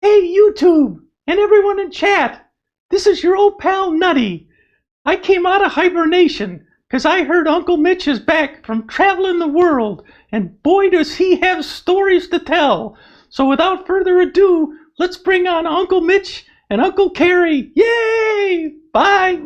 Hey, YouTube, and everyone in chat. This is your old pal Nutty. I came out of hibernation because I heard Uncle Mitch is back from traveling the world, and boy does he have stories to tell. So without further ado, let's bring on Uncle Mitch and Uncle Carey. Yay! Bye!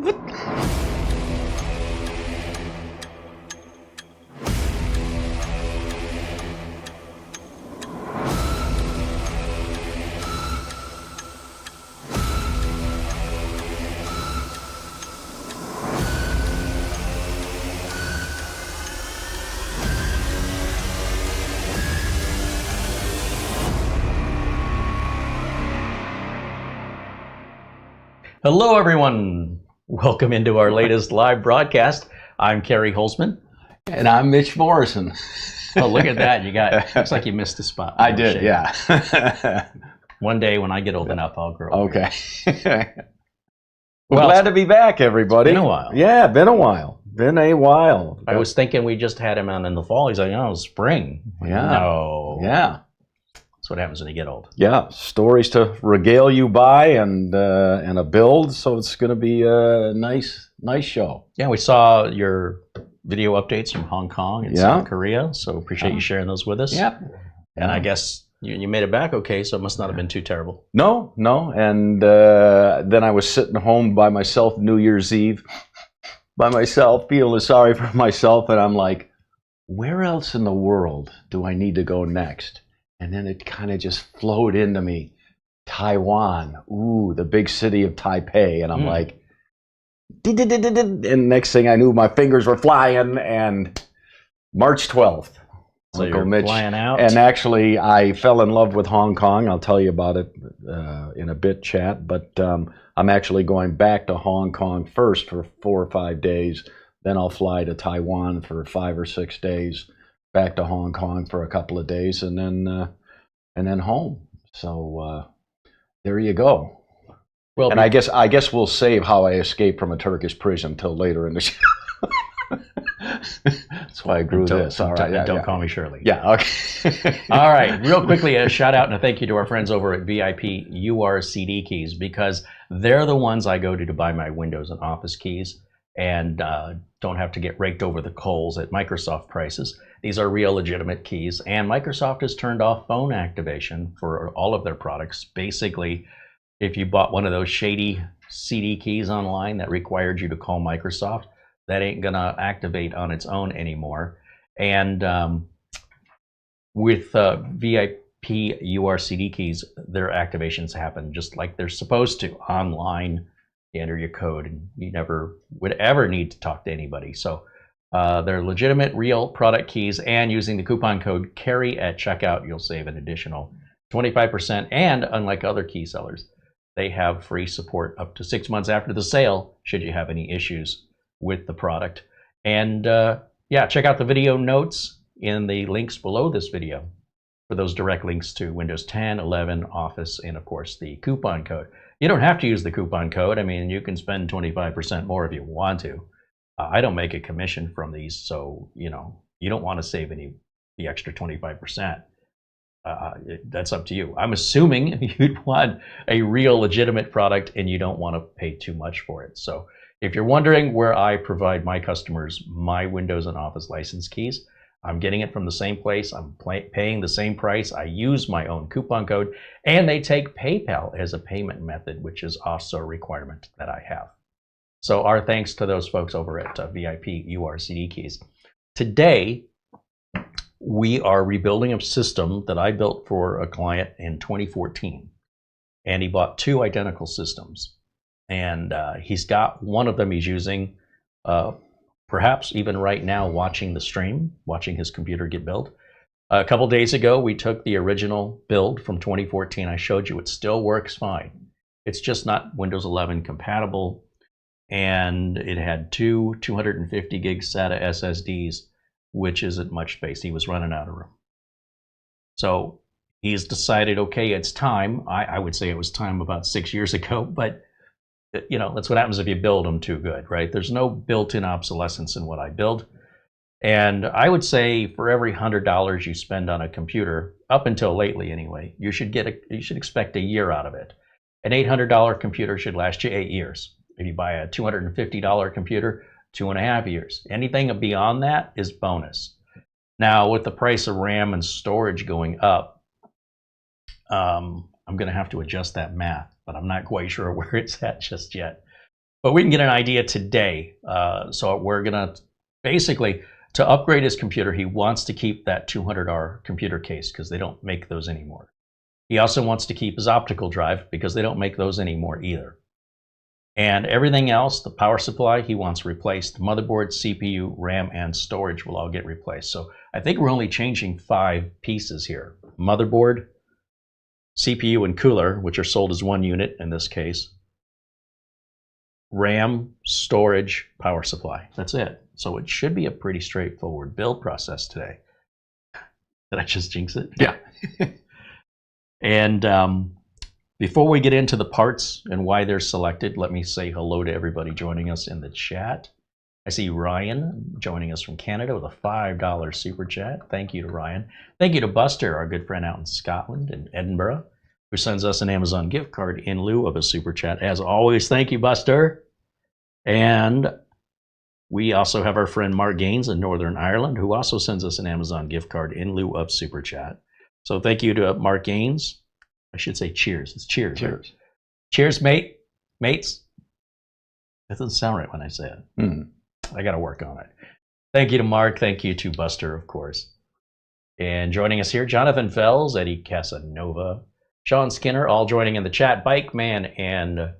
Hello, everyone. Welcome into our latest live broadcast. I'm CareyHolzman. And I'm Mitch Morrison. Oh, look at that. Looks like you missed a spot. I did, yeah. One day when I get old enough, I'll grow up. Okay. Well, glad to be back, everybody. Been a while. Yeah, been a while. Been a while. I was thinking we just had him on in the fall. He's like, oh, spring. Yeah. No. Yeah. That's what happens when you get old. Yeah, stories to regale you by and a build, so it's going to be a nice show. Yeah, we saw your video updates from Hong Kong and South Korea, so appreciate you sharing those with us. Yep. And I guess you made it back okay, so it must not have been too terrible. No, and then I was sitting home by myself New Year's Eve, by myself, feeling sorry for myself, and I'm like, where else in the world do I need to go next? And then it kind of just flowed into me. Taiwan, ooh, the big city of Taipei. And I'm like, and next thing I knew, my fingers were flying, and March 12th. So Uncle Mitch, flying out. And actually, I fell in love with Hong Kong. I'll tell you about it in a bit, chat. But I'm actually going back to Hong Kong first for 4 or 5 days. Then I'll fly to Taiwan for 5 or 6 days. Back to Hong Kong for a couple of days, and then home. So there you go. Well, and I guess we'll save how I escaped from a Turkish prison till later in the show. That's why I grew this. All right, don't call me Shirley. Yeah. Okay. All right. Real quickly, a shout out and a thank you to our friends over at VIP-URCDKEys, because they're the ones I go to buy my Windows and Office keys, and don't have to get raked over the coals at Microsoft prices. These are real legitimate keys, and Microsoft has turned off phone activation for all of their products. Basically, if you bought one of those shady CD keys online that required you to call Microsoft, that ain't gonna activate on its own anymore. And with VIP-URCD keys, their activations happen just like they're supposed to online. You enter your code, and you never would ever need to talk to anybody. So they're legitimate, real product keys, and using the coupon code CAREY at checkout, you'll save an additional 25%. And unlike other key sellers, they have free support up to 6 months after the sale, should you have any issues with the product. And yeah, check out the video notes in the links below this video for those direct links to Windows 10, 11, Office, and of course the coupon code. You don't have to use the coupon code. I mean, you can spend 25% more if you want to. I don't make a commission from these, so you don't want to save the extra 25%. That's up to you. I'm assuming you'd want a real legitimate product and you don't want to pay too much for it. So if you're wondering where I provide my customers my Windows and Office license keys, I'm getting it from the same place. I'm paying the same price. I use my own coupon code, and they take PayPal as a payment method, which is also a requirement that I have. So our thanks to those folks over at VIP-URCDKEys. Today, we are rebuilding a system that I built for a client in 2014, and he bought 2 identical systems. And he's got one of them he's using, perhaps even right now, watching the stream, watching his computer get built. A couple days ago, we took the original build from 2014. I showed you it still works fine. It's just not Windows 11 compatible, and it had 2 250 gig SATA SSDs, which isn't much space. He was running out of room. So he's decided, okay, it's time. I would say it was time about 6 years ago, but that's what happens if you build them too good, right? There's no built-in obsolescence in what I build. And I would say for every $100 you spend on a computer, up until lately anyway, you should expect a year out of it. An $800 computer should last you 8 years. If you buy a $250 computer, 2.5 years. Anything beyond that is bonus. Now, with the price of RAM and storage going up, I'm going to have to adjust that math, but I'm not quite sure where it's at just yet. But we can get an idea today. So we're going to basically, to upgrade his computer, he wants to keep that $200 computer case because they don't make those anymore. He also wants to keep his optical drive because they don't make those anymore either. And everything else, the power supply, he wants replaced. Motherboard, CPU, RAM, and storage will all get replaced. So I think we're only changing 5 pieces here. Motherboard, CPU, and cooler, which are sold as one unit in this case. RAM, storage, power supply. That's it. So it should be a pretty straightforward build process today. Did I just jinx it? Yeah. And before we get into the parts and why they're selected, let me say hello to everybody joining us in the chat. I see Ryan joining us from Canada with a $5 super chat. Thank you to Ryan. Thank you to Buster, our good friend out in Scotland and Edinburgh, who sends us an Amazon gift card in lieu of a super chat. As always, thank you, Buster. And we also have our friend Mark Gaines in Northern Ireland, who also sends us an Amazon gift card in lieu of super chat. So thank you to Mark Gaines. I should say cheers. It's cheers. Cheers. Right? Cheers, mates. That doesn't sound right when I say it. I got to work on it. Thank you to Mark. Thank you to Buster, of course. And joining us here, Jonathan Fells, Eddie Casanova, Sean Skinner, all joining in the chat. Bike Man and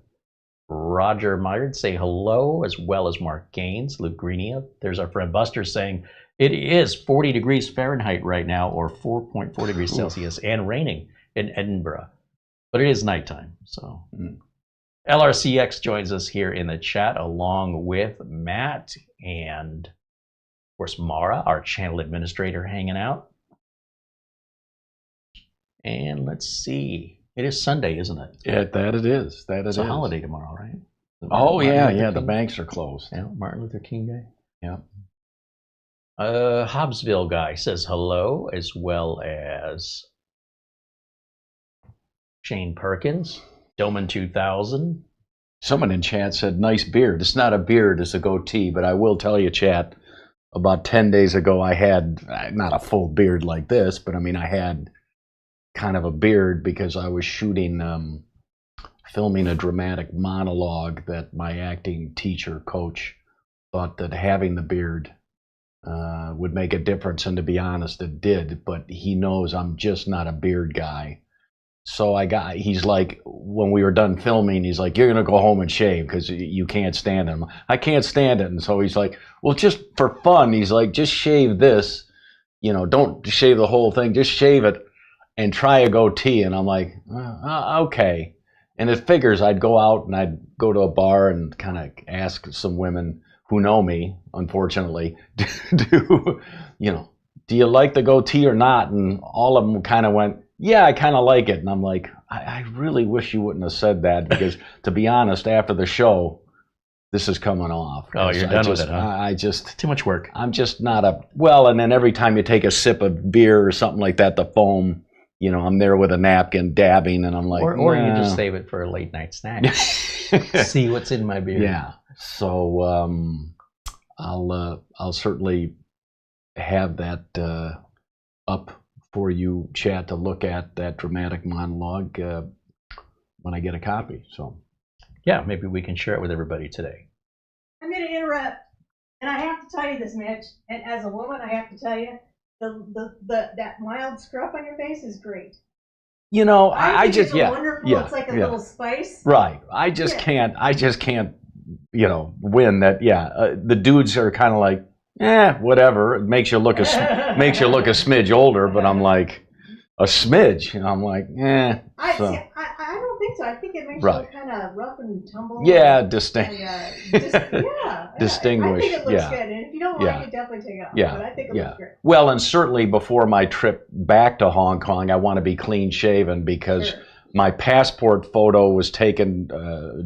Roger Myard say hello, as well as Mark Gaines, Luke Greenia. There's our friend Buster saying it is 40 degrees Fahrenheit right now, or 4.4 degrees Celsius, and raining in Edinburgh. But it is nighttime, so. LRCX joins us here in the chat, along with Matt and, of course, Mara, our channel administrator, hanging out. And let's see. It is Sunday, isn't it? Yeah, that it is. It's a holiday tomorrow, right? Oh, yeah. The banks are closed. Yeah, Martin Luther King Day. Yeah. Hobbsville guy says hello, as well as Shane Perkins, Doman 2000. Someone in chat said, nice beard. It's not a beard, it's a goatee, but I will tell you, chat, about 10 days ago I had, not a full beard like this, but I mean I had kind of a beard because I was shooting, filming a dramatic monologue that my acting teacher, coach, thought that having the beard would make a difference, and to be honest, it did, but he knows I'm just not a beard guy. So he's like, when we were done filming, he's like, you're going to go home and shave because you can't stand him. I can't stand it. And so he's like, well, just for fun, he's like, just shave this, don't shave the whole thing, just shave it and try a goatee. And I'm like, okay. And it figures I'd go out and I'd go to a bar and kind of ask some women who know me, unfortunately, do you like the goatee or not? And all of them kind of went, yeah, I kind of like it. And I'm like, I really wish you wouldn't have said that, because to be honest, after the show, this is coming off. Oh, you're done with it, huh? I just... Too much work. I'm just not and then every time you take a sip of beer or something like that, the foam, I'm there with a napkin dabbing, and I'm like... Or you just save it for a late night snack. See what's in my beer. Yeah. So I'll certainly have that up for you, chat, to look at that dramatic monologue when I get a copy. So, yeah, maybe we can share it with everybody today. I'm going to interrupt, and I have to tell you this, Mitch. And as a woman, I have to tell you, that mild scruff on your face is great. I just it's wonderful. Yeah, it's like a little spice. Right. I just can't. Win that. Yeah, the dudes are kind of like, whatever. It makes you look a smidge older, but I'm like, a smidge, and I'm like, I So. I don't think so. I think it makes you look kind of rough and tumble. Yeah, distinguished. Distinguished. I think it looks good, and if you don't like it, definitely take it off. Yeah. But I think it looks great. Well, and certainly before my trip back to Hong Kong, I want to be clean shaven, because my passport photo was taken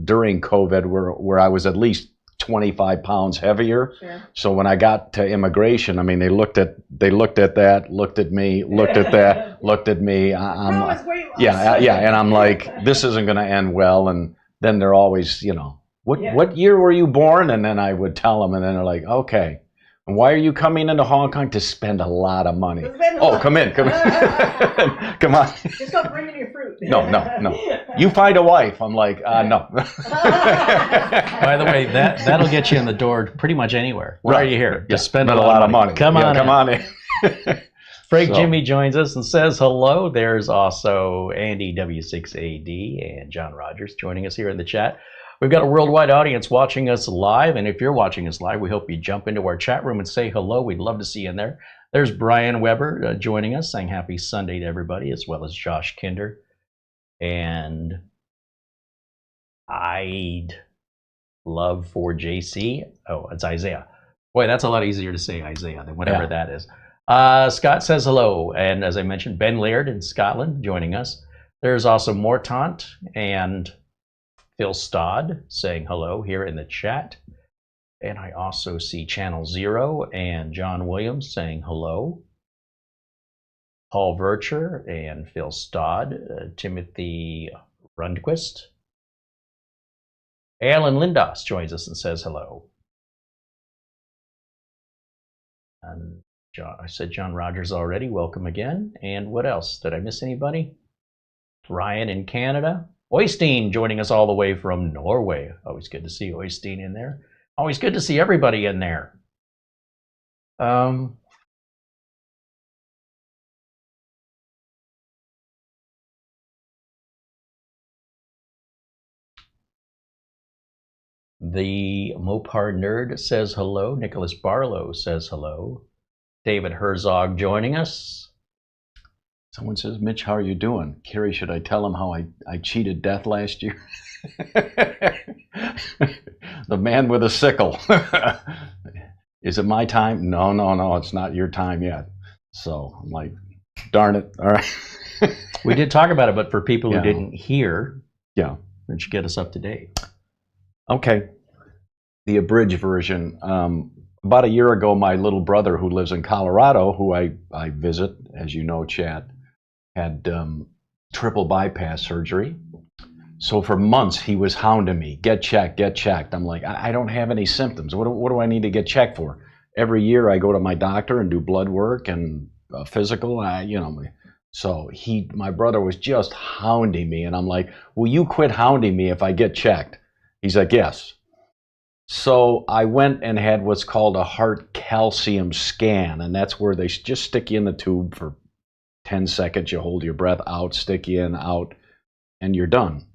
during COVID, where I was at least 25 pounds heavier. Sure. So when I got to immigration, I mean, they looked at that, looked at me, looked at that, looked at me. I'm Promise weight loss. yeah, and I'm like, this isn't going to end well. And then they're always, Yeah. what year were you born? And then I would tell them, and then they're like, okay. And why are you coming into Hong Kong? To spend a lot of money. Oh, come in. Come on. Just don't bring in your fruit. No. You find a wife. I'm like, no. By the way, that'll get you in the door pretty much anywhere. Why are you here? Yeah, Just spend a lot of money. Come on in. Frank So- Jimmy joins us and says hello. There's also Andy W6AD and John Rogers joining us here in the chat. We've got a worldwide audience watching us live, and if you're watching us live, we hope you jump into our chat room and say hello. We'd love to see you in there. There's Brian Weber joining us, saying happy Sunday to everybody, as well as Josh Kinder. And I'd love for JC. Oh, it's Isaiah. Boy, that's a lot easier to say Isaiah than whatever that is. Scott says hello, and as I mentioned, Ben Laird in Scotland joining us. There's also Mortant and Phil Stodd saying hello here in the chat. And I also see Channel Zero and John Williams saying hello. Paul Vercher and Phil Stodd, Timothy Rundquist. Alan Lindos joins us and says hello. And I said John Rogers already. Welcome again. And what else? Did I miss anybody? Ryan in Canada. Oystein joining us all the way from Norway. Always good to see Oystein in there. Always good to see everybody in there. The Mopar Nerd says hello. Nicholas Barlow says hello. David Herzog joining us. Someone says, Mitch, how are you doing? Carey, should I tell him how I cheated death last year? The man with a sickle. Is it my time? No, it's not your time yet. So I'm like, darn it. All right. We did talk about it, but for people who Yeah. didn't hear, Yeah. why don't you get us up to date? Okay. The abridged version. About a year ago, my little brother who lives in Colorado, who I visit, as you know, Chad, had triple bypass surgery. So for months, he was hounding me, get checked. I'm like, I don't have any symptoms. What do I need to get checked for? Every year I go to my doctor and do blood work and physical, So my brother was just hounding me, and I'm like, will you quit hounding me if I get checked? He's like, yes. So I went and had what's called a heart calcium scan, and that's where they just stick you in the tube for 10 seconds. You hold your breath out, stick you in, out, and you're done.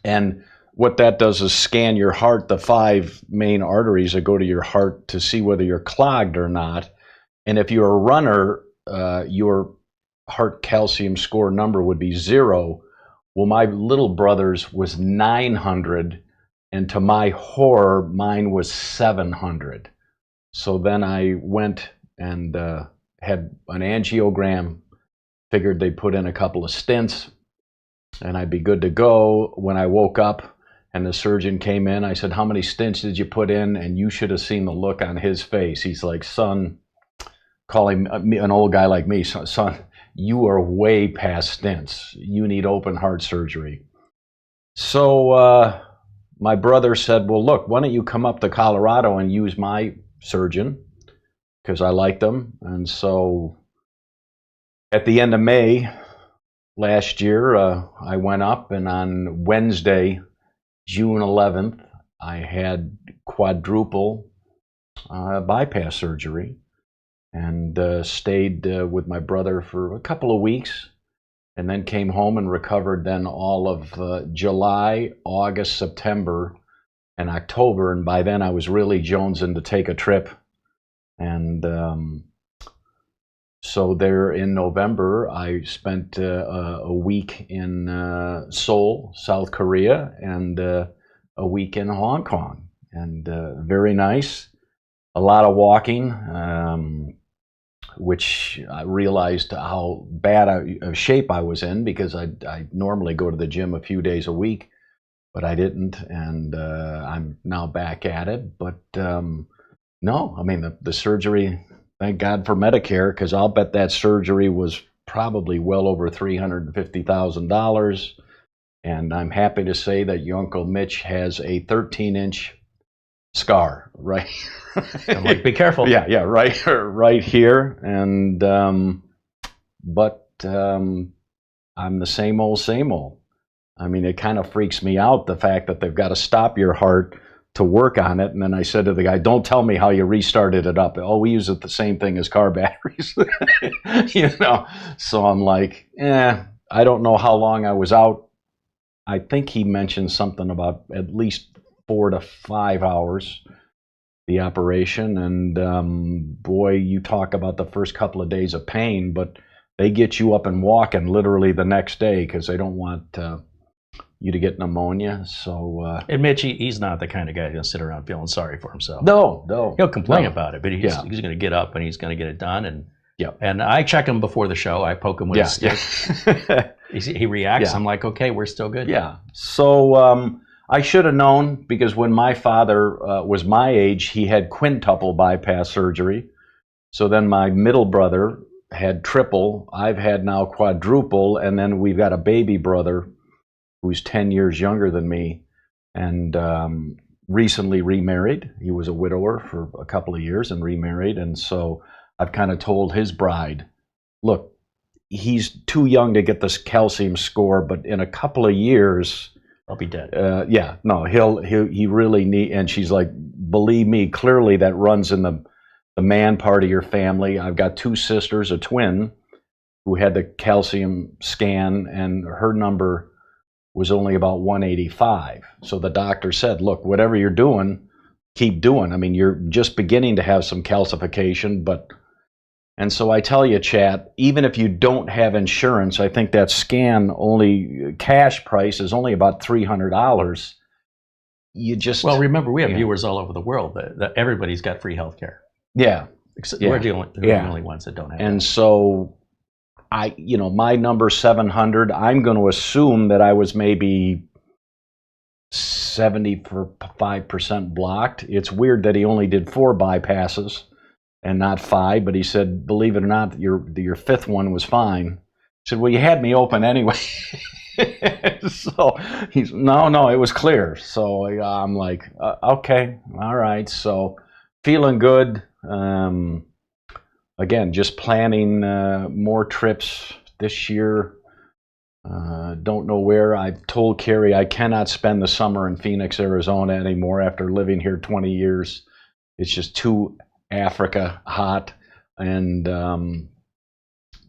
And what that does is scan your heart, the 5 main arteries that go to your heart, to see whether you're clogged or not. And if you're a runner, your heart calcium score number would be 0. Well, my little brother's was 900, and to my horror, mine was 700. So then I went and had an angiogram, figured they'd put in a couple of stents, and I'd be good to go. When I woke up and the surgeon came in, I said, how many stents did you put in? And you should have seen the look on his face. He's like, son, calling me, an old guy like me, son, you are way past stents. You need open heart surgery. So my brother said, well, look, why don't you come up to Colorado and use my surgeon? Because I liked him. And so at the end of May last year, I went up, and on Wednesday, June 11th, I had quadruple bypass surgery, and stayed with my brother for a couple of weeks, and then came home and recovered then all of July, August, September, and October. And by then I was really jonesing to take a trip. And so there in November, I spent a week in Seoul, South Korea, and a week in Hong Kong. And very nice. A lot of walking, which I realized how bad a shape I was in, because I normally go to the gym a few days a week. but I didn't, and I'm now back at it. But no, I mean the surgery. Thank God for Medicare, because I'll bet that surgery was probably well over $350,000. And I'm happy to say that your Uncle Mitch has a 13-inch scar, right? I'm like, be careful. Yeah, right here. And but I'm the same old. I mean, it kind of freaks me out, the fact that they've got to stop your heart to work on it. And then I said to the guy, don't tell me how you restarted it up. Oh, we use it the same thing as car batteries. So I'm like, I don't know how long I was out. I think he mentioned something about at least 4 to 5 hours, the operation. And boy, you talk about the first couple of days of pain, but they get you up and walking literally the next day, because they don't want you to get pneumonia. So And Mitch, he's not the kind of guy who'll sit around feeling sorry for himself. No. He'll complain about it, but he's going to get up and he's going to get it done. And I check him before the show. I poke him with a stick. He reacts. I'm like, okay, we're still good. Yeah. So I should have known, because when my father was my age, he had quintuple bypass surgery. So then my middle brother had triple. I've had now quadruple, and then we've got a baby brother who's 10 years younger than me, and recently remarried. He was a widower for a couple of years and remarried. And so I've kind of told his bride, look, he's too young to get this calcium score, but in a couple of years, I'll be dead. He really need. And she's like, believe me, clearly that runs in the man part of your family. I've got 2 sisters, a twin, who had the calcium scan, and her number was only about 185. So the doctor said, look, whatever you're doing, keep doing. I mean, you're just beginning to have some calcification, and so I tell you, chat, even if you don't have insurance, I think that scan only cash price is only about $300. You just remember, we have viewers all over the world that everybody's got free health care. Yeah. We're the only ones that don't have and that. So my number 700, I'm going to assume that I was maybe 75% blocked. It's weird that he only did 4 bypasses and not 5, but he said, believe it or not, your 5th one was fine. He said, well, you had me open anyway. So he's, no, it was clear. So I'm like, okay, all right. So feeling good. Again, just planning more trips this year. Don't know where. I've told Carey I cannot spend the summer in Phoenix, Arizona anymore after living here 20 years. It's just too Africa hot. And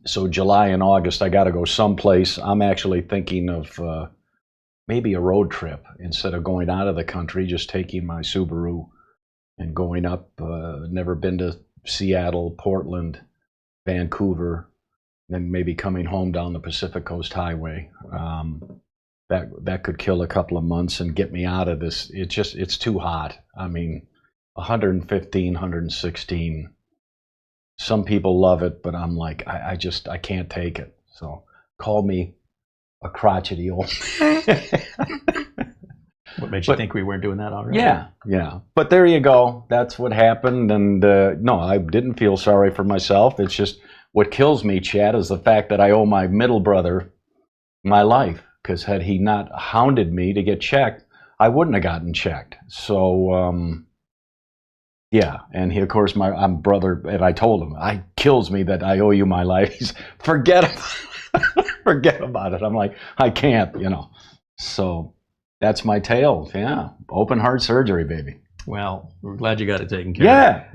so July and August, I got to go someplace. I'm actually thinking of maybe a road trip instead of going out of the country, just taking my Subaru and going up. Never been to Seattle, Portland, Vancouver, then maybe coming home down the Pacific Coast Highway. That could kill a couple of months and get me out of this. It's too hot. I mean, 115, 116. Some people love it, but I'm like, I can't take it. So call me a crotchety old. What made you think we weren't doing that already? Yeah. But there you go. That's what happened. And no, I didn't feel sorry for myself. It's just what kills me, Chad, is the fact that I owe my middle brother my life. Because had he not hounded me to get checked, I wouldn't have gotten checked. So, yeah. And he, of course, my brother, and I told him, it kills me that I owe you my life. He's, forget about it. I'm like, I can't, So that's my tale. Yeah. Open heart surgery, baby. Well, we're glad you got it taken care of.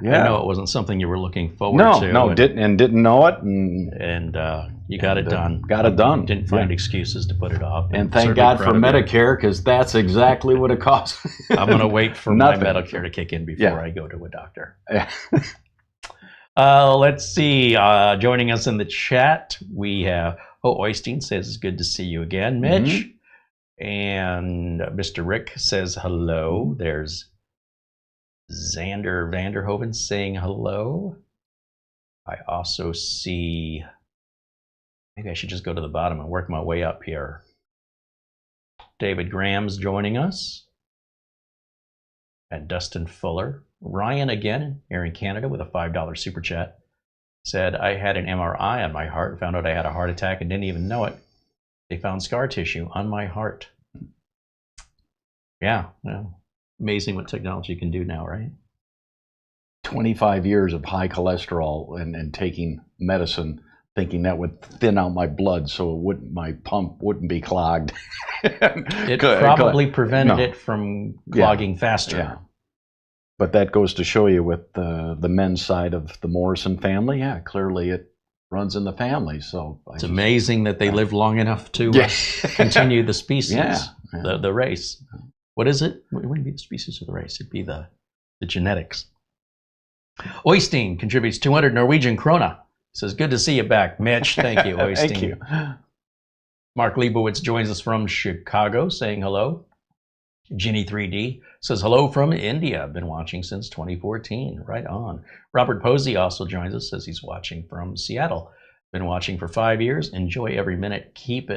Yeah. I know it wasn't something you were looking forward to. No, didn't know it. And you got it done. Got it done. Didn't find excuses to put it off. And thank God for Medicare, because that's exactly what it costs. I'm going to wait for my Medicare to kick in before I go to a doctor. Yeah. Let's see. Joining us in the chat, we have, Oystein says it's good to see you again, Mitch. Mm-hmm. And Mr. Rick says hello. There's Xander Vanderhoven saying hello. I also see, maybe I should just go to the bottom and work my way up here. David Graham's joining us. And Dustin Fuller. Ryan again, here in Canada, with a $5 super chat. Said, I had an MRI on my heart, found out I had a heart attack and didn't even know it. They found scar tissue on my heart. Yeah, well, amazing what technology can do now, right? 25 years of high cholesterol and taking medicine, thinking that would thin out my blood so my pump wouldn't be clogged. It probably prevented it from clogging faster. Yeah. But that goes to show you with the men's side of the Morrison family. Yeah, clearly it runs in the family. So it's amazing that they lived long enough to continue the species, the race. What is it? It wouldn't be the species or the race. It'd be the genetics. Oystein contributes 200 Norwegian krona. Says, good to see you back, Mitch. Thank you, Oystein. Thank you. Mark Leibowitz joins us from Chicago, saying hello. Ginny 3D says, hello from India. I've been watching since 2014. Right on. Robert Posey also joins us, says he's watching from Seattle. Been watching for 5 years. Enjoy every minute. Keep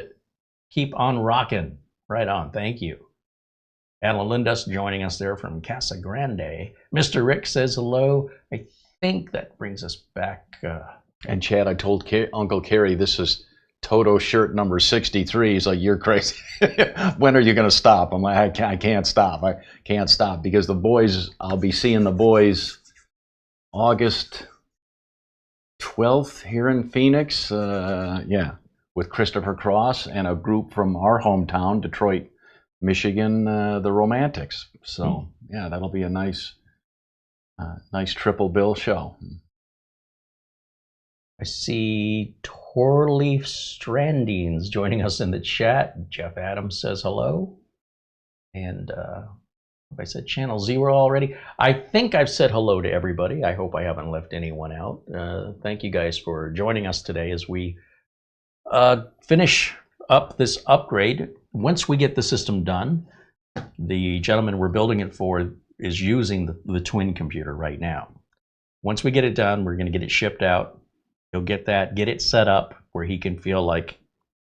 on rocking. Right on. Thank you. Alan Lindas joining us there from Casa Grande. Mr. Rick says hello. I think that brings us back. And Chad, I told Uncle Carey this is Toto shirt number 63. He's like, you're crazy. When are you going to stop? I'm like, I can't stop. I can't stop because the boys, I'll be seeing the boys August 12th here in Phoenix. With Christopher Cross and a group from our hometown, Detroit, Michigan, the Romantics. So yeah, that'll be a nice triple bill show. I see Torleaf Strandings joining us in the chat. Jeff Adams says hello. And have I said Channel Zero already? I think I've said hello to everybody. I hope I haven't left anyone out. Thank you guys for joining us today as we finish up this upgrade. Once we get the system done, the gentleman we're building it for is using the twin computer right now. Once we get it done, we're going to get it shipped out. He'll get it set up where he can feel like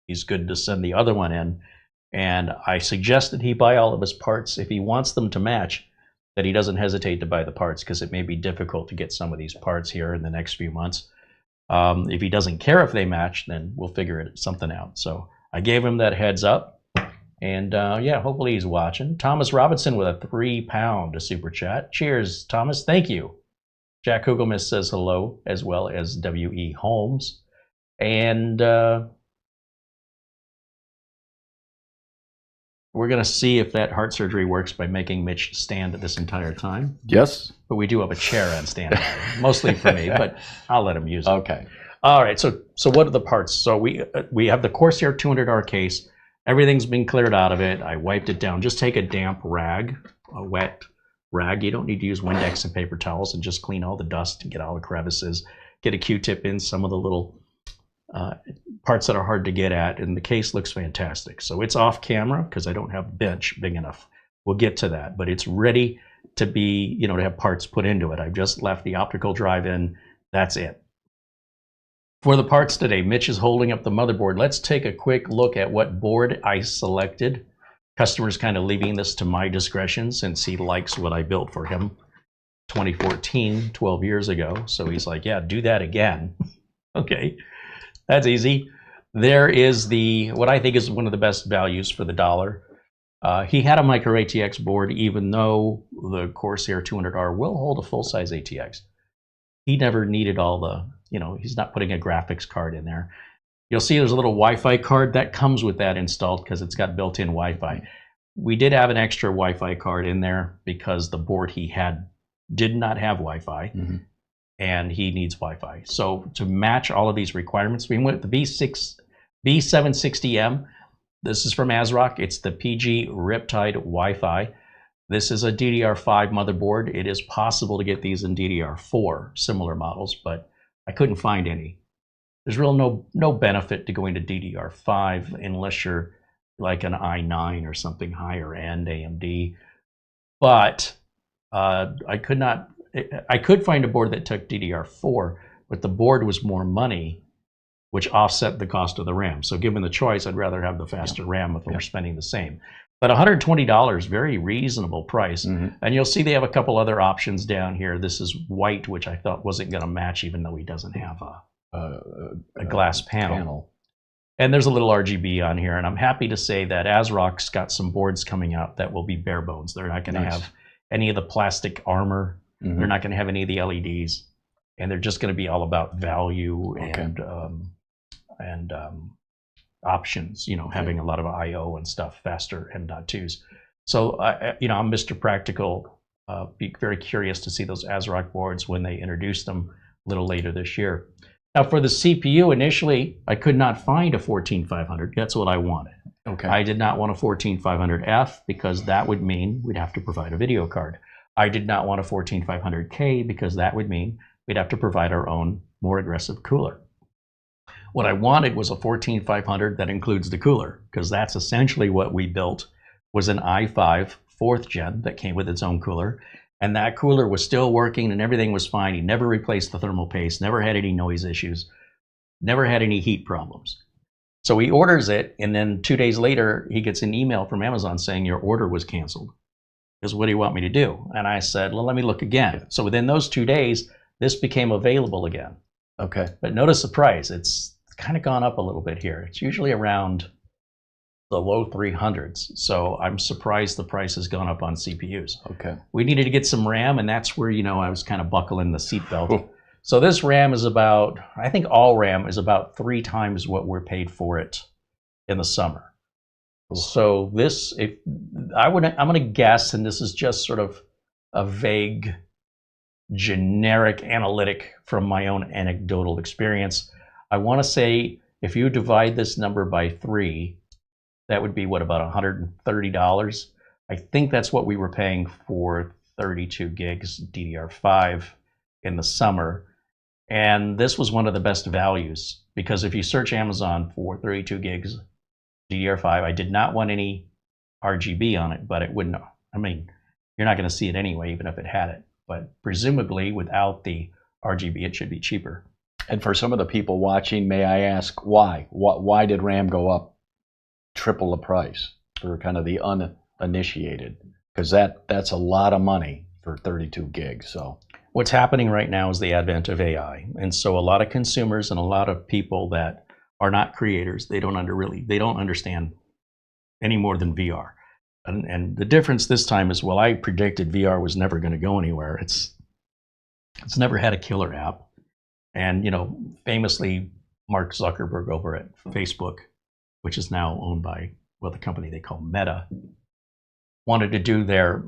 he's good to send the other one in. And I suggested he buy all of his parts if he wants them to match, that he doesn't hesitate to buy the parts because it may be difficult to get some of these parts here in the next few months. If he doesn't care if they match, then we'll figure something out. So I gave him that heads up. And hopefully he's watching. Thomas Robinson with a £3 super chat. Cheers, Thomas. Thank you. Jack Kugelmis says hello, as well as W.E. Holmes. And we're going to see if that heart surgery works by making Mitch stand this entire time. Yes. But we do have a chair on standby, mostly for me, but I'll let him use it. Okay. All right, so what are the parts? So we have the Corsair 200R case. Everything's been cleared out of it. I wiped it down. Just take a damp rag, a wet rag. You don't need to use Windex and paper towels, and just clean all the dust and get all the crevices. Get a Q-tip in some of the little parts that are hard to get at, and the case looks fantastic. So it's off camera because I don't have a bench big enough. We'll get to that, but it's ready to be, to have parts put into it. I've just left the optical drive in. That's it. For the parts today, Mitch is holding up the motherboard. Let's take a quick look at what board I selected. Customer's kind of leaving this to my discretion since he likes what I built for him 2014, 12 years ago. So he's like, yeah, do that again. Okay, that's easy. There is what I think is one of the best values for the dollar. He had a micro ATX board, even though the Corsair 200R will hold a full-size ATX. He never needed all the, he's not putting a graphics card in there. You'll see there's a little Wi-Fi card that comes with that installed because it's got built-in Wi-Fi. We did have an extra Wi-Fi card in there because the board he had did not have Wi-Fi, and he needs Wi-Fi. So to match all of these requirements, we went with the B760M. This is from ASRock. It's the PG Riptide Wi-Fi. This is a DDR5 motherboard. It is possible to get these in DDR4, similar models, but I couldn't find any. There's no benefit to going to DDR5 unless you're like an i9 or something higher end AMD. But I could find a board that took DDR4, but the board was more money which offset the cost of the RAM. So given the choice, I'd rather have the faster RAM if we're spending the same. But $120, very reasonable price. And you'll see they have a couple other options down here. This is white, which I thought wasn't going to match, even though he doesn't have a glass panel. And there's a little RGB on here. And I'm happy to say that ASRock's got some boards coming out that will be bare bones. They're not going to have any of the plastic armor. They're not going to have any of the LEDs. And they're just going to be all about value and options, you know, having a lot of I/O and stuff, faster M.2s. So, you know, I'm Mr. Practical. Be very curious to see those ASRock boards when they introduce them a little later this year. Now, for the CPU, initially, I could not find a 14500. That's what I wanted. I did not want a 14500F because that would mean we'd have to provide a video card. I did not want a 14500K because that would mean we'd have to provide our own more aggressive cooler. What I wanted was a 14500 that includes the cooler, because that's essentially what we built, was an i5 4th gen that came with its own cooler. And that cooler was still working and everything was fine. He never replaced the thermal paste, never had any noise issues, never had any heat problems. So he orders it, and then 2 days later, he gets an email from Amazon saying your order was canceled. Because what do you want me to do? And I said, well, let me look again. So within those 2 days, this became available again. But notice the price. It's kind of gone up a little bit here. It's usually around the low 300s. So I'm surprised the price has gone up on CPUs. We needed to get some RAM, and that's where, you know, I was kind of buckling the seatbelt. So this RAM is about, I think all RAM is about 3 times what we're paid for it in the summer. So this, I'm going to guess, and this is just sort of a vague, generic analytic from my own anecdotal experience. I want to say if you divide this number by 3, that would be what, about $130? I think that's what we were paying for 32 gigs DDR5 in the summer. And this was one of the best values, because if you search Amazon for 32 gigs DDR5, I did not want any RGB on it, but it wouldn't. I mean, you're not going to see it anyway, even if it had it. But presumably, without the RGB, it should be cheaper. And for some of the people watching, may I ask why? Why did RAM go up triple the price for kind of the uninitiated? Because that's a lot of money for 32 gigs. So what's happening right now is the advent of AI. And so a lot of consumers and a lot of people that are not creators, they don't understand any more than VR. And the difference this time is, well, I predicted VR was never going to go anywhere. It's never had a killer app. And, you know, famously, Mark Zuckerberg over at Facebook, which is now owned by, well, the company they call Meta, wanted to do their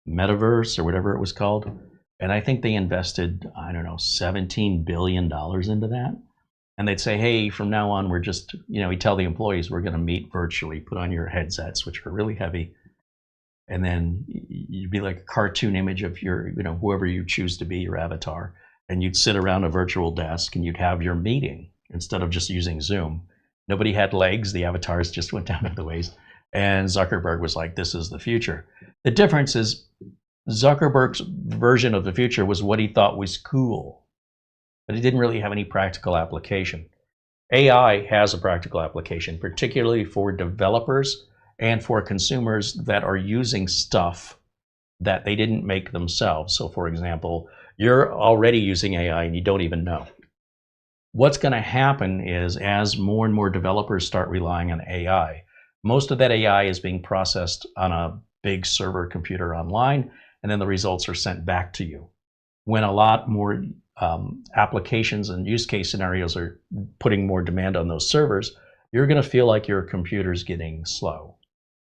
metaverse or whatever it was called. And I think they invested, I don't know, $17 billion into that. And they'd say, hey, from now on, we're just, you know, we tell the employees we're going to meet virtually, put on your headsets, which are really heavy. And then you'd be like a cartoon image of your, you know, whoever you choose to be, your avatar. And you'd sit around a virtual desk and you'd have your meeting instead of just using Zoom. Nobody had legs. The avatars just went down to the waist. And Zuckerberg was like, this is the future. The difference is Zuckerberg's version of the future was what he thought was cool, but it didn't really have any practical application. AI has a practical application, particularly for developers and for consumers that are using stuff that they didn't make themselves. So for example, you're already using AI and you don't even know. What's going to happen is, as more and more developers start relying on AI, most of that AI is being processed on a big server computer online, and then the results are sent back to you. When a lot more applications and use case scenarios are putting more demand on those servers, you're going to feel like your computer's getting slow.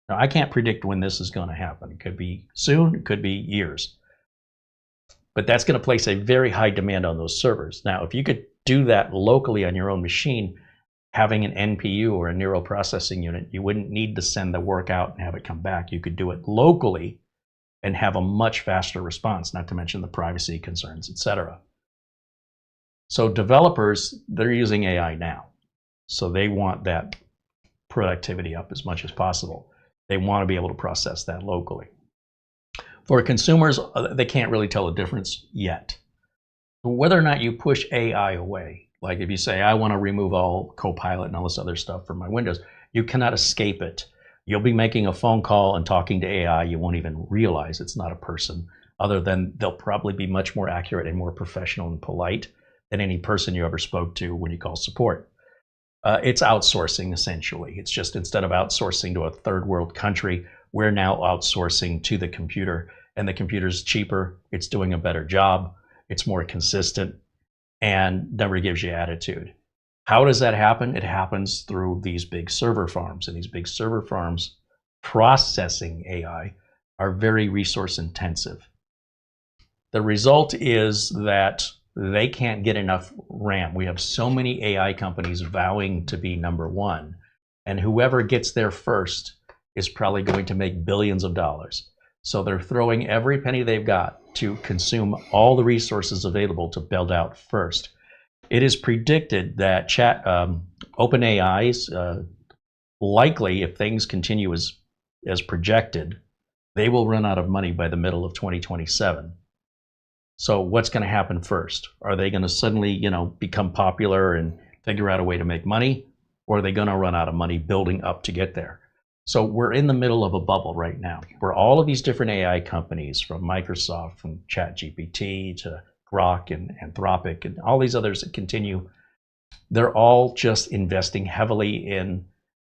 Now, I can't predict when this is going to happen. It could be soon, it could be years. But that's going to place a very high demand on those servers. Now, if you could do that locally on your own machine, having an NPU or a neural processing unit, you wouldn't need to send the work out and have it come back. You could do it locally and have a much faster response, not to mention the privacy concerns, etc. So developers, they're using AI now. So they want that productivity up as much as possible. They want to be able to process that locally. For consumers, they can't really tell the difference yet. Whether or not you push AI away, Like if you say, I want to remove all Copilot and all this other stuff from my Windows, you cannot escape it. You'll be making a phone call and talking to AI. You won't even realize it's not a person, other than they'll probably be much more accurate and more professional and polite than any person you ever spoke to when you call support. It's outsourcing, essentially. It's just instead of outsourcing to a third world country, we're now outsourcing to the computer, and the computer's cheaper, it's doing a better job, it's more consistent, and never gives you attitude. How does that happen? It happens through these big server farms, and these big server farms processing AI are very resource intensive. The result is that they can't get enough RAM. We have so many AI companies vowing to be number one, and whoever gets there first is probably going to make billions of dollars. So they're throwing every penny they've got to consume all the resources available to build out first. It is predicted that OpenAI's likely, if things continue as projected, they will run out of money by the middle of 2027. So what's going to happen first? Are they going to suddenly, become popular and figure out a way to make money, or are they going to run out of money building up to get there? So we're in the middle of a bubble right now, where all of these different AI companies, from Microsoft, from ChatGPT to Grok and Anthropic and all these others that continue, they're all just investing heavily in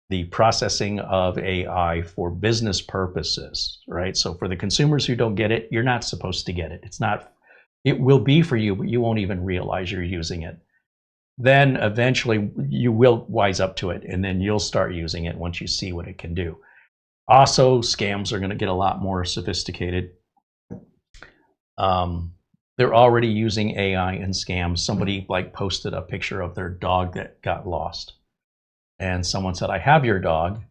the processing of AI for business purposes, right? So for the consumers who don't get it, you're not supposed to get it. It will be for you, but you won't even realize you're using it. Then eventually you will wise up to it, and then you'll start using it once you see what it can do. Also, scams are going to get a lot more sophisticated. They're already using AI in scams. Somebody posted a picture of their dog that got lost, and someone said, I have your dog,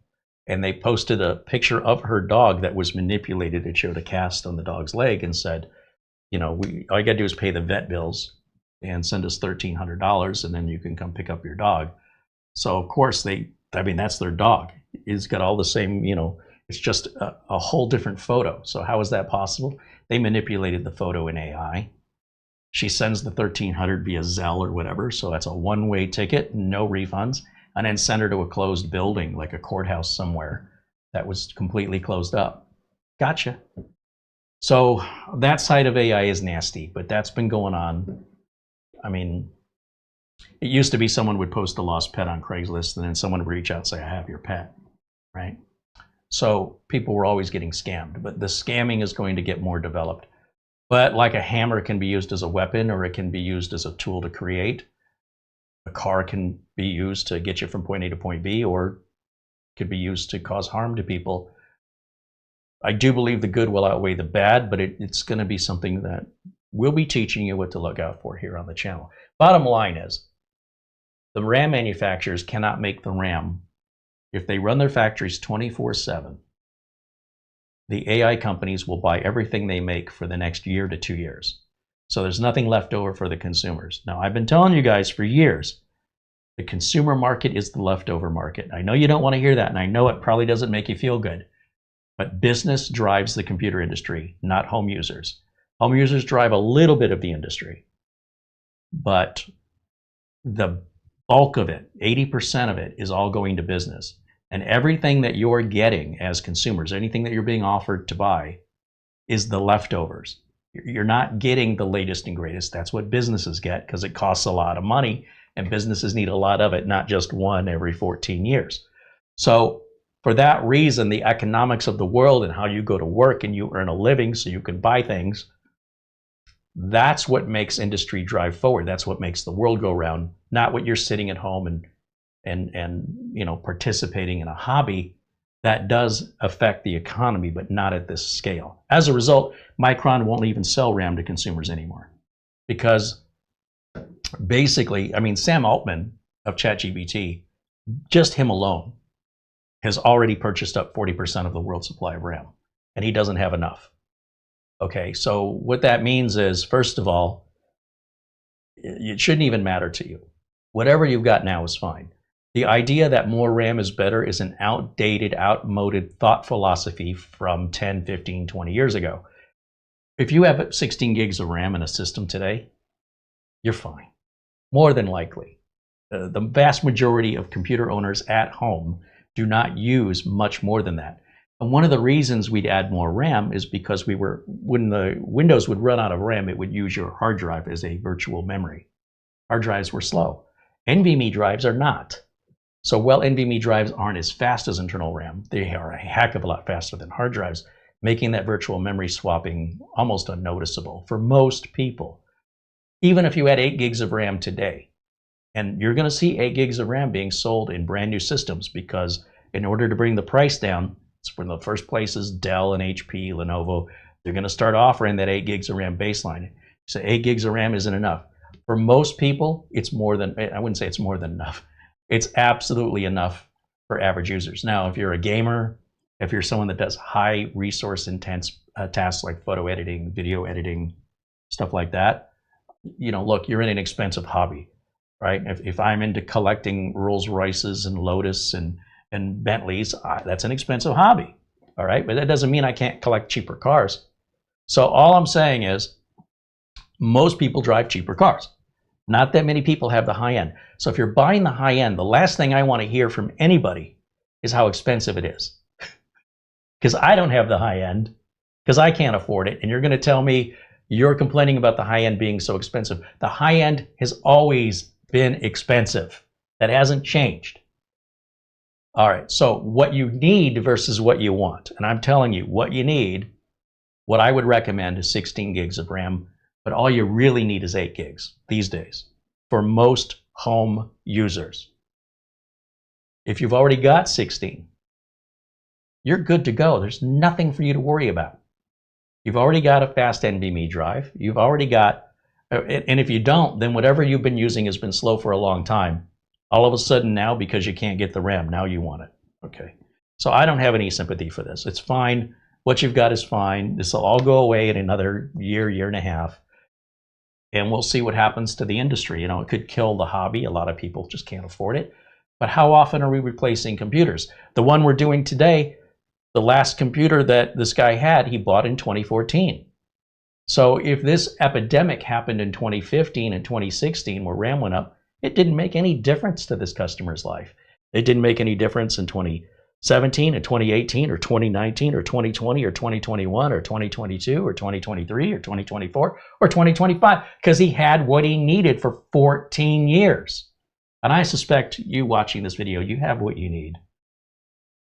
and they posted a picture of her dog that was manipulated. It showed a cast on the dog's leg and said, all you gotta do is pay the vet bills and send us $1,300, and then you can come pick up your dog. So of course that's their dog. It's got all the same, it's just a whole different photo. So how is that possible? They manipulated the photo in AI. She sends the $1,300 via Zelle or whatever, so that's a one-way ticket, no refunds, and then send her to a closed building, like a courthouse somewhere that was completely closed up. Gotcha. So that side of AI is nasty, but that's been going on. I mean, it used to be someone would post a lost pet on Craigslist, and then someone would reach out and say, I have your pet, right? So people were always getting scammed, but the scamming is going to get more developed. But like a hammer can be used as a weapon, or it can be used as a tool to create. A car can be used to get you from point A to point B, or could be used to cause harm to people. I do believe the good will outweigh the bad, but it's going to be something that we'll be teaching you what to look out for here on the channel. Bottom line is, the RAM manufacturers cannot make the RAM. If they run their factories 24/7, the AI companies will buy everything they make for the next year to 2 years. So there's nothing left over for the consumers. Now, I've been telling you guys for years, the consumer market is the leftover market. I know you don't want to hear that, and I know it probably doesn't make you feel good. But business drives the computer industry, not home users. Home users drive a little bit of the industry, but the bulk of it, 80% of it, is all going to business. And everything that you're getting as consumers, anything that you're being offered to buy, is the leftovers. You're not getting the latest and greatest. That's what businesses get, because it costs a lot of money, and businesses need a lot of it, not just one every 14 years. So for that reason, the economics of the world and how you go to work and you earn a living so you can buy things, that's what makes industry drive forward. That's what makes the world go round, not what you're sitting at home and participating in a hobby. That does affect the economy, but not at this scale. As a result, Micron won't even sell RAM to consumers anymore, because basically, Sam Altman of ChatGPT, just him alone, has already purchased up 40% of the world's supply of RAM, and he doesn't have enough. Okay, so what that means is, first of all, it shouldn't even matter to you. Whatever you've got now is fine. The idea that more RAM is better is an outdated, outmoded thought philosophy from 10, 15, 20 years ago. If you have 16 gigs of RAM in a system today, you're fine. more than likely. The vast majority of computer owners at home do not use much more than that. And one of the reasons we'd add more RAM is because when the Windows would run out of RAM, it would use your hard drive as a virtual memory. Hard drives were slow. NVMe drives are not. So while NVMe drives aren't as fast as internal RAM, they are a heck of a lot faster than hard drives, making that virtual memory swapping almost unnoticeable for most people. Even if you had 8 gigs of RAM today, and you're going to see 8 gigs of RAM being sold in brand new systems, because in order to bring the price down, it's from the first places, Dell and HP, Lenovo, they're going to start offering that 8 gigs of RAM baseline. So 8 gigs of RAM isn't enough. For most people, it's more than, I wouldn't say it's more than enough. It's absolutely enough for average users. Now, if you're a gamer, if you're someone that does high resource intense tasks like photo editing, video editing, stuff like that, you know, look, you're in an expensive hobby, right? If I'm into collecting Rolls Royces and Lotus and Bentleys, that's an expensive hobby, all right? But that doesn't mean I can't collect cheaper cars. So all I'm saying is most people drive cheaper cars. Not that many people have the high end. So if you're buying the high end, the last thing I want to hear from anybody is how expensive it is. Because I don't have the high end, because I can't afford it. And you're going to tell me you're complaining about the high end being so expensive. The high end has always been expensive. That hasn't changed. All right, so what you need versus what you want. And I'm telling you, what you need, what I would recommend is 16 gigs of RAM, but all you really need is 8 gigs these days for most home users. If you've already got 16, you're good to go. There's nothing for you to worry about. You've already got a fast NVMe drive. You've already got, and if you don't, then whatever you've been using has been slow for a long time. All of a sudden now, because you can't get the RAM, now you want it. Okay. So I don't have any sympathy for this. It's fine. What you've got is fine. This will all go away in another year, year and a half. And we'll see what happens to the industry. You know, it could kill the hobby. A lot of people just can't afford it. But how often are we replacing computers? The one we're doing today, the last computer that this guy had, he bought in 2014. So if this epidemic happened in 2015 and 2016 where RAM went up, it didn't make any difference to this customer's life. It didn't make any difference in 2017 or 2018 or 2019 or 2020 or 2021 or 2022 or 2023 or 2024 or 2025 because he had what he needed for 14 years. And I suspect you watching this video, you have what you need.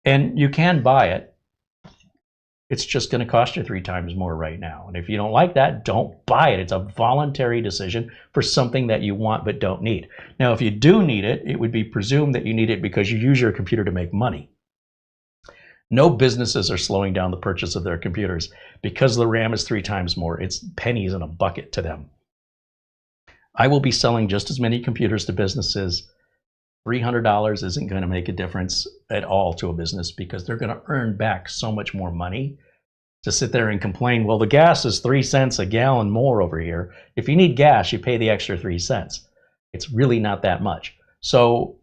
And you can buy it. It's just going to cost you 3 times more right now. And if you don't like that, don't buy it. It's a voluntary decision for something that you want but don't need. Now, if you do need it, it would be presumed that you need it because you use your computer to make money. No businesses are slowing down the purchase of their computers because the RAM is 3 times more. It's pennies in a bucket to them. I will be selling just as many computers to businesses. $300 isn't going to make a difference at all to a business because they're going to earn back so much more money. To sit there and complain, well, the gas is 3 cents a gallon more over here. If you need gas, you pay the extra 3 cents. It's really not that much. So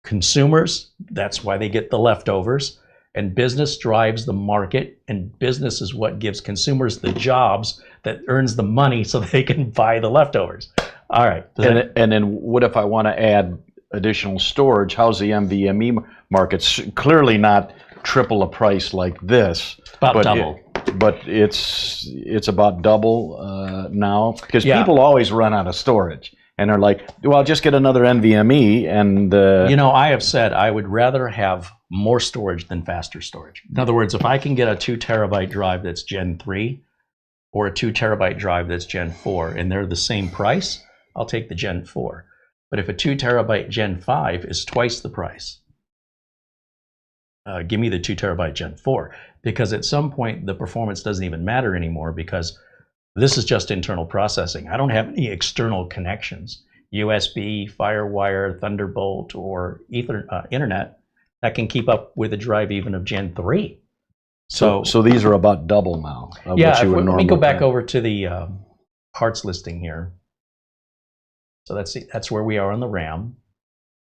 consumers, that's why they get the leftovers. And business drives the market, and business is what gives consumers the jobs that earns the money so they can buy the leftovers. All right. And then what if I want to add additional storage? How's the NVMe market? Clearly not triple a price like this. About double. But it's about double now because people always run out of storage. And they're like, well, I'll just get another NVMe and... You know, I have said I would rather have more storage than faster storage. In other words, if I can get a 2 terabyte drive that's Gen 3 or a 2 terabyte drive that's Gen 4 and they're the same price, I'll take the Gen 4. But if a 2 terabyte Gen 5 is twice the price, give me the 2 terabyte Gen 4. Because at some point, the performance doesn't even matter anymore because this is just internal processing. I don't have any external connections, USB, Firewire, Thunderbolt, or Internet that can keep up with a drive even of Gen 3. So these are about double now. Yeah, let me go back over to the parts listing here. So that's where we are on the RAM.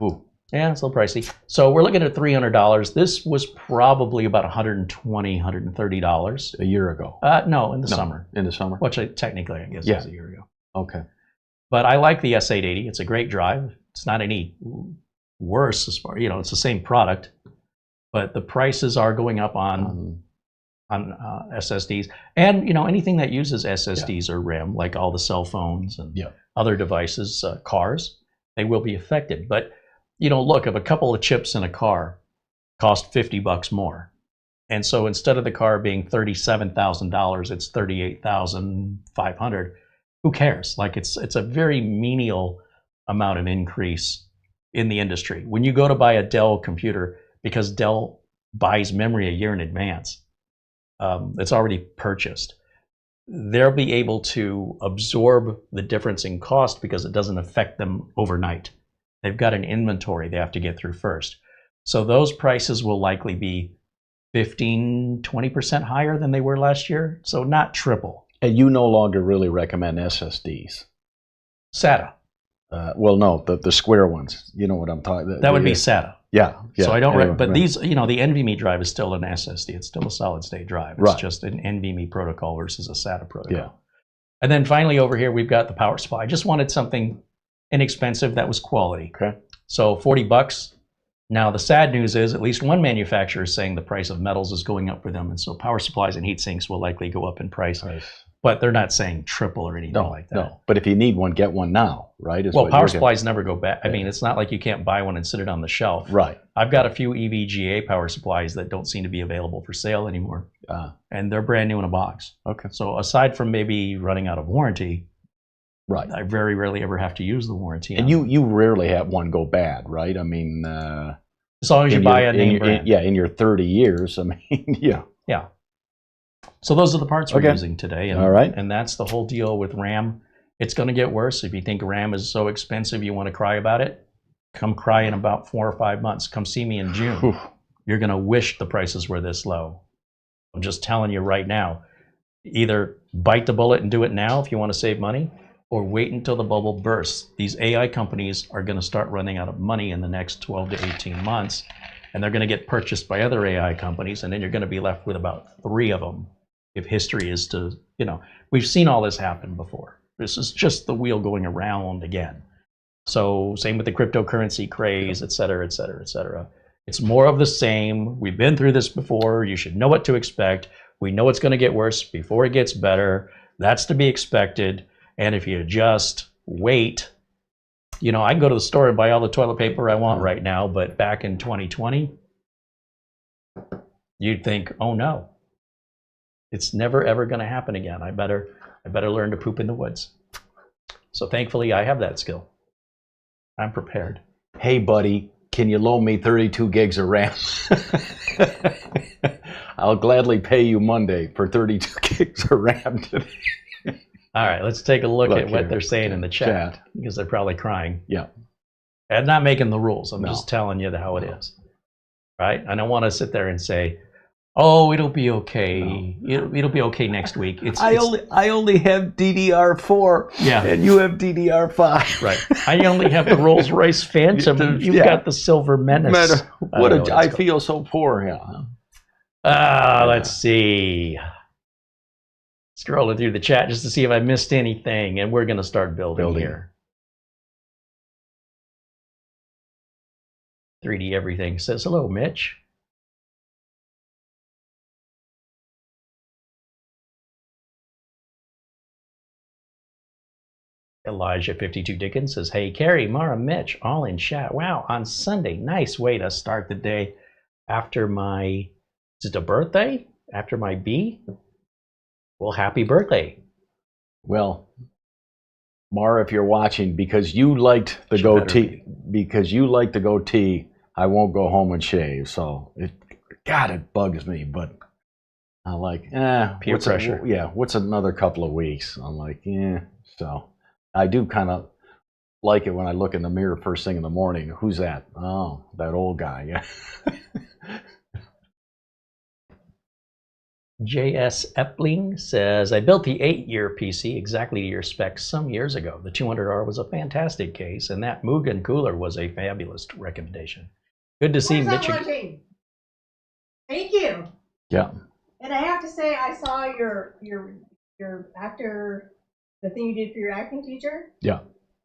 Ooh, yeah, it's a little pricey. So we're looking at $300. This was probably about $120, $130 a year ago. No, in the summer. In the summer, which technically I guess is a year ago. Okay. But I like the S880. It's a great drive. It's not any worse as far, it's the same product, but the prices are going up on SSDs, and anything that uses SSDs or RAM, like all the cell phones and other devices, cars, they will be affected. But look, if a couple of chips in a car cost $50 more, and so instead of the car being $37,000, it's $38,500. Who cares? Like it's a very menial amount of increase in the industry. When you go to buy a Dell computer, because Dell buys memory a year in advance, it's already purchased, they'll be able to absorb the difference in cost because it doesn't affect them overnight. They've got an inventory they have to get through first. So those prices will likely be 15-20% higher than they were last year, so not triple. And you no longer really recommend SSDs. SATA. Well, no, the square ones. You know what I'm talking. That would be SATA. Yeah. So I don't. Anyway, but these, the NVMe drive is still an SSD. It's still a solid state drive. It's just an NVMe protocol versus a SATA protocol. Yeah. And then finally over here we've got the power supply. I just wanted something inexpensive that was quality. Okay. So $40. Now the sad news is at least one manufacturer is saying the price of metals is going up for them, and so power supplies and heat sinks will likely go up in price. Nice. But they're not saying triple or anything like that. No, but if you need one, get one now, right? Well, power supplies never go back. I mean, it's not like you can't buy one and sit it on the shelf. Right. I've got a few EVGA power supplies that don't seem to be available for sale anymore. And they're brand new in a box. Okay. So aside from maybe running out of warranty, right, I very rarely ever have to use the warranty. And you rarely have one go bad, right? I mean, as long as you buy a name brand. In your 30 years, I mean, yeah. Yeah. So those are the parts we're using today. And, all right. And that's the whole deal with RAM. It's going to get worse. If you think RAM is so expensive you want to cry about it, come cry in about 4 or 5 months. Come see me in June. You're going to wish the prices were this low. I'm just telling you right now, either bite the bullet and do it now if you want to save money, or wait until the bubble bursts. These AI companies are going to start running out of money in the next 12 to 18 months, and they're going to get purchased by other AI companies, and then you're going to be left with about 3 of them. If history is to, we've seen all this happen before. This is just the wheel going around again. So same with the cryptocurrency craze, et cetera, et cetera, et cetera. It's more of the same. We've been through this before. You should know what to expect. We know it's going to get worse before it gets better. That's to be expected. And if you just wait, I can go to the store and buy all the toilet paper I want right now, but back in 2020, you'd think, oh no. It's never ever going to happen again. I better learn to poop in the woods. So thankfully, I have that skill. I'm prepared. Hey, buddy, can you loan me 32 gigs of RAM? I'll gladly pay you Monday for 32 gigs of RAM today. All right, let's take a look at what they're saying in the chat, because they're probably crying. Yeah. I'm not making the rules. I'm just telling you how it is. Right? I don't want to sit there and say, oh, it'll be okay. No. It'll be okay next week. I only have DDR4. Yeah. And you have DDR5. Right. I only have the Rolls Royce Phantom. You've got the Silver Menace. I feel so poor. Yeah. Let's see. Scrolling through the chat just to see if I missed anything, and we're going to start building here. 3D Everything says hello, Mitch. Elijah 52 Dickens says, hey, Carey, Mara, Mitch, all in chat. Wow, on Sunday. Nice way to start the day after my, is it a birthday? After my B? Well, happy birthday. Well, Mara, if you're watching, because you liked the goatee, I won't go home and shave. So, it bugs me, but I'm like, peer pressure. What's another couple of weeks? I'm like, so. I do kind of like it when I look in the mirror first thing in the morning. Who's that? Oh, that old guy. Yeah. J.S. Epling says, I built the 8-year PC exactly to your specs some years ago. The 200R was a fantastic case, and that Mugen cooler was a fabulous recommendation. Good to see Mitch. Thank you. Yeah. And I have to say, I saw your actor, the thing you did for your acting teacher. Yeah.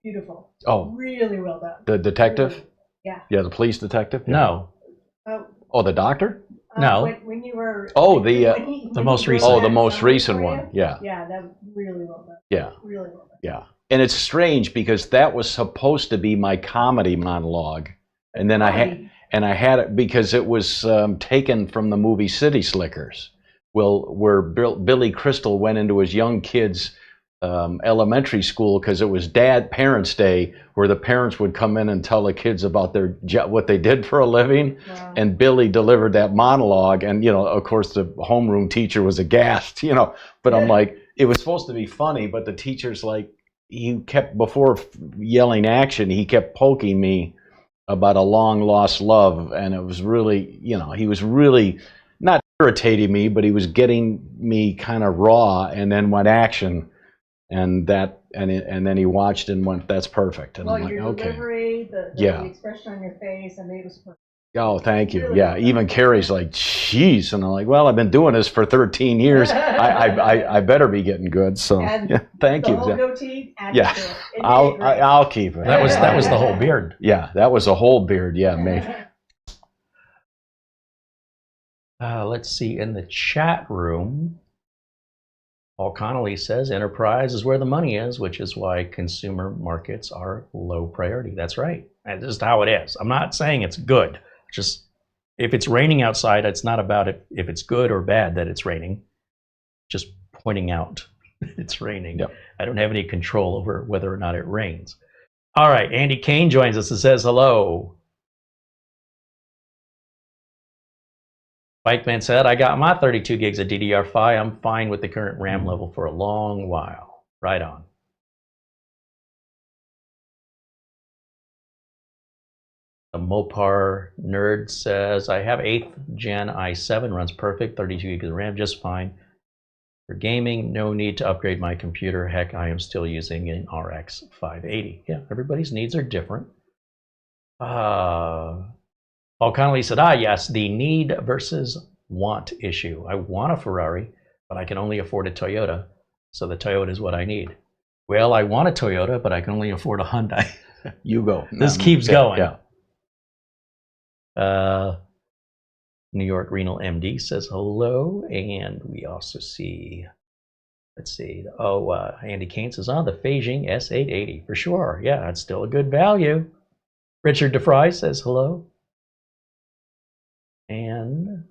Beautiful. Oh, Really well done. the detective? Really. Yeah. Yeah, the police detective? Yeah. No. Oh, the doctor? No. When you were. Oh, when the he most wrote recent. Oh, the that most summary recent for you, one. Yeah. Yeah, that was really well done. Yeah. Really well done. Yeah. And it's strange because that was supposed to be my comedy monologue. And then I had it because it was taken from the movie City Slickers. Well, where Billy Crystal went into his young kids' elementary school because it was Parents' Day, where the parents would come in and tell the kids about what they did for a living. Wow. And Billy delivered that monologue, and of course, the homeroom teacher was aghast. But I'm like, it was supposed to be funny, but the teacher's like, he kept, before yelling action, he kept poking me about a long lost love, and it was really, he was really not irritating me, but he was getting me kind of raw, and then went action, and then he watched and went, that's perfect. And Well, I'm like, your okay. delivery, the expression on your face, and it was perfect. Oh, thank you. Really Yeah, well even Carey's like, jeez, and I'm like, well, I've been doing this for 13 years. I better be getting good. So And yeah, thank the you. whole goatee, add Yeah. it to it. It made it great. I'll keep it. That was the whole beard. Yeah, that was a whole beard. Yeah, mate. Let's see, in the chat room, Paul Connolly says enterprise is where the money is, which is why consumer markets are low priority. That's right. That's just how it is. I'm not saying it's good. Just if it's raining outside, it's not about if it's good or bad that it's raining. Just pointing out it's raining. Yep. I don't have any control over whether or not it rains. All right, Andy Kane joins us and says hello. Bikeman said, I got my 32 gigs of DDR5. I'm fine with the current RAM level for a long while. Right on. The Mopar nerd says, I have 8th gen i7, runs perfect, 32 gigs of RAM, just fine. For gaming, no need to upgrade my computer. Heck, I am still using an RX 580. Yeah, everybody's needs are different. Paul Connolly said, yes, the need versus want issue. I want a Ferrari, but I can only afford a Toyota, so the Toyota is what I need. Well, I want a Toyota, but I can only afford a Hyundai. You go. This keeps going. Yeah. New York Renal MD says hello, and we also see, let's see, Andy Kane says, the Beijing S880, for sure. Yeah, it's still a good value. Richard DeFry says hello. And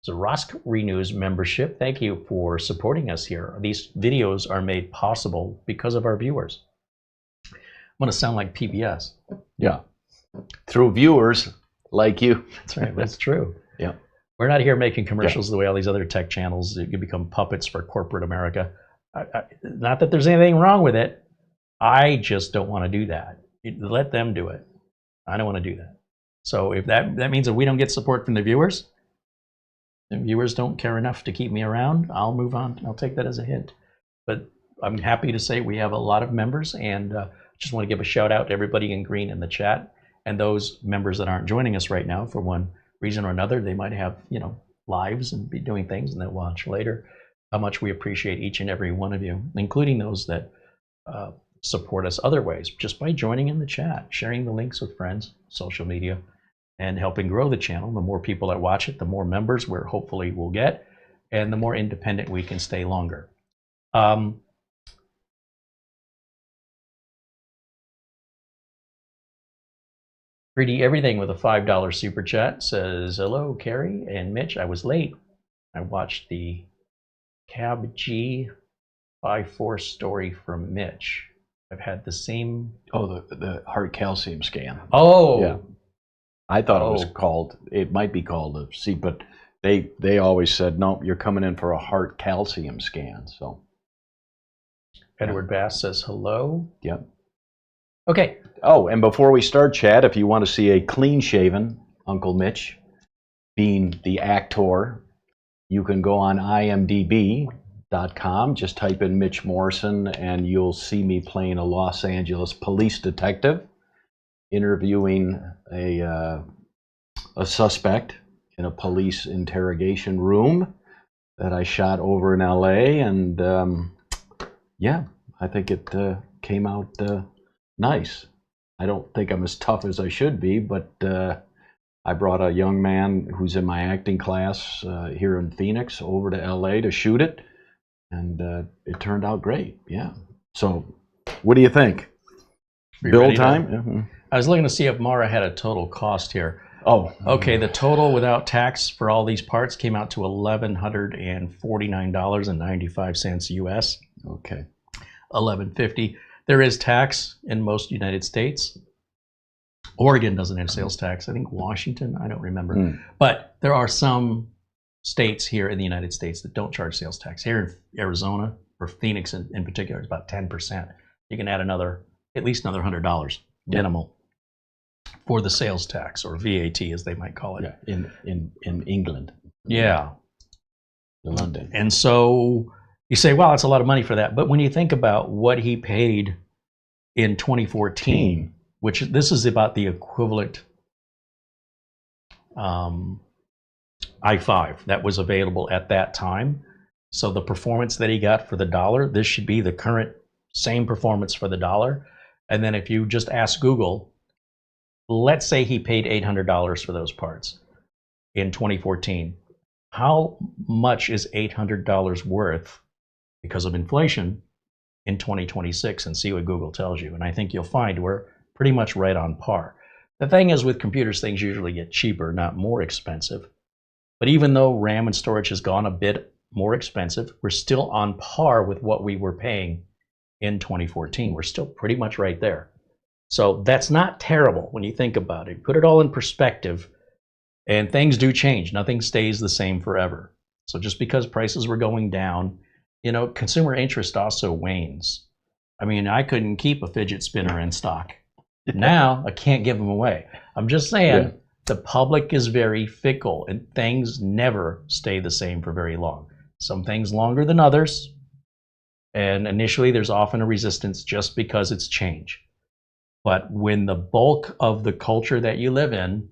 Zarosk renews membership. Thank you for supporting us here. These videos are made possible because of our viewers. I'm going to sound like PBS. Yeah. Through viewers like you. That's right. That's true. Yeah. We're not here making commercials the way all these other tech channels that can become puppets for corporate America. Not that there's anything wrong with it. I just don't want to do that. Let them do it. I don't want to do that. So if that means that we don't get support from the viewers don't care enough to keep me around, I'll move on. I'll take that as a hint. But I'm happy to say we have a lot of members, and just want to give a shout out to everybody in green in the chat. And those members that aren't joining us right now for one reason or another, they might have, lives and be doing things and they'll watch later. How much we appreciate each and every one of you, including those that support us other ways, just by joining in the chat, sharing the links with friends, social media, and helping grow the channel. The more people that watch it, the more members we're hopefully will get, and the more independent we can stay longer. 3D Everything with a $5 super chat says, hello, Carey and Mitch. I was late. I watched the Cab G54 story from Mitch. I've had the same... Oh, the heart calcium scan. Oh! Yeah. I thought it was called, it might be called a C, but they always said, no, you're coming in for a heart calcium scan. So Edward Bass says hello. Yep. Okay. Oh, and before we start, Chad, if you want to see a clean-shaven Uncle Mitch being the actor, you can go on imdb.com, just type in Mitch Morrison, and you'll see me playing a Los Angeles police detective, interviewing a suspect in a police interrogation room that I shot over in LA, and yeah, I think it came out nice. I don't think I'm as tough as I should be, but I brought a young man who's in my acting class here in Phoenix over to LA to shoot it, and it turned out great. Yeah. So, what do you think? Build time? I was looking to see if Mara had a total cost here. Oh. Okay, the total without tax for all these parts came out to $1,149.95 US. Okay. $1,150. There is tax in most United States. Oregon doesn't have sales tax. I think Washington, I don't remember. But there are some states here in the United States that don't charge sales tax. Here in Arizona, or Phoenix in particular, it's about 10%. You can add at least another $100 minimal for the sales tax, or VAT as they might call it. Yeah, in England. Yeah. In London. And so you say, well, it's a lot of money for that. But when you think about what he paid in 2014, which this is about the equivalent i5 that was available at that time. So the performance that he got for the dollar, this should be the current same performance for the dollar. And then if you just ask Google, let's say he paid $800 for those parts in 2014. How much is $800 worth because of inflation in 2026? And see what Google tells you. And I think you'll find we're pretty much right on par. The thing is, with computers, things usually get cheaper, not more expensive. But even though RAM and storage has gone a bit more expensive, we're still on par with what we were paying in 2014. We're still pretty much right there. So that's not terrible when you think about it. Put it all in perspective, and things do change. Nothing stays the same forever. So just because prices were going down, you know, consumer interest also wanes. I mean, I couldn't keep a fidget spinner in stock. Now I can't give them away. I'm just saying, the public is very fickle, and things never stay the same for very long. Some things longer than others, and initially there's often a resistance just because it's change. But when the bulk of the culture that you live in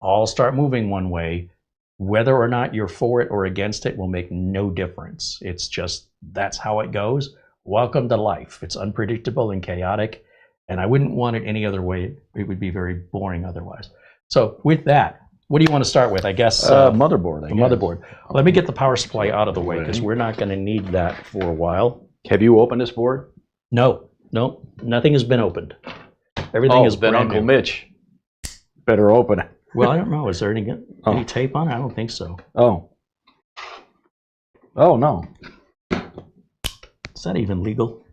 all start moving one way, whether or not you're for it or against it will make no difference. It's just, that's how it goes. Welcome to life. It's unpredictable and chaotic, and I wouldn't want it any other way. It would be very boring otherwise. So with that, what do you want to start with? I guess motherboard. Motherboard. Let me get the power supply out of the way, because we're not going to need that for a while. Have you opened this board? No, nothing has been opened. Everything has been Uncle Mitch. Better open it. Well, I don't know. Is there any tape on it? I don't think so. Oh no. Is that even legal?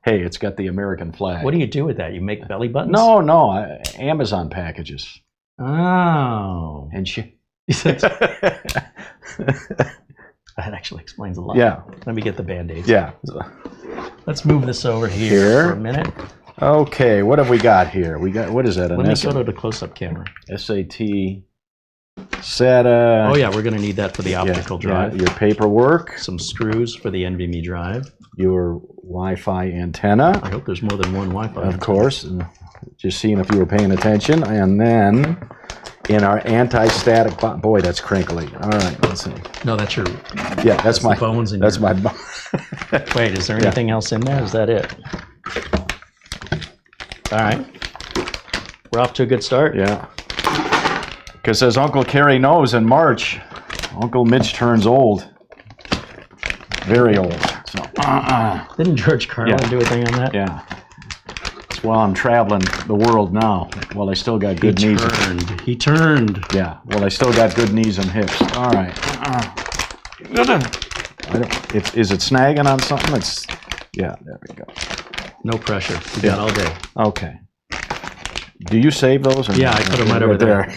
Hey, it's got the American flag. What do you do with that? You make belly buttons? No, Amazon packages. Oh. And that actually explains a lot. Yeah. Let me get the Band-Aids. Yeah. Let's move this over here for a minute. Okay, what have we got here? We got, what is that? Let me go to the close-up camera. SAT, SATA. Oh yeah, we're going to need that for the optical drive. Your paperwork. Some screws for the NVMe drive. Your Wi-Fi antenna. I hope there's more than one Wi-Fi. Of course. Just seeing if you were paying attention. And then in our anti-static, boy, that's crinkly. All right, let's see. No, that's your. Yeah, that's my bones. In that's your... my. Wait, is there anything else in there? Is that it? All right, we're off to a good start. Yeah. Because as Uncle Carey knows, in March, Uncle Mitch turns old. Very old. So. Didn't George Carlin do a thing on that? Yeah. That's while I'm traveling the world now. Well, I still got good knees. He turned. Yeah. Well, I still got good knees and hips. All right. Is it snagging on something? Yeah. There we go. No pressure. We got all day. Okay. Do you save those? Yeah, I put them right over there.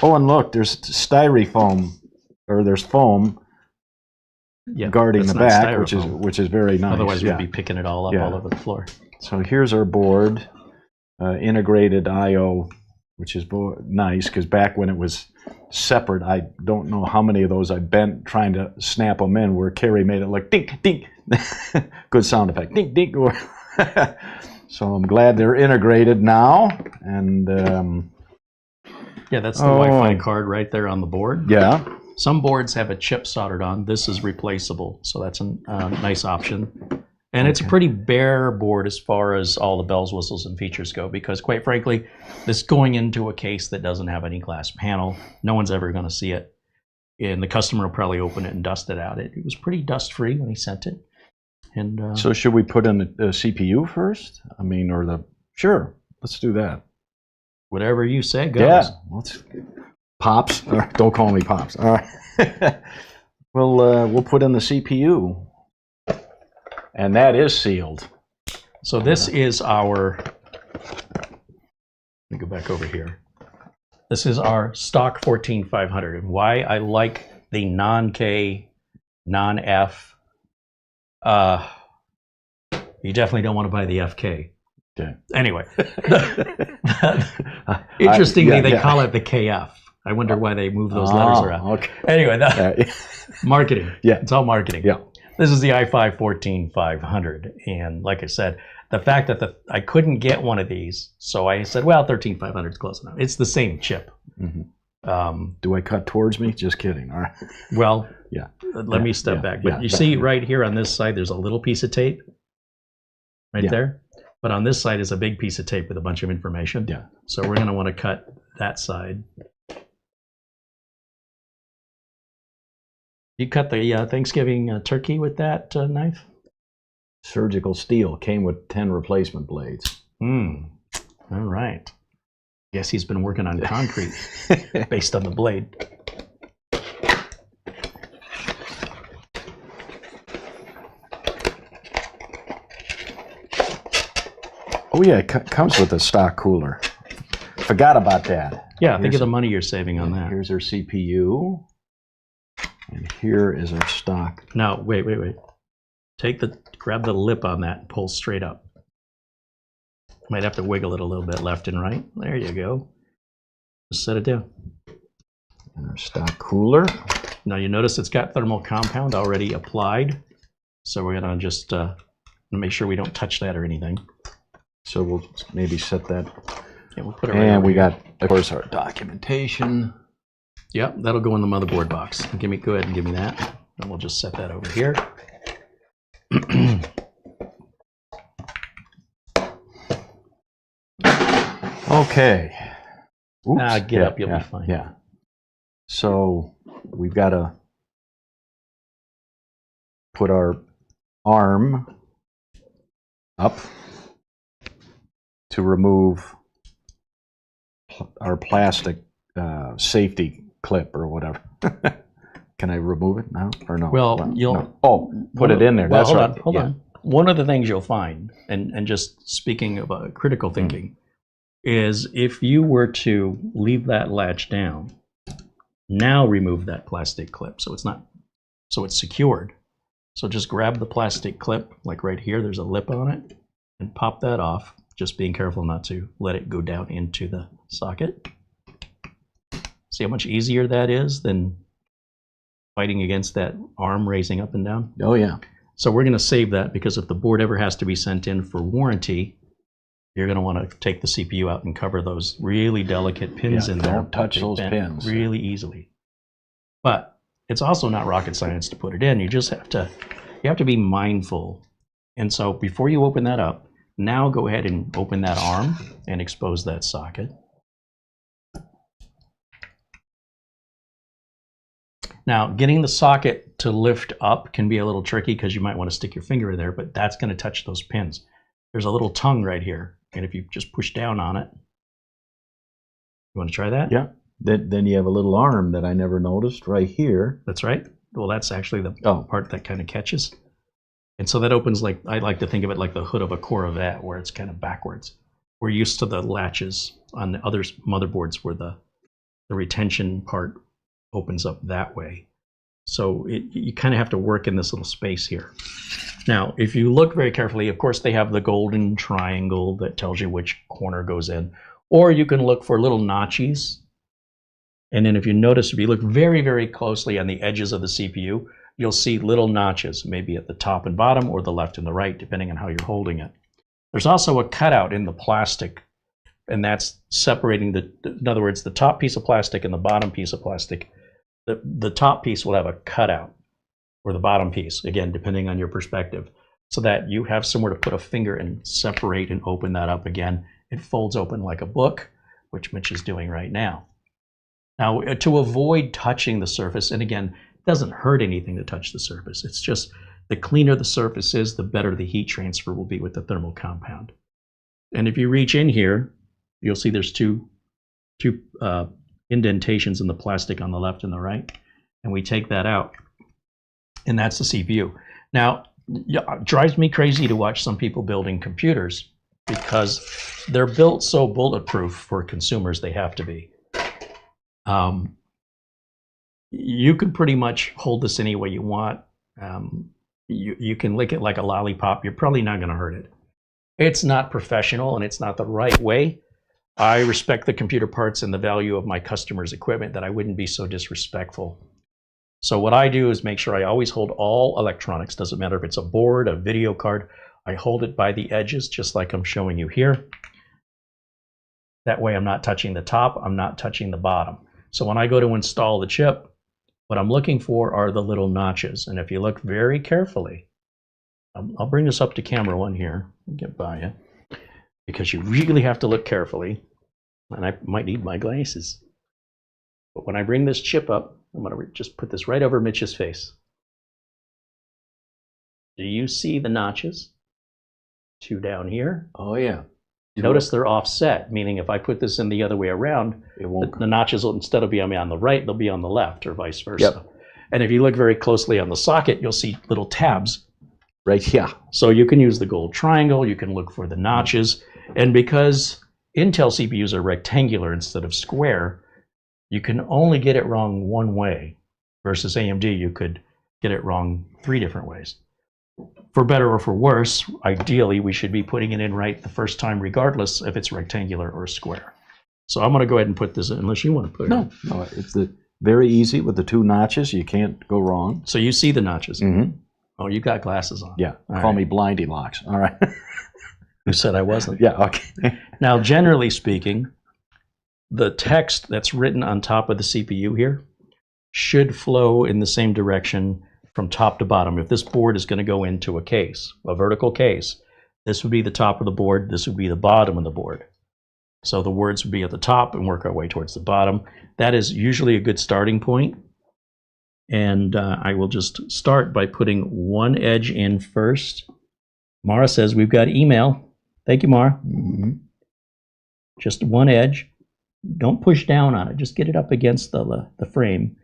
Oh, and look, there's styrofoam, or there's foam guarding the back, which is very nice. Otherwise, we'd be picking it all up all over the floor. So here's our board, integrated I/O, which is nice, because back when it was separate, I don't know how many of those I bent trying to snap them in, where Carey made it look dink, dink. Good sound effect, dink, dink. So I'm glad they're integrated now. And yeah, that's the Wi-Fi card right there on the board. Yeah. Some boards have a chip soldered on. This is replaceable, so that's a nice option. And it's a Okay. pretty bare board as far as all the bells, whistles, and features go, because quite frankly, this going into a case that doesn't have any glass panel, no one's ever going to see it. And the customer will probably open it and dust it out. It was pretty dust-free when he sent it. And So should we put in the CPU first? I mean, or the, sure, let's do that. whatever you say goes. Yeah, let's, Pops, don't call me Pops. All right. We'll put in the CPU. And that is sealed. So this is our, let me go back over here. This is our stock 14500. And why I like the non-K, non-F, you definitely don't want to buy the FK. Okay. Anyway, interestingly, yeah, they yeah. call it the KF. I wonder why they move those letters around. Okay. Anyway, marketing. Yeah. It's all marketing. Yeah. This is the i5 14500. And like I said, the fact that I couldn't get one of these, so I said, well, 13500 is close enough. It's the same chip. Mm-hmm. Do I cut towards me? Just kidding. All right. Well, Yeah. let me step back. But you see right here on this side, there's a little piece of tape right there. But on this side is a big piece of tape with a bunch of information. Yeah. So we're going to want to cut that side. You cut the Thanksgiving turkey with that knife? Surgical steel came with 10 replacement blades. All right. Guess he's been working on concrete based on the blade. Oh yeah, it comes with a stock cooler. Forgot about that. Yeah, think of the money you're saving on that. Here's our CPU. And here is our stock. Now, wait. Grab the lip on that and pull straight up. Might have to wiggle it a little bit left and right. There you go. Just set it down. And our stock cooler. Now you notice it's got thermal compound already applied. So we're gonna just make sure we don't touch that or anything. So we'll maybe set that. Yeah, we'll put it right And over we here. got, of course, our documentation. Yep, that'll go in the motherboard box. Go ahead and give me that. And we'll just set that over here. Okay. Oops. Get up, you'll be fine. Yeah. So we've got to put our arm up to remove our plastic safety clip or whatever. Can I remove it now or no? Well, you'll no. Oh, put it in there. Well, That's right. Hold on. One of the things you'll find, and just speaking of critical thinking, is if you were to leave that latch down, now remove that plastic clip so it's secured. So just grab the plastic clip, like right here, there's a lip on it, and pop that off, just being careful not to let it go down into the socket. See how much easier that is than fighting against that arm raising up and down? Oh yeah. So we're going to save that, because if the board ever has to be sent in for warranty, you're going to want to take the CPU out and cover those really delicate pins in there. Don't touch They those bend pins really easily. But it's also not rocket science to put it in. You just have to be mindful. And so before you open that up, now go ahead and open that arm and expose that socket. Now, getting the socket to lift up can be a little tricky because you might want to stick your finger in there, but that's going to touch those pins. There's a little tongue right here, and if you just push down on it, you want to try that? Yeah. Then you have a little arm that I never noticed right here. That's right. Well, that's actually the Oh. part that kind of catches. And so that opens, like, I like to think of it like the hood of a Corvette, where it's kind of backwards. We're used to the latches on the other motherboards where the retention part opens up that way. So you kind of have to work in this little space here. Now, if you look very carefully, of course, they have the golden triangle that tells you which corner goes in. Or you can look for little notches. And then if you notice, if you look very, very closely on the edges of the CPU, you'll see little notches, maybe at the top and bottom or the left and the right, depending on how you're holding it. There's also a cutout in the plastic, and that's separating in other words, the top piece of plastic and the bottom piece of plastic. The top piece will have a cutout, or the bottom piece, again, depending on your perspective. so that you have somewhere to put a finger and separate and open that up again. It folds open like a book, which Mitch is doing right now. Now, to avoid touching the surface, and again, it doesn't hurt anything to touch the surface. It's just the cleaner the surface is, the better the heat transfer will be with the thermal compound. And if you reach in here, you'll see there's two indentations in the plastic on the left and the right. And we take that out, and that's the CPU. Now, it drives me crazy to watch some people building computers because they're built so bulletproof for consumers. They have to be. You can pretty much hold this any way you want. You can lick it like a lollipop. You're probably not going to hurt it. It's not professional, and it's not the right way. I respect the computer parts and the value of my customers' equipment, that I wouldn't be so disrespectful. So what I do is make sure I always hold all electronics. Doesn't matter if it's a board, a video card. I hold it by the edges, just like I'm showing you here. That way I'm not touching the top, I'm not touching the bottom. So when I go to install the chip, what I'm looking for are the little notches. And if you look very carefully, I'll bring this up to camera one here and get by you, because you really have to look carefully. And I might need my glasses. But when I bring this chip up, I'm going to just put this right over Mitch's face. Do you see the notches? Two down here. Oh, yeah. Notice they're offset, meaning if I put this in the other way around, It won't. the notches will, instead of being on the right, they'll be on the left, or vice versa. Yep. And if you look very closely on the socket, you'll see little tabs. Right here. So you can use the gold triangle, you can look for the notches, and because Intel CPUs are rectangular instead of square, you can only get it wrong one way, versus AMD, you could get it wrong 3 different ways. For better or for worse, ideally, we should be putting it in right the first time, regardless if it's rectangular or square. So I'm going to go ahead and put this in, unless you want to put it in. No, it's very easy with the 2 notches. You can't go wrong. So you see the notches. Mm-hmm. Oh, you got glasses on. Yeah, All call right. me Blindy Locks. All right. Who said I wasn't? Yeah, okay. Now, generally speaking, the text that's written on top of the CPU here should flow in the same direction from top to bottom. If this board is going to go into a case, a vertical case, this would be the top of the board, this would be the bottom of the board. So the words would be at the top and work our way towards the bottom. That is usually a good starting point. And I will just start by putting one edge in first. Mara says we've got email. Thank you, Mara. Mm-hmm. Just one edge. Don't push down on it. Just get it up against the frame.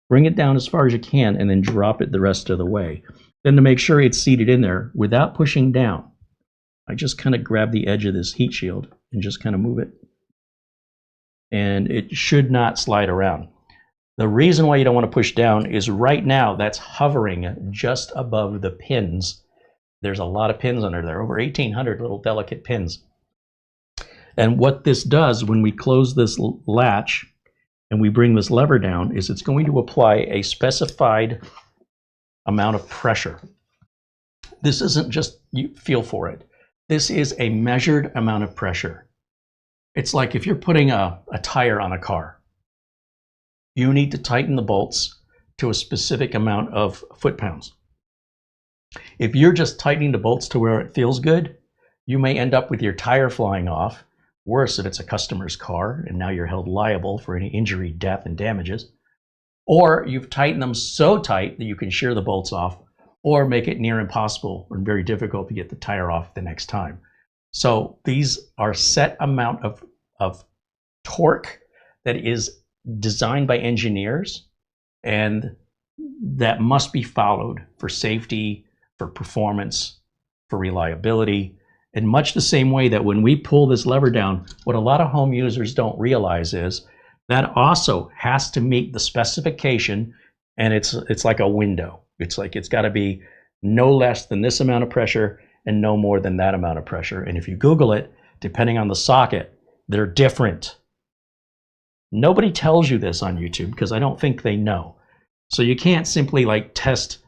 Bring it down as far as you can, and then drop it the rest of the way. Then to make sure it's seated in there without pushing down, I just kind of grab the edge of this heat shield and just kind of move it. And it should not slide around. The reason why you don't want to push down is right now that's hovering just above the pins. There's a lot of pins under there, over 1,800 little delicate pins. And what this does when we close this latch and we bring this lever down is it's going to apply a specified amount of pressure. This isn't just you feel for it. This is a measured amount of pressure. It's like if you're putting a tire on a car. You need to tighten the bolts to a specific amount of foot-pounds. If you're just tightening the bolts to where it feels good, you may end up with your tire flying off. Worse, if it's a customer's car, and now you're held liable for any injury, death, and damages. Or you've tightened them so tight that you can shear the bolts off, or make it near impossible and very difficult to get the tire off the next time. So these are set amount of torque that is designed by engineers, and that must be followed for safety, for performance, for reliability. In much the same way that when we pull this lever down, what a lot of home users don't realize is that also has to meet the specification, and it's like a window. It's like it's got to be no less than this amount of pressure and no more than that amount of pressure. And if you Google it, depending on the socket, they're different. Nobody tells you this on YouTube because I don't think they know. So you can't simply like test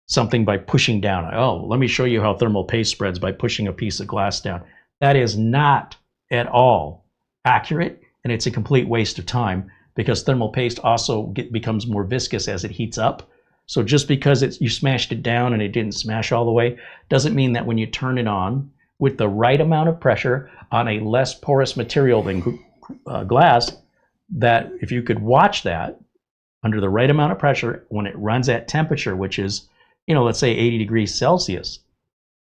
something by pushing down. Oh, let me show you how thermal paste spreads by pushing a piece of glass down. That is not at all accurate, and it's a complete waste of time because thermal paste also becomes more viscous as it heats up. So just because you smashed it down and it didn't smash all the way, doesn't mean that when you turn it on with the right amount of pressure on a less porous material than glass, that if you could watch that under the right amount of pressure when it runs at temperature, which is, let's say 80 degrees Celsius,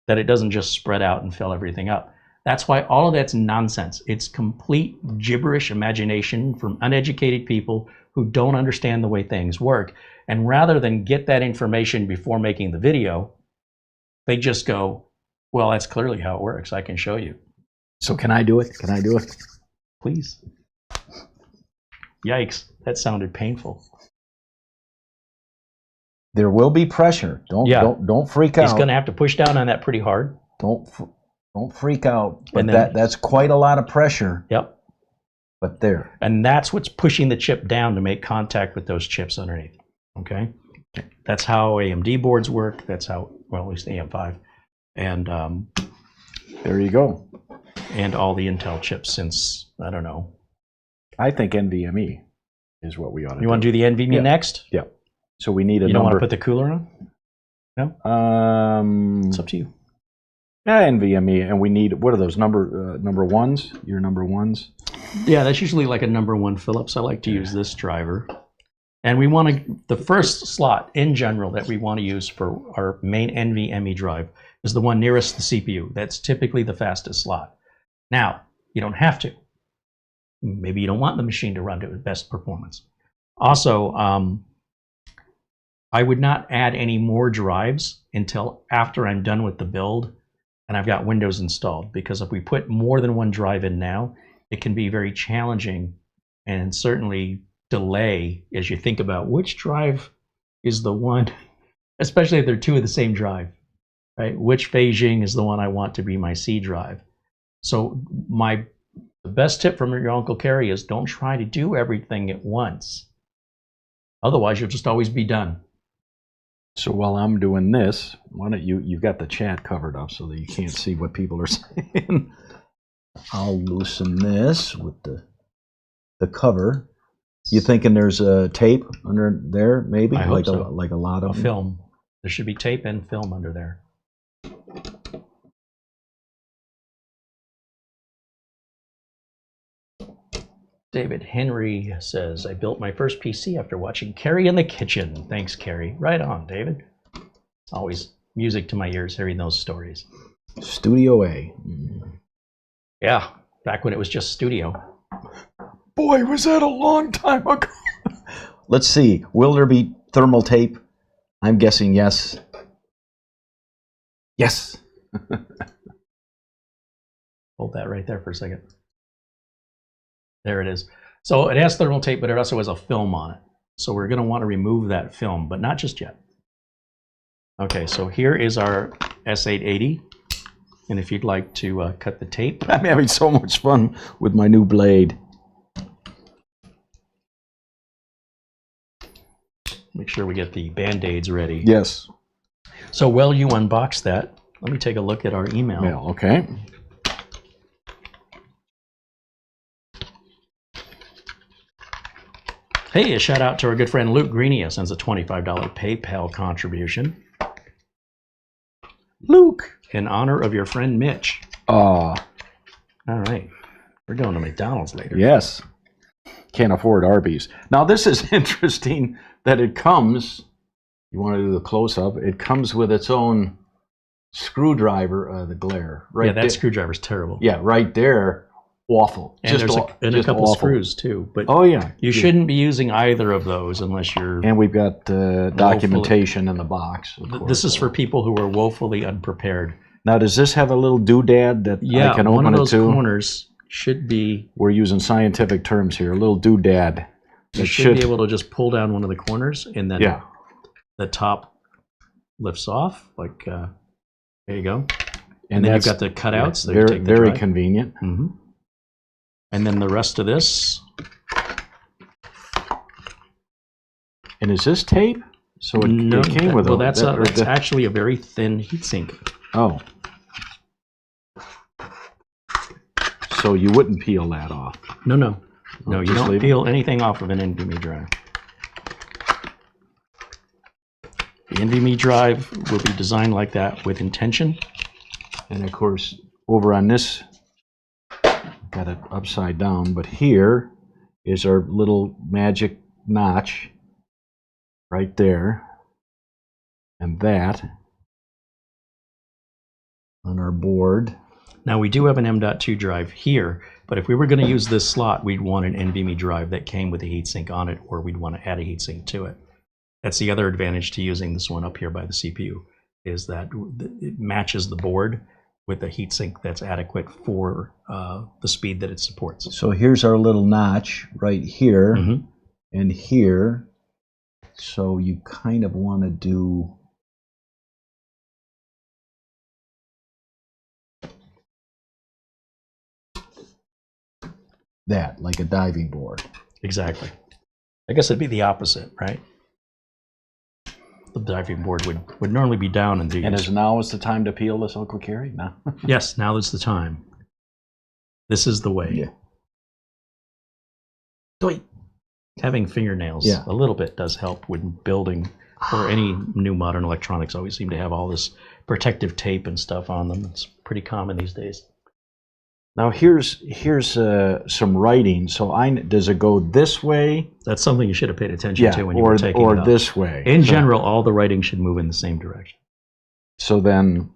that it doesn't just spread out and fill everything up. That's why all of that's nonsense. It's complete gibberish imagination from uneducated people who don't understand the way things work. And rather than get that information before making the video, they just go, well, that's clearly how it works. I can show you. So can I do it? Can I do it? Please. Yikes, that sounded painful. There will be pressure. Don't freak out. He's going to have to push down on that pretty hard. Don't freak out. But that's quite a lot of pressure. Yep. But there. And that's what's pushing the chip down to make contact with those chips underneath. Okay? That's how AMD boards work. That's how, well, at least AM5. And there you go. And all the Intel chips since, I don't know. I think NVMe is what we ought to do. You want to do the NVMe next? Yeah. So we need a number. You don't want to put the cooler on? No? It's up to you. Yeah, NVMe, and we need, what are those, number ones? Your number ones? Yeah, that's usually like a number 1 Phillips. I like to use this driver. And we want to, the first slot in general that we want to use for our main NVMe drive is the one nearest the CPU. That's typically the fastest slot. Now, you don't have to. Maybe you don't want the machine to run to its best performance. Also, I would not add any more drives until after I'm done with the build and I've got Windows installed, because if we put more than one drive in now, it can be very challenging and certainly delay as you think about which drive is the one, especially if they're two of the same drive, right? Which Beijing is the one I want to be my C drive. So the best tip from your Uncle Carey is don't try to do everything at once. Otherwise, you'll just always be done. So while I'm doing this, why don't you've got the chat covered up so that you can't see what people are saying. I'll loosen this with the cover. You thinking there's a tape under there, maybe? I hope so. Like a lot of film. There should be tape and film under there. David Henry says, I built my first PC after watching Carey in the Kitchen. Thanks, Carey. Right on, David. It's always music to my ears hearing those stories. Studio A. Yeah, back when it was just studio. Boy, was that a long time ago. Let's see. Will there be thermal tape? I'm guessing yes. Yes. Hold that right there for a second. There it is. So it has thermal tape, but it also has a film on it. So we're going to want to remove that film, but not just yet. Okay, so here is our S880. And if you'd like to cut the tape. I'm having so much fun with my new blade. Make sure we get the Band-Aids ready. Yes. So while you unbox that, let me take a look at our email. Okay. Hey, a shout out to our good friend Luke Greenia, sends a $25 PayPal contribution. Luke. In honor of your friend Mitch. All right. We're going to McDonald's later. Yes. Can't afford Arby's. Now this is interesting that it comes, you want to do the close-up, it comes with its own screwdriver, the glare. Right. Yeah, that screwdriver's terrible. Yeah, right there. Awful. And there's a couple awful screws too. But oh yeah, you shouldn't be using either of those unless you're. And we've got documentation in the box. This is for people who are woefully unprepared. Now, does this have a little doodad that I can open one of those it to? Corners should be. We're using scientific terms here. A little doodad. You should be able to just pull down one of the corners, and then the top lifts off. Like there you go. And then you've got the cutouts. Yeah, very convenient. Mm-hmm. And then the rest of this. And is this tape? So it came with well, that's actually a very thin heatsink. Oh. So you wouldn't peel that off? No, you don't peel anything off of an NVMe drive. The NVMe drive will be designed like that with intention. And of course, over on this, got it upside down, but here is our little magic notch right there. And that on our board. Now we do have an M.2 drive here, but if we were going to use this slot, we'd want an NVMe drive that came with a heatsink on it, or we'd want to add a heatsink to it. That's the other advantage to using this one up here by the CPU, is that it matches the board with a heatsink that's adequate for the speed that it supports. So here's our little notch right here and here. So you kind of want to do that, like a diving board. Exactly. I guess it'd be the opposite, right? The diving board would normally be down in these. And is now the time to peel this, Uncle Carey? No. Yes, now is the time. This is the way. Yeah. Having fingernails a little bit does help with building, or any new modern electronics always seem to have all this protective tape and stuff on them. It's pretty common these days. Now here's some writing. So does it go this way? That's something you should have paid attention to when you were taking it or up. this way. In general, all the writing should move in the same direction. So then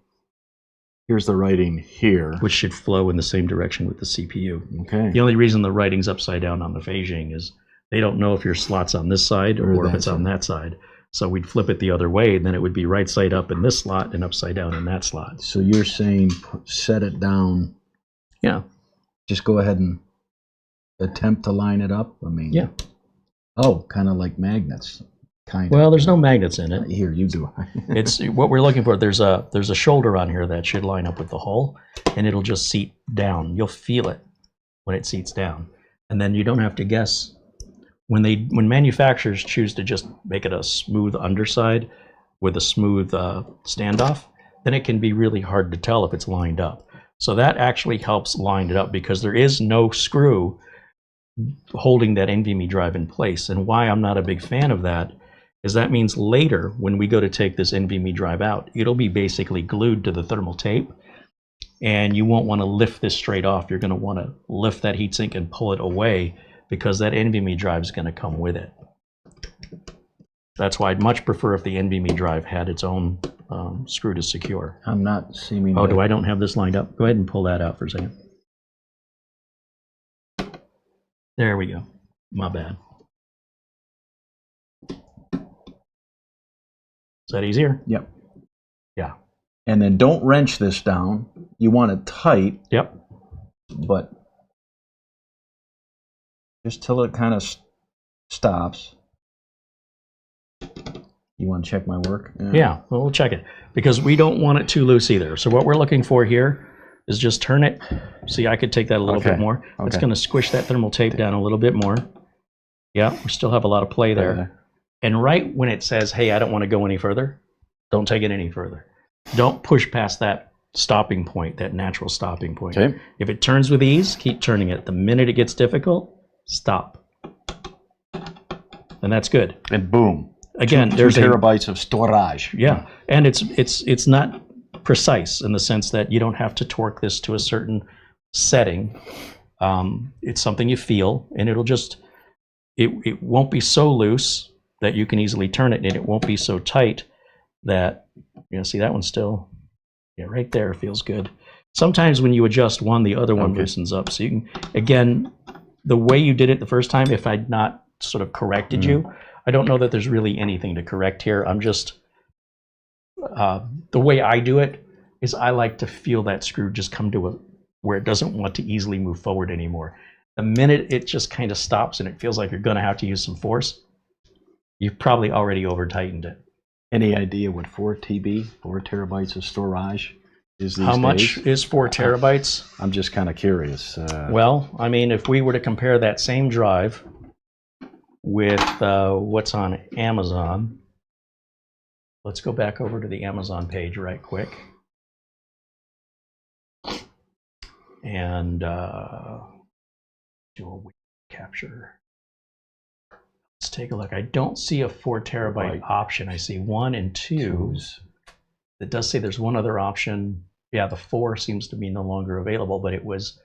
here's the writing here, which should flow in the same direction with the CPU. Okay. The only reason the writing's upside down on the phasing is they don't know if your slot's on this side or if it's on that side. So we'd flip it the other way, and then it would be right side up in this slot and upside down in that slot. So you're saying set it down. Yeah. Just go ahead and attempt to line it up. I mean, yeah. Oh, kind of like magnets. Kind well, there's no magnets in it. Here, you do. It's what we're looking for. There's a shoulder on here that should line up with the hull, and it'll just seat down. You'll feel it when it seats down, and then you don't have to guess. When manufacturers choose to just make it a smooth underside with a smooth standoff, then it can be really hard to tell if it's lined up. So that actually helps line it up, because there is no screw holding that NVMe drive in place. And why I'm not a big fan of that is that means later when we go to take this NVMe drive out, it'll be basically glued to the thermal tape, and you won't want to lift this straight off. You're going to want to lift that heatsink and pull it away, because that NVMe drive is going to come with it. That's why I'd much prefer if the NVMe drive had its own screw to secure. I'm not seeming. Oh, I don't have this lined up? Go ahead and pull that out for a second. There we go. My bad. Is that easier? Yep. Yeah. And then don't wrench this down. You want it tight. Yep. But just till it kind of stops. You want to check my work? Yeah, well, we'll check it, because we don't want it too loose either. So what we're looking for here is just turn it. See, I could take that a little bit more. It's going to squish that thermal tape down a little bit more. Yeah, we still have a lot of play there. And right when it says, hey, I don't want to go any further, don't take it any further. Don't push past that stopping point, that natural stopping point. Okay. If it turns with ease, keep turning it. The minute it gets difficult, stop. And that's good. And boom. Again, there's 2 terabytes of storage. Yeah, and it's not precise in the sense that you don't have to torque this to a certain setting. It's something you feel, and it'll just it won't be so loose that you can easily turn it, and it won't be so tight that see that one still right there feels good. Sometimes when you adjust one, the other one loosens up. So you can, again, the way you did it the first time, if I'd not sort of corrected you, I don't know that there's really anything to correct here. I'm just, the way I do it is I like to feel that screw just come to where it doesn't want to easily move forward anymore. The minute it just kind of stops and it feels like you're going to have to use some force, you've probably already over-tightened it. Any idea what 4 terabytes of storage is these days? How much is 4 terabytes? I'm just kind of curious. Well, I mean, if we were to compare that same drive with what's on Amazon. Let's go back over to the Amazon page right quick. And do a capture. Let's take a look. I don't see a 4 terabyte Right. option. I see 1 and 2. It does say there's one other option. Yeah, the 4 seems to be no longer available, but it was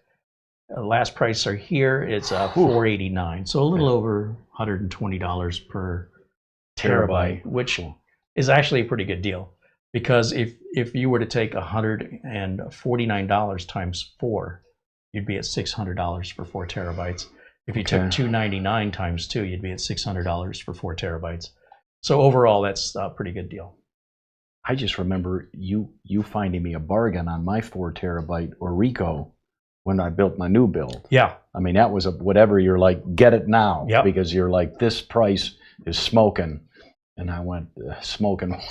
last price are here. It's $489, so a little over $120 per terabyte, which is actually a pretty good deal. Because if you were to take $149 times 4, you'd be at $600 for 4 terabytes. If you took $299 times 2, you'd be at $600 for 4 terabytes. So overall, that's a pretty good deal. I just remember you finding me a bargain on my 4 terabyte Orico when I built my new build. Yeah. I mean, that was whatever, you're like, get it now. Yep. Because you're like, this price is smoking. And I went, smoking.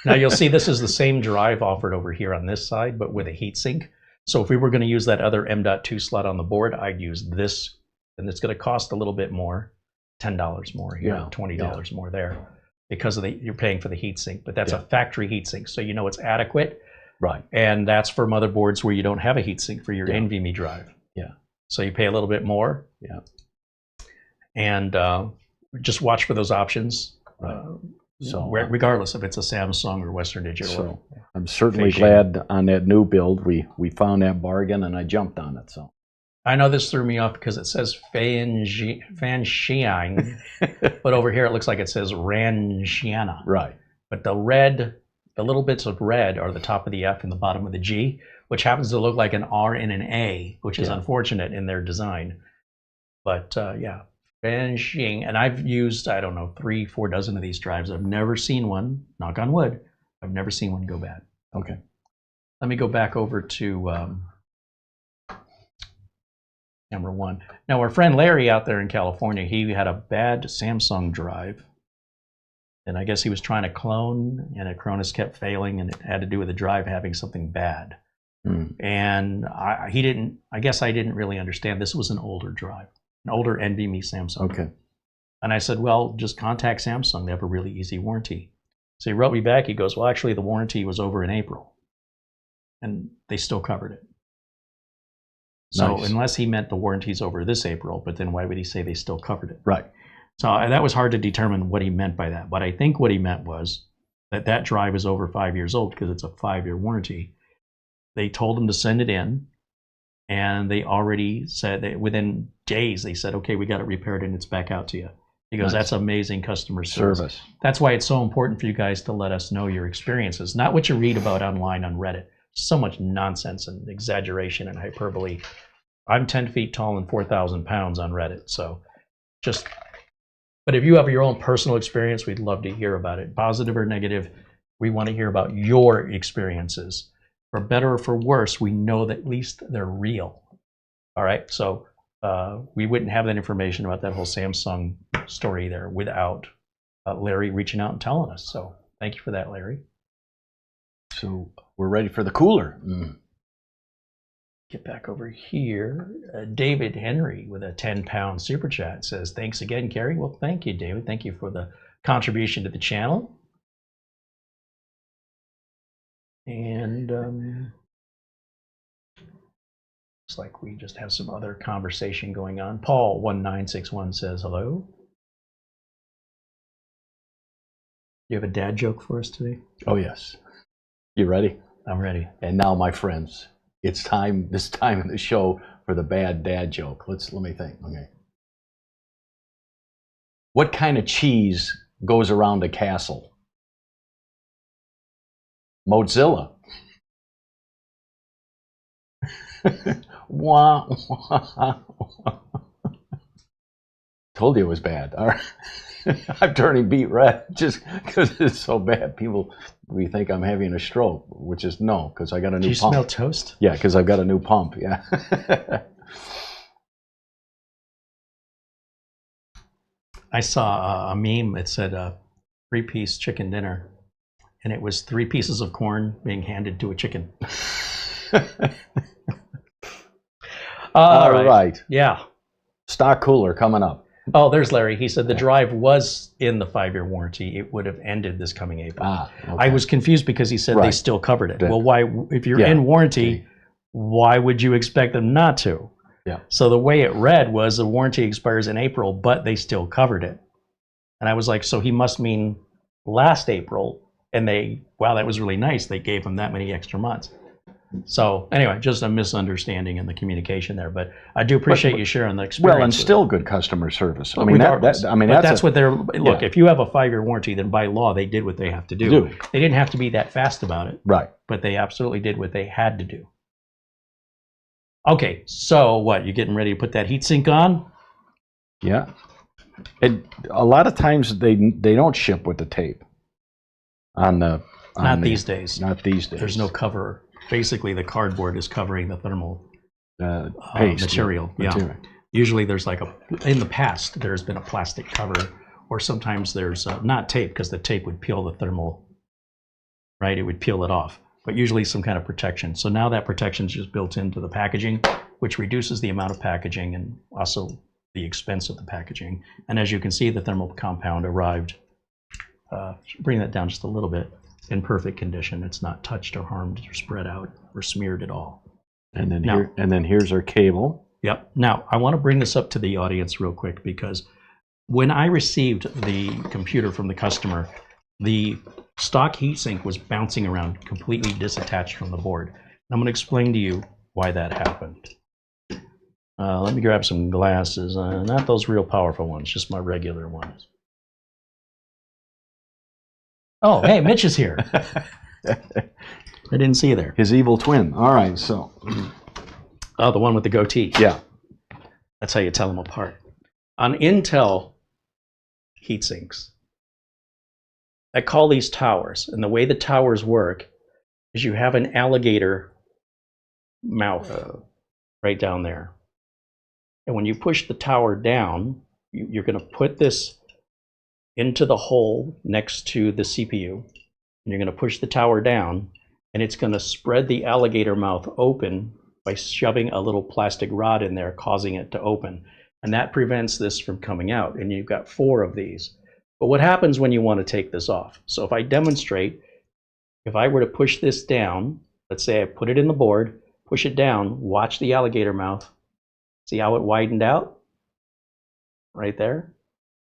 Now you'll see this is the same drive offered over here on this side, but with a heatsink. So if we were going to use that other M.2 slot on the board, I'd use this, and it's going to cost a little bit more, $10 more here, $20 more there, because of you're paying for the heatsink. But that's a factory heatsink, so you know it's adequate. Right. And that's for motherboards where you don't have a heatsink for your NVMe drive. Yeah. So you pay a little bit more. Yeah. And just watch for those options. Right. So regardless if it's a Samsung or Western Digital. So I'm certainly glad on that new build we found that bargain and I jumped on it. So I know this threw me off because it says Fanxiang, but over here it looks like it says Ranxiana. Right. But the little bits of red are the top of the F and the bottom of the G, which happens to look like an R and an A, which is unfortunate in their design. But yeah. And I've used, I don't know, 3-4 dozen of these drives. I've never seen one, knock on wood, I've never seen one go bad. Okay. Let me go back over to number 1. Now, our friend Larry out there in California, he had a bad Samsung drive. And I guess he was trying to clone, and Acronis kept failing, and it had to do with the drive having something bad. And I guess I didn't really understand. This was an older drive. An older NVMe Samsung. Okay. And I said, well, just contact Samsung. They have a really easy warranty. So he wrote me back. He goes, well, actually, the warranty was over in April. And they still covered it. So unless he meant the warranty's over this April, but then why would he say they still covered it? Right. So that was hard to determine what he meant by that. But I think what he meant was that that drive is over 5 years old because it's a 5-year warranty. They told him to send it in. And they already said that within days, they said, okay, we got it repaired and it's back out to you. He goes, that's amazing customer service. That's why it's so important for you guys to let us know your experiences, not what you read about online on Reddit. So much nonsense and exaggeration and hyperbole. I'm 10 feet tall and 4,000 pounds on Reddit. So but if you have your own personal experience, we'd love to hear about it. Positive or negative, we want to hear about your experiences. For better or for worse, we know that at least they're real. All right, so we wouldn't have that information about that whole Samsung story there without Larry reaching out and telling us. So thank you for that, Larry. So we're ready for the cooler. Get back over here. David Henry with a 10-pound super chat says, thanks again, Carey. Well, thank you, David. Thank you for the contribution to the channel. And looks like we just have some other conversation going on. Paul1961 says hello. You have a dad joke for us today? Oh, yes. You ready? I'm ready. And now, my friends, it's time, this time in the show, for the bad dad joke. Let me think. Okay. What kind of cheese goes around a castle? Mozilla. Wah, wah, wah. Told you it was bad. All right. I'm turning beet red just because it's so bad. We think I'm having a stroke, which is no, because I got a new pump. Do you smell toast? Yeah, because I've got a new pump. Yeah. I saw a meme that said 3-piece chicken dinner. And it was 3 pieces of corn being handed to a chicken. All right. Yeah. Stock cooler coming up. Oh, there's Larry. He said the drive was in the 5-year warranty. It would have ended this coming April. Okay. I was confused because he said they still covered it. Well, why? If you're in warranty, why would you expect them not to? Yeah. So the way it read was the warranty expires in April, but they still covered it. And I was like, so he must mean last April. And they, wow, that was really nice. They gave him that many extra months. So anyway, just a misunderstanding in the communication there. But I do appreciate you sharing the experience. Well, and still good customer service. I mean, Regardless. That's what they're, look, yeah. if you have a 5-year warranty, then by law, they did what they have to do. They didn't have to be that fast about it. Right. But they absolutely did what they had to do. Okay, so what, you getting ready to put that heatsink on? Yeah. A lot of times they don't ship with the tape on the. Not these days. Not these days. There's no cover. Basically, the cardboard is covering the thermal paste, material. Yeah. Usually, there's like in the past, there's been a plastic cover, or sometimes there's not tape because the tape would peel the thermal. Right, it would peel it off. But usually some kind of protection. So now that protection is just built into the packaging, which reduces the amount of packaging and also the expense of the packaging. And as you can see, the thermal compound arrived, bring that down just a little bit, in perfect condition. It's not touched or harmed or spread out or smeared at all. And then here's our cable. Yep. Now, I want to bring this up to the audience real quick because when I received the computer from the customer, the stock heatsink was bouncing around, completely disattached from the board. I'm going to explain to you why that happened. Let me grab some glasses, not those real powerful ones, just my regular ones. Oh, hey, Mitch is here. I didn't see you there. His evil twin. All right, so. Oh, the one with the goatee. Yeah. That's how you tell them apart. On Intel heatsinks, I call these towers, and the way the towers work is you have an alligator mouth right down there. And when you push the tower down, you're going to put this into the hole next to the CPU, and you're going to push the tower down, and it's going to spread the alligator mouth open by shoving a little plastic rod in there, causing it to open. And that prevents this from coming out, and you've got 4 of these. But what happens when you want to take this off? So if I demonstrate, if I were to push this down, let's say I put it in the board, push it down, watch the alligator mouth. See how it widened out? Right there.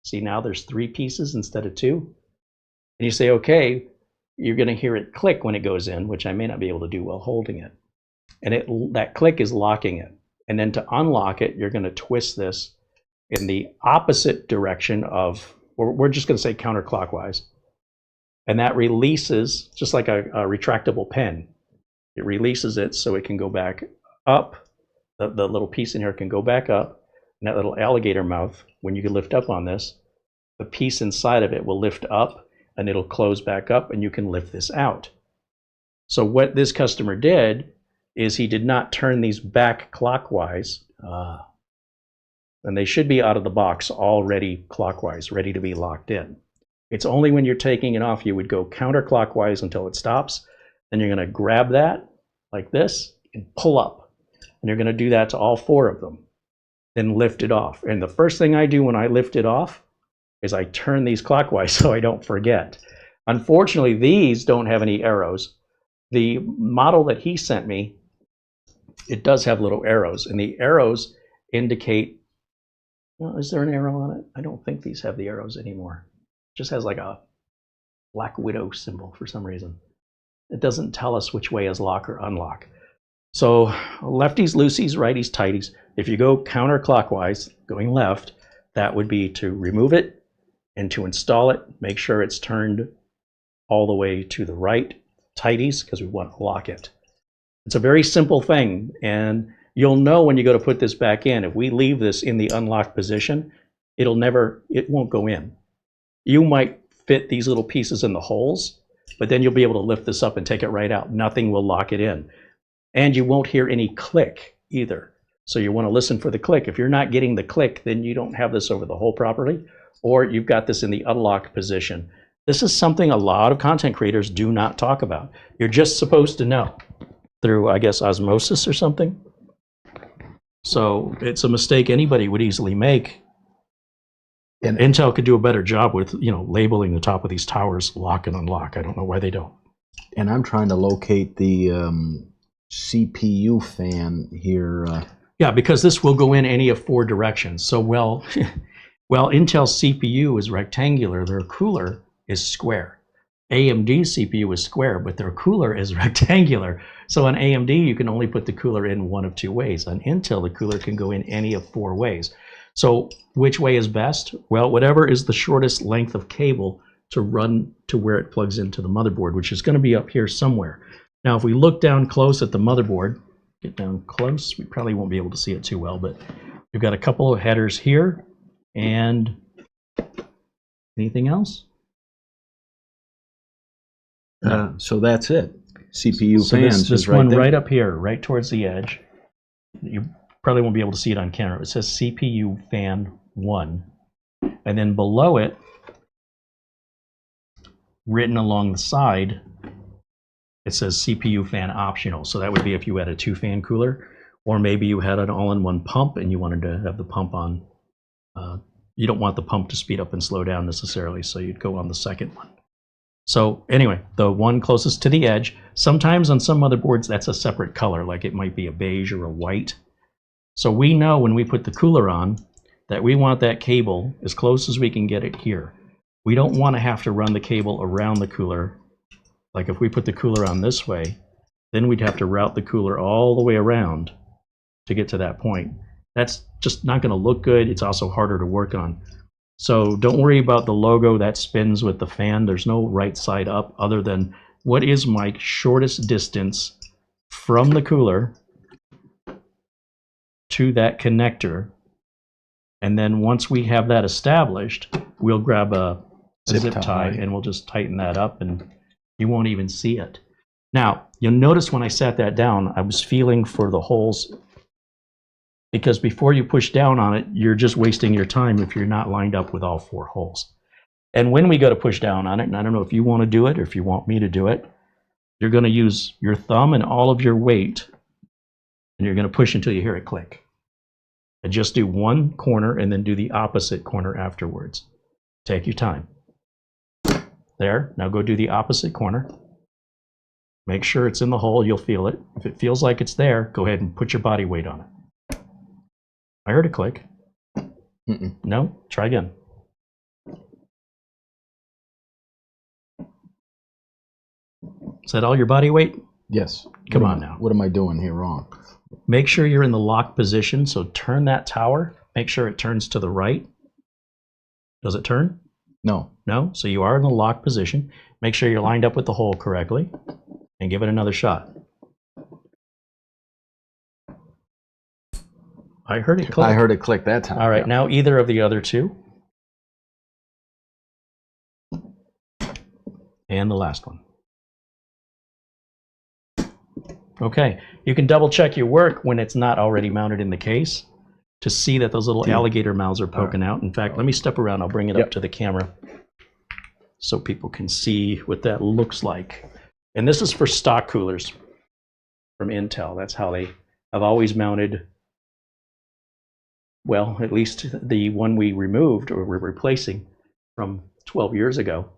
See, now there's 3 pieces instead of 2. And you say, okay, you're going to hear it click when it goes in, which I may not be able to do while holding it. And that click is locking it. And then to unlock it, you're going to twist this in the opposite direction of, we're just going to say counterclockwise. And that releases, just like a retractable pen. It releases it so it can go back up. The little piece in here can go back up. And that little alligator mouth, when you can lift up on this, the piece inside of it will lift up and it'll close back up and you can lift this out. So what this customer did is he did not turn these back clockwise. And they should be out of the box already clockwise, ready to be locked in. It's only when you're taking it off, you would go counterclockwise until it stops. Then you're going to grab that like this and pull up. And you're going to do that to all 4 of them. Then lift it off. And the first thing I do when I lift it off is I turn these clockwise so I don't forget. Unfortunately, these don't have any arrows. The model that he sent me, it does have little arrows. And the arrows indicate, well, is there an arrow on it? I don't think these have the arrows anymore. It just has like a black widow symbol for some reason. It doesn't tell us which way is lock or unlock. So lefties, loosies, righties, tighties. If you go counterclockwise, going left, that would be to remove it and to install it. Make sure it's turned all the way to the right, tighties, because we want to lock it. It's a very simple thing, and you'll know when you go to put this back in. If we leave this in the unlocked position, it won't go in. You might fit these little pieces in the holes, but then you'll be able to lift this up and take it right out. Nothing will lock it in. And you won't hear any click either. So you want to listen for the click. If you're not getting the click, then you don't have this over the hole properly, or you've got this in the unlocked position. This is something a lot of content creators do not talk about. You're just supposed to know through, I guess, osmosis or something. So it's a mistake anybody would easily make. And Intel could do a better job with, labeling the top of these towers lock and unlock. I don't know why they don't. And I'm trying to locate the CPU fan here. Yeah, because this will go in any of 4 directions. So, well, Well, Intel's CPU is rectangular, their cooler is square. AMD's CPU is square, but their cooler is rectangular. So on AMD, you can only put the cooler in one of two ways. On Intel, the cooler can go in any of four ways. So which way is best? Well, whatever is the shortest length of cable to run to where it plugs into the motherboard, which is going to be up here somewhere. Now, if we look down close at the motherboard, get down close, we probably won't be able to see it too well, but we've got a couple of headers here, and anything else? So that's it. CPU So fans this is right one there. right up here, right towards the edge, you probably won't be able to see it on camera. It says CPU fan 1. And then below it, written along the side, it says CPU fan optional. So that would be if you had a 2-fan cooler, or maybe you had an all-in-one pump and you wanted to have the pump on. You don't want the pump to speed up and slow down necessarily, so you'd go on the second one. So anyway, the one closest to the edge, sometimes on some motherboards that's a separate color, like it might be a beige or a white. So we know when we put the cooler on that we want that cable as close as we can get it here. We don't want to have to run the cable around the cooler. Like if we put the cooler on this way, then we'd have to route the cooler all the way around to get to that point. That's just not going to look good. It's also harder to work on. So don't worry about the logo that spins with the fan. There's no right side up other than what is my shortest distance from the cooler to that connector. And then once we have that established, we'll grab a zip tie and we'll just tighten that up and you won't even see it. Now, you'll notice when I sat that down, I was feeling for the holes, because before you push down on it, you're just wasting your time if you're not lined up with all 4 holes. And when we go to push down on it, and I don't know if you want to do it or if you want me to do it, you're going to use your thumb and all of your weight, and you're going to push until you hear it click. And just do one corner and then do the opposite corner afterwards. Take your time. There, now go do the opposite corner. Make sure it's in the hole, you'll feel it. If it feels like it's there, go ahead and put your body weight on it. I heard a click. No? Try again. Is that all your body weight? Yes. Come on now. What am I doing here wrong? Make sure you're in the lock position, so turn that tower. Make sure it turns to the right. Does it turn? No. No? So you are in the lock position. Make sure you're lined up with the hole correctly, and give it another shot. I heard it click. I heard it click that time. All right, yeah. now either of the other two. And the last one. Okay, you can double check your work when it's not already mounted in the case to see that those little alligator mouths are poking out. In fact, let me step around. I'll bring it up to the camera so people can see what that looks like. And this is for stock coolers from Intel. That's how they have always mounted. Well, at least the one we removed or we're replacing from 12 years ago,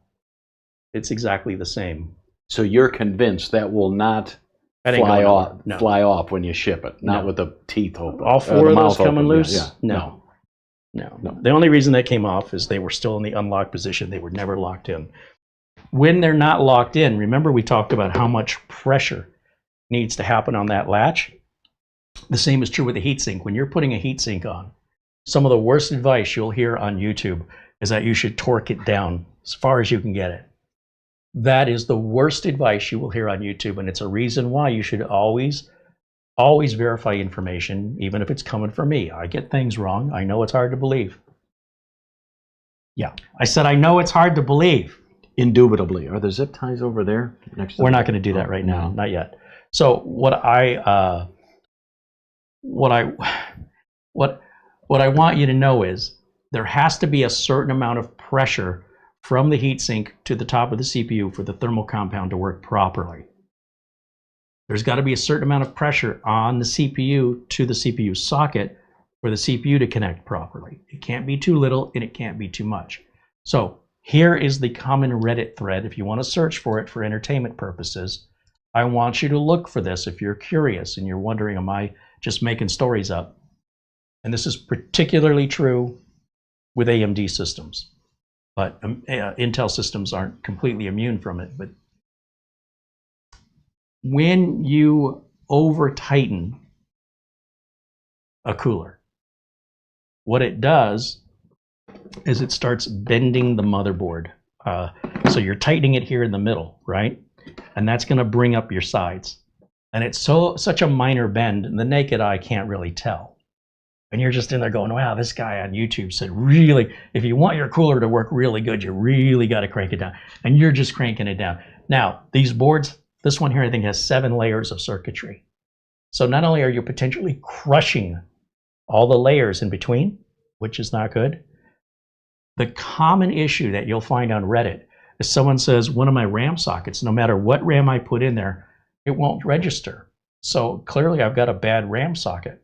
it's exactly the same. So you're convinced that will not That ain't fly going off, nowhere. No. fly off when you ship it? Not No. with the teeth open. All 4 the of those mouth coming open, loose? yeah. No. The only reason they came off is they were still in the unlocked position. They were never locked in. When they're not locked in, remember we talked about how much pressure needs to happen on that latch? The same is true with the heatsink. When you're putting a heatsink on, some of the worst advice you'll hear on YouTube is that you should torque it down as far as you can get it. That is the worst advice you will hear on YouTube, and it's a reason why you should always verify information, even if it's coming from me. I get things wrong. I know it's hard to believe. Yeah, I said I know it's hard to believe. Indubitably. Are there zip ties over there? Next to We're not going to do that right now, not yet. So what I want you to know is there has to be a certain amount of pressure from the heatsink to the top of the CPU for the thermal compound to work properly. There's got to be a certain amount of pressure on the CPU to the CPU socket for the CPU to connect properly. It can't be too little and it can't be too much. So here is the common Reddit thread. If you want to search for it for entertainment purposes, I want you to look for this if you're curious and you're wondering, am I just making stories up? And this is particularly true with AMD systems. But Intel systems aren't completely immune from it. But when you over tighten a cooler, what it does is it starts bending the motherboard. So you're tightening it here in the middle, right? And that's going to bring up your sides. And it's such a minor bend, and the naked eye can't really tell. And you're just in there going, wow, this guy on YouTube said, really, if you want your cooler to work really good, you really got to crank it down. And you're just cranking it down. Now, these boards, this one here, I think has 7 layers of circuitry. So not only are you potentially crushing all the layers in between, which is not good, the common issue that you'll find on Reddit is someone says, one of my RAM sockets, no matter what RAM I put in there, it won't register. So clearly I've got a bad RAM socket.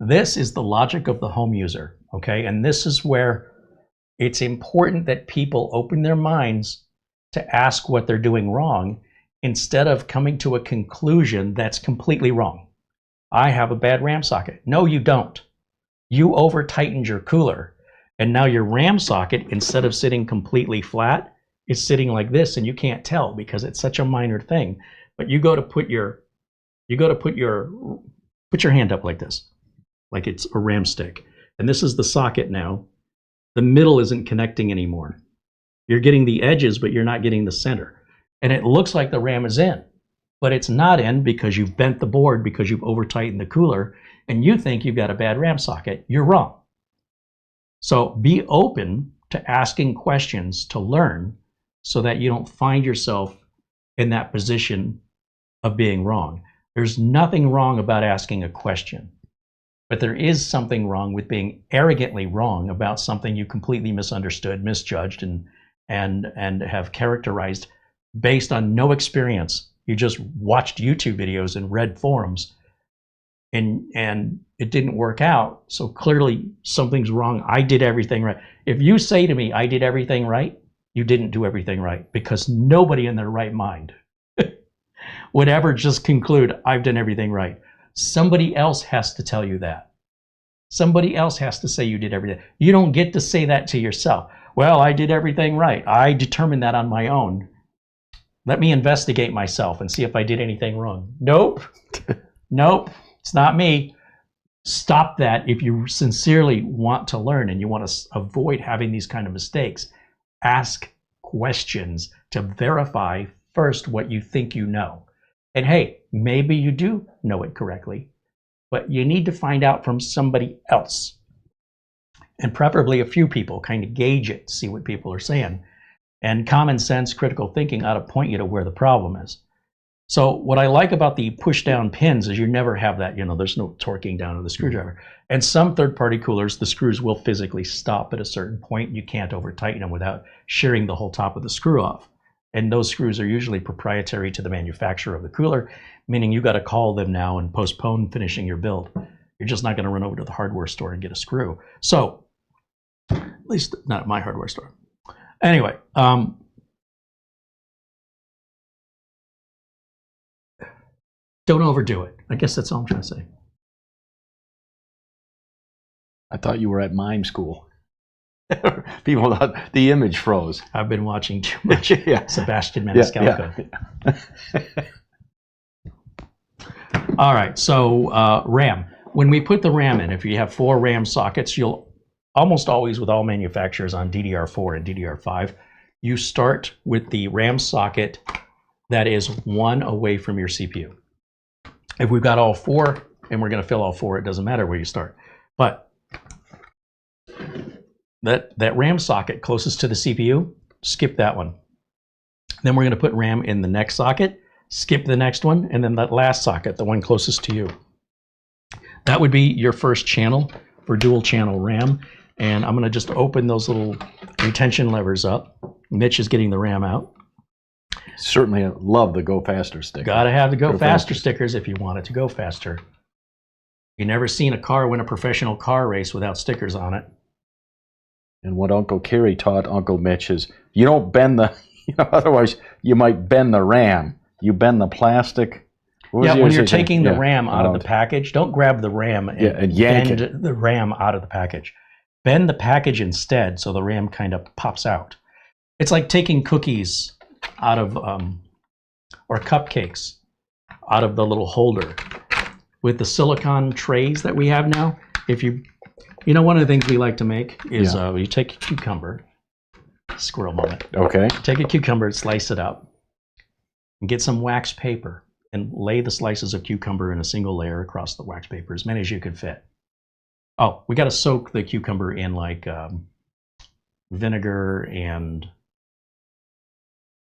This is the logic of the home user, okay? And this is where it's important that people open their minds to ask what they're doing wrong instead of coming to a conclusion that's completely wrong. I have a bad RAM socket. No, you don't. You over tightened your cooler, and now your RAM socket, instead of sitting completely flat, is sitting like this, and you can't tell because it's such a minor thing. But you go to put your hand up like this, like it's a RAM stick. And this is the socket now. The middle isn't connecting anymore. You're getting the edges, but you're not getting the center. And it looks like the RAM is in, but it's not in because you've bent the board because you've over tightened the cooler, and you think you've got a bad RAM socket. You're wrong. So be open to asking questions to learn so that you don't find yourself in that position of being wrong. There's nothing wrong about asking a question, but there is something wrong with being arrogantly wrong about something you completely misunderstood, misjudged, and have characterized based on no experience. You just watched YouTube videos and read forums, and it didn't work out. So clearly something's wrong. I did everything right. If you say to me, I did everything right, you didn't do everything right, because nobody in their right mind would ever just conclude, I've done everything right. Somebody else has to tell you that. Somebody else has to say you did everything. You don't get to say that to yourself. Well, I did everything right. I determined that on my own. Let me investigate myself and see if I did anything wrong. Nope. Nope. It's not me. Stop that if you sincerely want to learn and you want to avoid having these kind of mistakes. Ask questions to verify first what you think you know. And hey, maybe you do know it correctly, but you need to find out from somebody else. And preferably a few people, kind of gauge it, see what people are saying. And common sense, critical thinking ought to point you to where the problem is. So what I like about the push down pins is you never have that, there's no torquing down of the screwdriver. And some third-party coolers, the screws will physically stop at a certain point. You can't over tighten them without shearing the whole top of the screw off. And those screws are usually proprietary to the manufacturer of the cooler, meaning you got to call them now and postpone finishing your build. You're just not going to run over to the hardware store and get a screw. So, at least not at my hardware store. Anyway, don't overdo it. I guess that's all I'm trying to say. I thought you were at mime school. People thought the image froze. I've been watching too much Yeah. Sebastian Maniscalco. Yeah. All right, so RAM. When we put the RAM in, if you have 4 RAM sockets, you'll almost always, with all manufacturers on DDR4 and DDR5, you start with the RAM socket that is 1 away from your CPU. If we've got all 4 and we're going to fill all 4, it doesn't matter where you start. But that RAM socket closest to the CPU, skip that one. Then we're going to put RAM in the next socket, skip the next one, and then that last socket, the one closest to you. That would be your first channel for dual channel RAM. And I'm going to just open those little retention levers up. Mitch is getting the RAM out. Certainly love the Go Faster sticker. Got to have the Go Faster stickers if you want it to go faster. You've never seen a car win a professional car race without stickers on it. And what Uncle Carey taught Uncle Mitch is you don't bend the, otherwise you might bend the RAM. You bend the plastic. Yeah, when you're taking the RAM out of the package, don't grab the RAM and yank bend the RAM out of the package. bend the package instead so the RAM kind of pops out. It's like taking cookies out of, or cupcakes out of the little holder. With the silicone trays that we have now, if you know, one of the things we like to make is you take a cucumber, squirrel moment. Okay. Take a cucumber, slice it up, and get some wax paper and lay the slices of cucumber in a single layer across the wax paper, as many as you can fit. Oh, we got to soak the cucumber in like vinegar and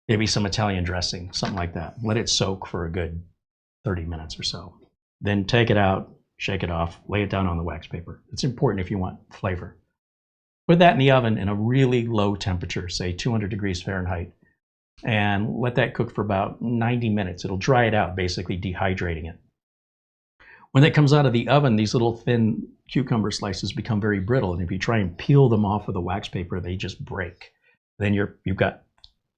maybe some Italian dressing, something like that. Let it soak for a good 30 minutes or so. Then take it out, shake it off, lay it down on the wax paper. It's important if you want flavor. Put that in the oven in a really low temperature, say 200 degrees Fahrenheit, and let that cook for about 90 minutes. It'll dry it out, basically dehydrating it. When it comes out of the oven, these little thin cucumber slices become very brittle, and if you try and peel them off with a wax paper, they just break. Then you've got,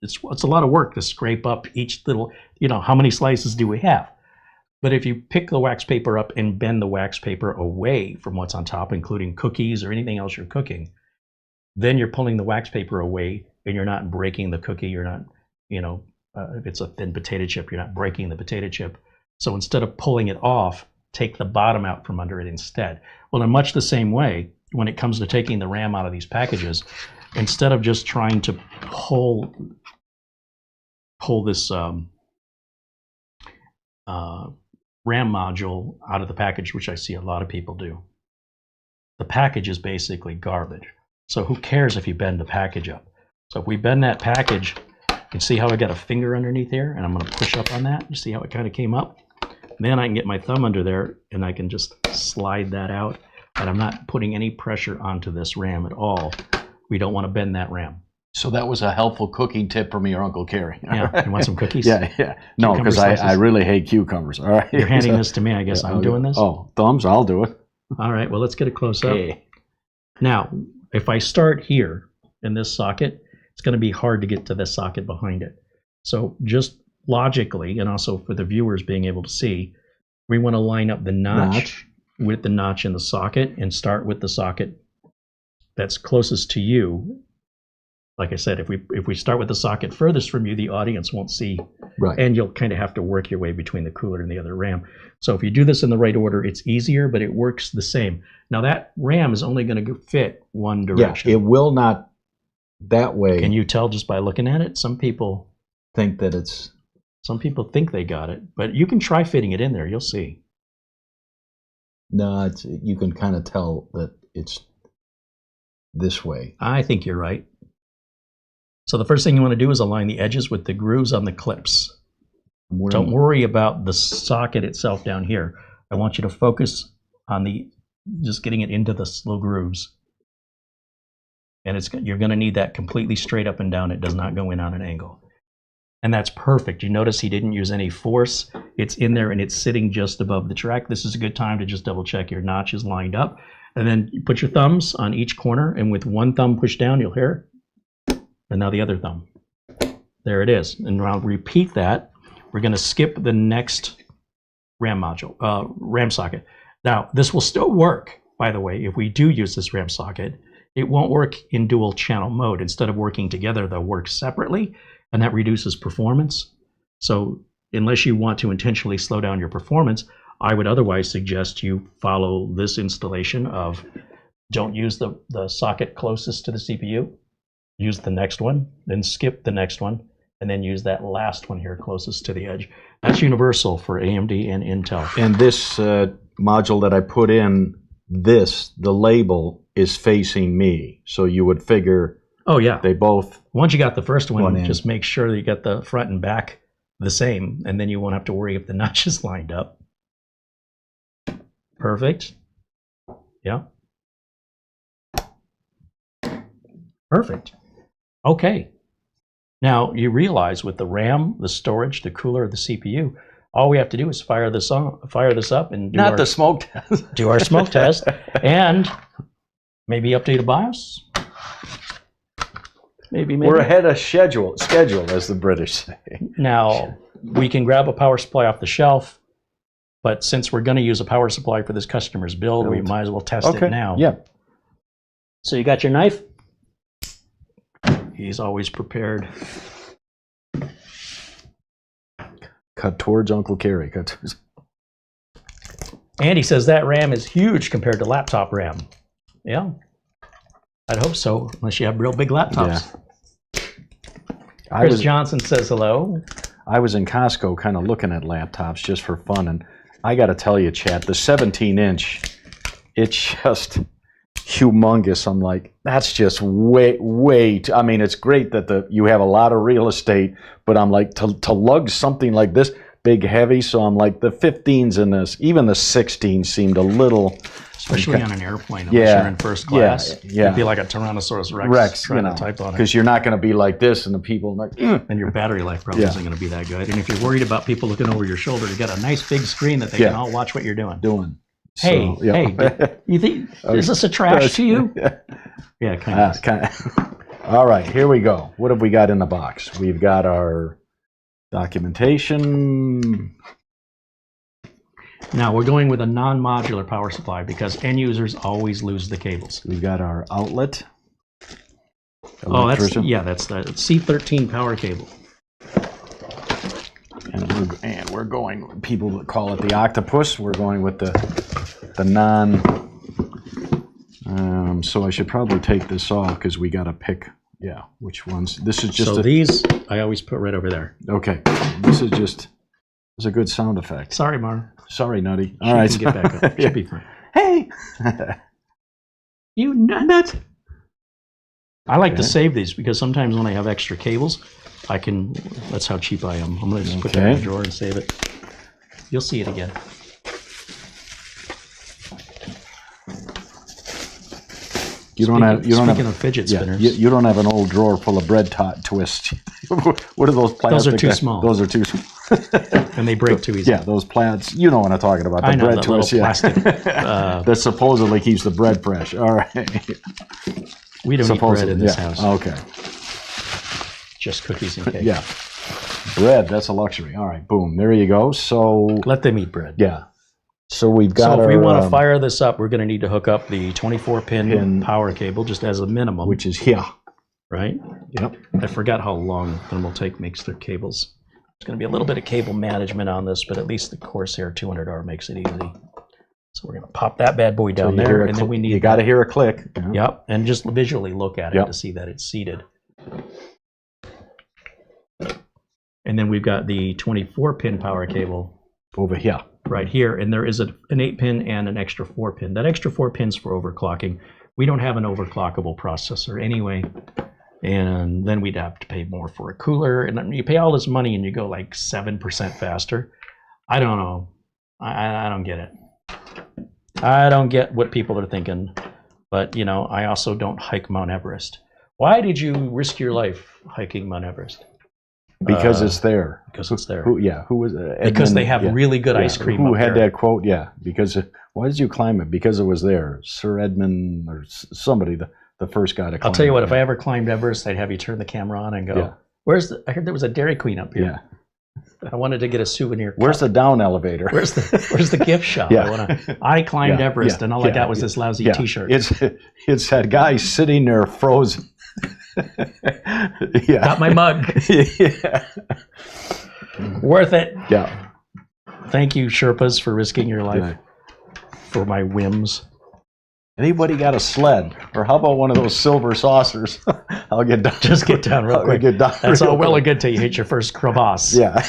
it's a lot of work to scrape up each little, how many slices do we have? But if you pick the wax paper up and bend the wax paper away from what's on top, including cookies or anything else you're cooking, then you're pulling the wax paper away and you're not breaking the cookie. You're not, if it's a thin potato chip, you're not breaking the potato chip. So instead of pulling it off, take the bottom out from under it instead. Well, in much the same way, when it comes to taking the RAM out of these packages, instead of just trying to pull this RAM module out of the package, which I see a lot of people do, the package is basically garbage. So who cares if you bend the package up? So if we bend that package, you can see how I got a finger underneath here, and I'm going to push up on that. You see how it kind of came up? Then I can get my thumb under there, and I can just slide that out, and I'm not putting any pressure onto this RAM at all. We don't want to bend that RAM. So that was a helpful cooking tip from your Uncle Carey. Yeah, you want some cookies? Yeah. No, because I really hate cucumbers. All right. You're handing this to me, I guess. I'm doing this? Oh, thumbs, I'll do it. All right, well, let's get a close-up. Okay. Now, if I start here in this socket, it's going to be hard to get to this socket behind it. So just logically, and also for the viewers being able to see, we want to line up the notch with the notch in the socket and start with the socket that's closest to you. Like I said, if we start with the socket furthest from you, the audience won't see, right, and you'll kind of have to work your way between the cooler and the other RAM. So if you do this in the right order, it's easier, but it works the same. Now that RAM is only going to fit one direction. Yeah, it will not that way. Can you tell just by looking at it? Some people think that it's... Some people think they got it, but you can try fitting it in there. You'll see. No, you can kind of tell that it's this way. I think you're right. So the first thing you want to do is align the edges with the grooves on the clips. Don't worry about the socket itself down here. I want you to focus on just getting it into the little grooves. And you're going to need that completely straight up and down. It does not go in on an angle. And that's perfect. You notice he didn't use any force. It's in there and it's sitting just above the track. This is a good time to just double check your notch is lined up. And then you put your thumbs on each corner, and with one thumb pushed down, you'll hear it. And now the other thumb. There it is. And I'll repeat that. We're going to skip the next RAM module, RAM socket. Now, this will still work, by the way, if we do use this RAM socket. It won't work in dual channel mode. Instead of working together, they'll work separately, and that reduces performance. So unless you want to intentionally slow down your performance, I would otherwise suggest you follow this installation of don't use the socket closest to the CPU. Use the next one, then skip the next one, and then use that last one here closest to the edge. That's universal for AMD and Intel. And this module that I put in, the label is facing me. So you would figure, oh yeah, they both... Once you got the first one, just make sure that you got the front and back the same, and then you won't have to worry if the notch is lined up. Perfect. Yeah. Perfect. Okay. Now you realize with the RAM, the storage, the cooler, the CPU, all we have to do is fire this up and do the smoke test. Do our smoke test and maybe update a BIOS. Maybe. We're ahead of schedule, as the British say. Now we can grab a power supply off the shelf, but since we're going to use a power supply for this customer's build, we might as well test it now. Yeah. So you got your knife? He's always prepared. Cut towards Uncle Carey. Cut towards... Andy says that RAM is huge compared to laptop RAM. Yeah, I'd hope so, unless you have real big laptops. Yeah. Chris Johnson says hello. I was in Costco kind of looking at laptops just for fun, and I got to tell you, chat, the 17-inch, it's just humongous. I'm like, that's just way too, I mean, it's great that you have a lot of real estate, but I'm like, to lug something like this, big, heavy, so I'm like, the 15s in this, even the 16s seemed a little... Especially on an airplane, unless you're in first class. Yeah. It'd be like a Tyrannosaurus Rex trying to type on it. Because you're not going to be like this, and the people like... And your battery life probably isn't going to be that good. And if you're worried about people looking over your shoulder, you got a nice big screen that they can all watch what you're doing. Hey, so, hey, you think, is this a trash to you? Yeah, kind of. All right, here we go. What have we got in the box? We've got our documentation. Now, we're going with a non-modular power supply because end users always lose the cables. We've got our outlet. Oh, that's the C13 power cable. And we're going, people that call it the octopus, we're going with the non, so I should probably take this off because we got to pick, which ones. This is just these I always put right over there. Okay, this is just, it's a good sound effect. Sorry, Mar. Sorry, Nutty. All right. Get back up. Should be fine. Hey! You nut! I like to save these because sometimes when I have extra cables, I can, that's how cheap I am. I'm going to just put that in the drawer and save it. You'll see it again. Speaking of fidget spinners. You don't have an old drawer full of bread twists. What are those plastic? Those are too small. Those are too small. And they break too easy. Yeah, those plaids. You know what I'm talking about. The bread twists. Plastic. That supposedly keeps the bread fresh. All right. We don't eat bread in this house. Okay. Just cookies and cake. Yeah. Bread, that's a luxury. All right, boom. There you go. So let them eat bread. Yeah. So we've got So if we want to fire this up, we're going to need to hook up the 24-pin power cable just as a minimum. Which is here. Right? Yep. I forgot how long Thermaltake makes their cables. There's going to be a little bit of cable management on this, but at least the Corsair 200R makes it easy. So we're going to pop that bad boy down there, and then we need... You got to hear a click. Yep, and just visually look at it to see that it's seated. And then we've got the 24-pin power cable over here. Right here, and there is an 8-pin and an extra 4-pin. That extra 4 pins for overclocking. We don't have an overclockable processor anyway, and then we'd have to pay more for a cooler, and then you pay all this money and you go like 7% faster. I don't know. I don't get it. I don't get what people are thinking, but you know, I also don't hike Mount Everest. Why did you risk your life hiking Mount Everest? Because it's there. Because it's there. Who was because they have really good ice cream. Who had that quote? Yeah. Because why did you climb it? Because it was there. Sir Edmund or somebody, the first guy to climb. I'll tell you what. it. If I ever climbed Everest, I'd have you turn the camera on and go, "Where's the? I heard there was a Dairy Queen up here. Yeah. I wanted to get a souvenir. Where's the down elevator? Where's the gift shop? I climbed Everest, and all I got was this lousy T-shirt. It's that guy sitting there frozen. Got my mug. Worth it. Yeah. Thank you, Sherpas, for risking your life for my whims. Anybody got a sled? Or how about one of those silver saucers? I'll get down. Just get down real quick. That's all well and good till you hit your first crevasse. Yeah.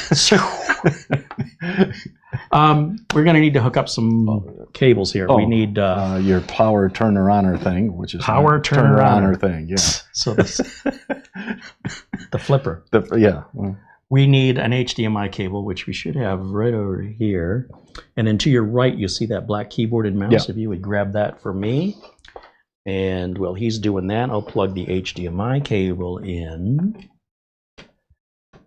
We're going to need to hook up some cables here. We need your power turner oner thing, which is power turner oner thing. Yeah. So this, the flipper. We need an HDMI cable, which we should have right over here. And then to your right, you'll see that black keyboard and mouse. If you would grab that for me. And while he's doing that, I'll plug the HDMI cable in.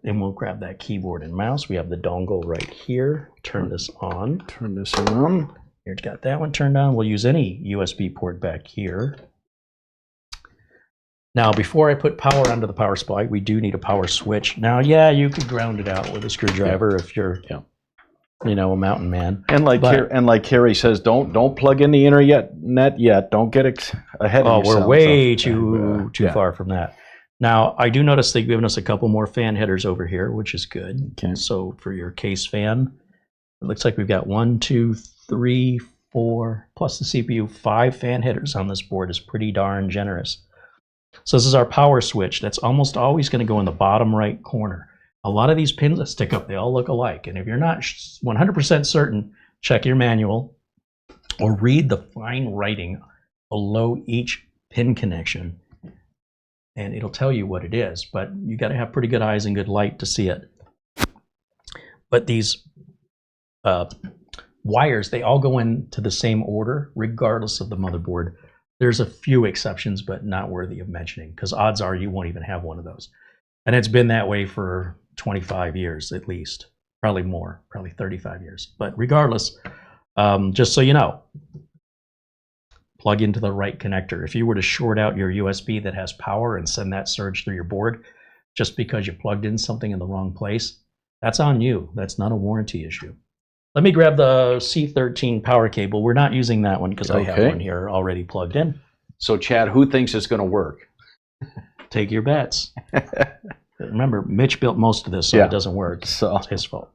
And we'll grab that keyboard and mouse. We have the dongle right here. Turn this on. Turn this on. Here's got that one turned on. We'll use any USB port back here. Now, before I put power onto the power supply, we do need a power switch. Now, you could ground it out with a screwdriver if you're you know, a mountain man. And like Carey says, don't plug in the internet yet. Don't get ahead of yourself. We're way too far from that. Now, I do notice they've given us a couple more fan headers over here, which is good. Okay. So for your case fan, it looks like we've got 1, 2, 3, 4, plus the CPU, 5 fan headers on this board is pretty darn generous. So this is our power switch. That's almost always going to go in the bottom right corner. A lot of these pins that stick up, they all look alike. And if you're not 100% certain, check your manual or read the fine writing below each pin connection, and it'll tell you what it is. But you got to have pretty good eyes and good light to see it. But these wires, they all go into the same order, regardless of the motherboard. There's a few exceptions, but not worthy of mentioning, because odds are you won't even have one of those. And it's been that way for 25 years at least, probably more, probably 35 years. But regardless, just so you know, plug into the right connector. If you were to short out your USB that has power and send that surge through your board just because you plugged in something in the wrong place, that's on you. That's not a warranty issue. Let me grab the C13 power cable. We're not using that one because I have one here already plugged in. So, Chad, who thinks it's going to work? Take your bets. Remember, Mitch built most of this, so it doesn't work. So it's his fault.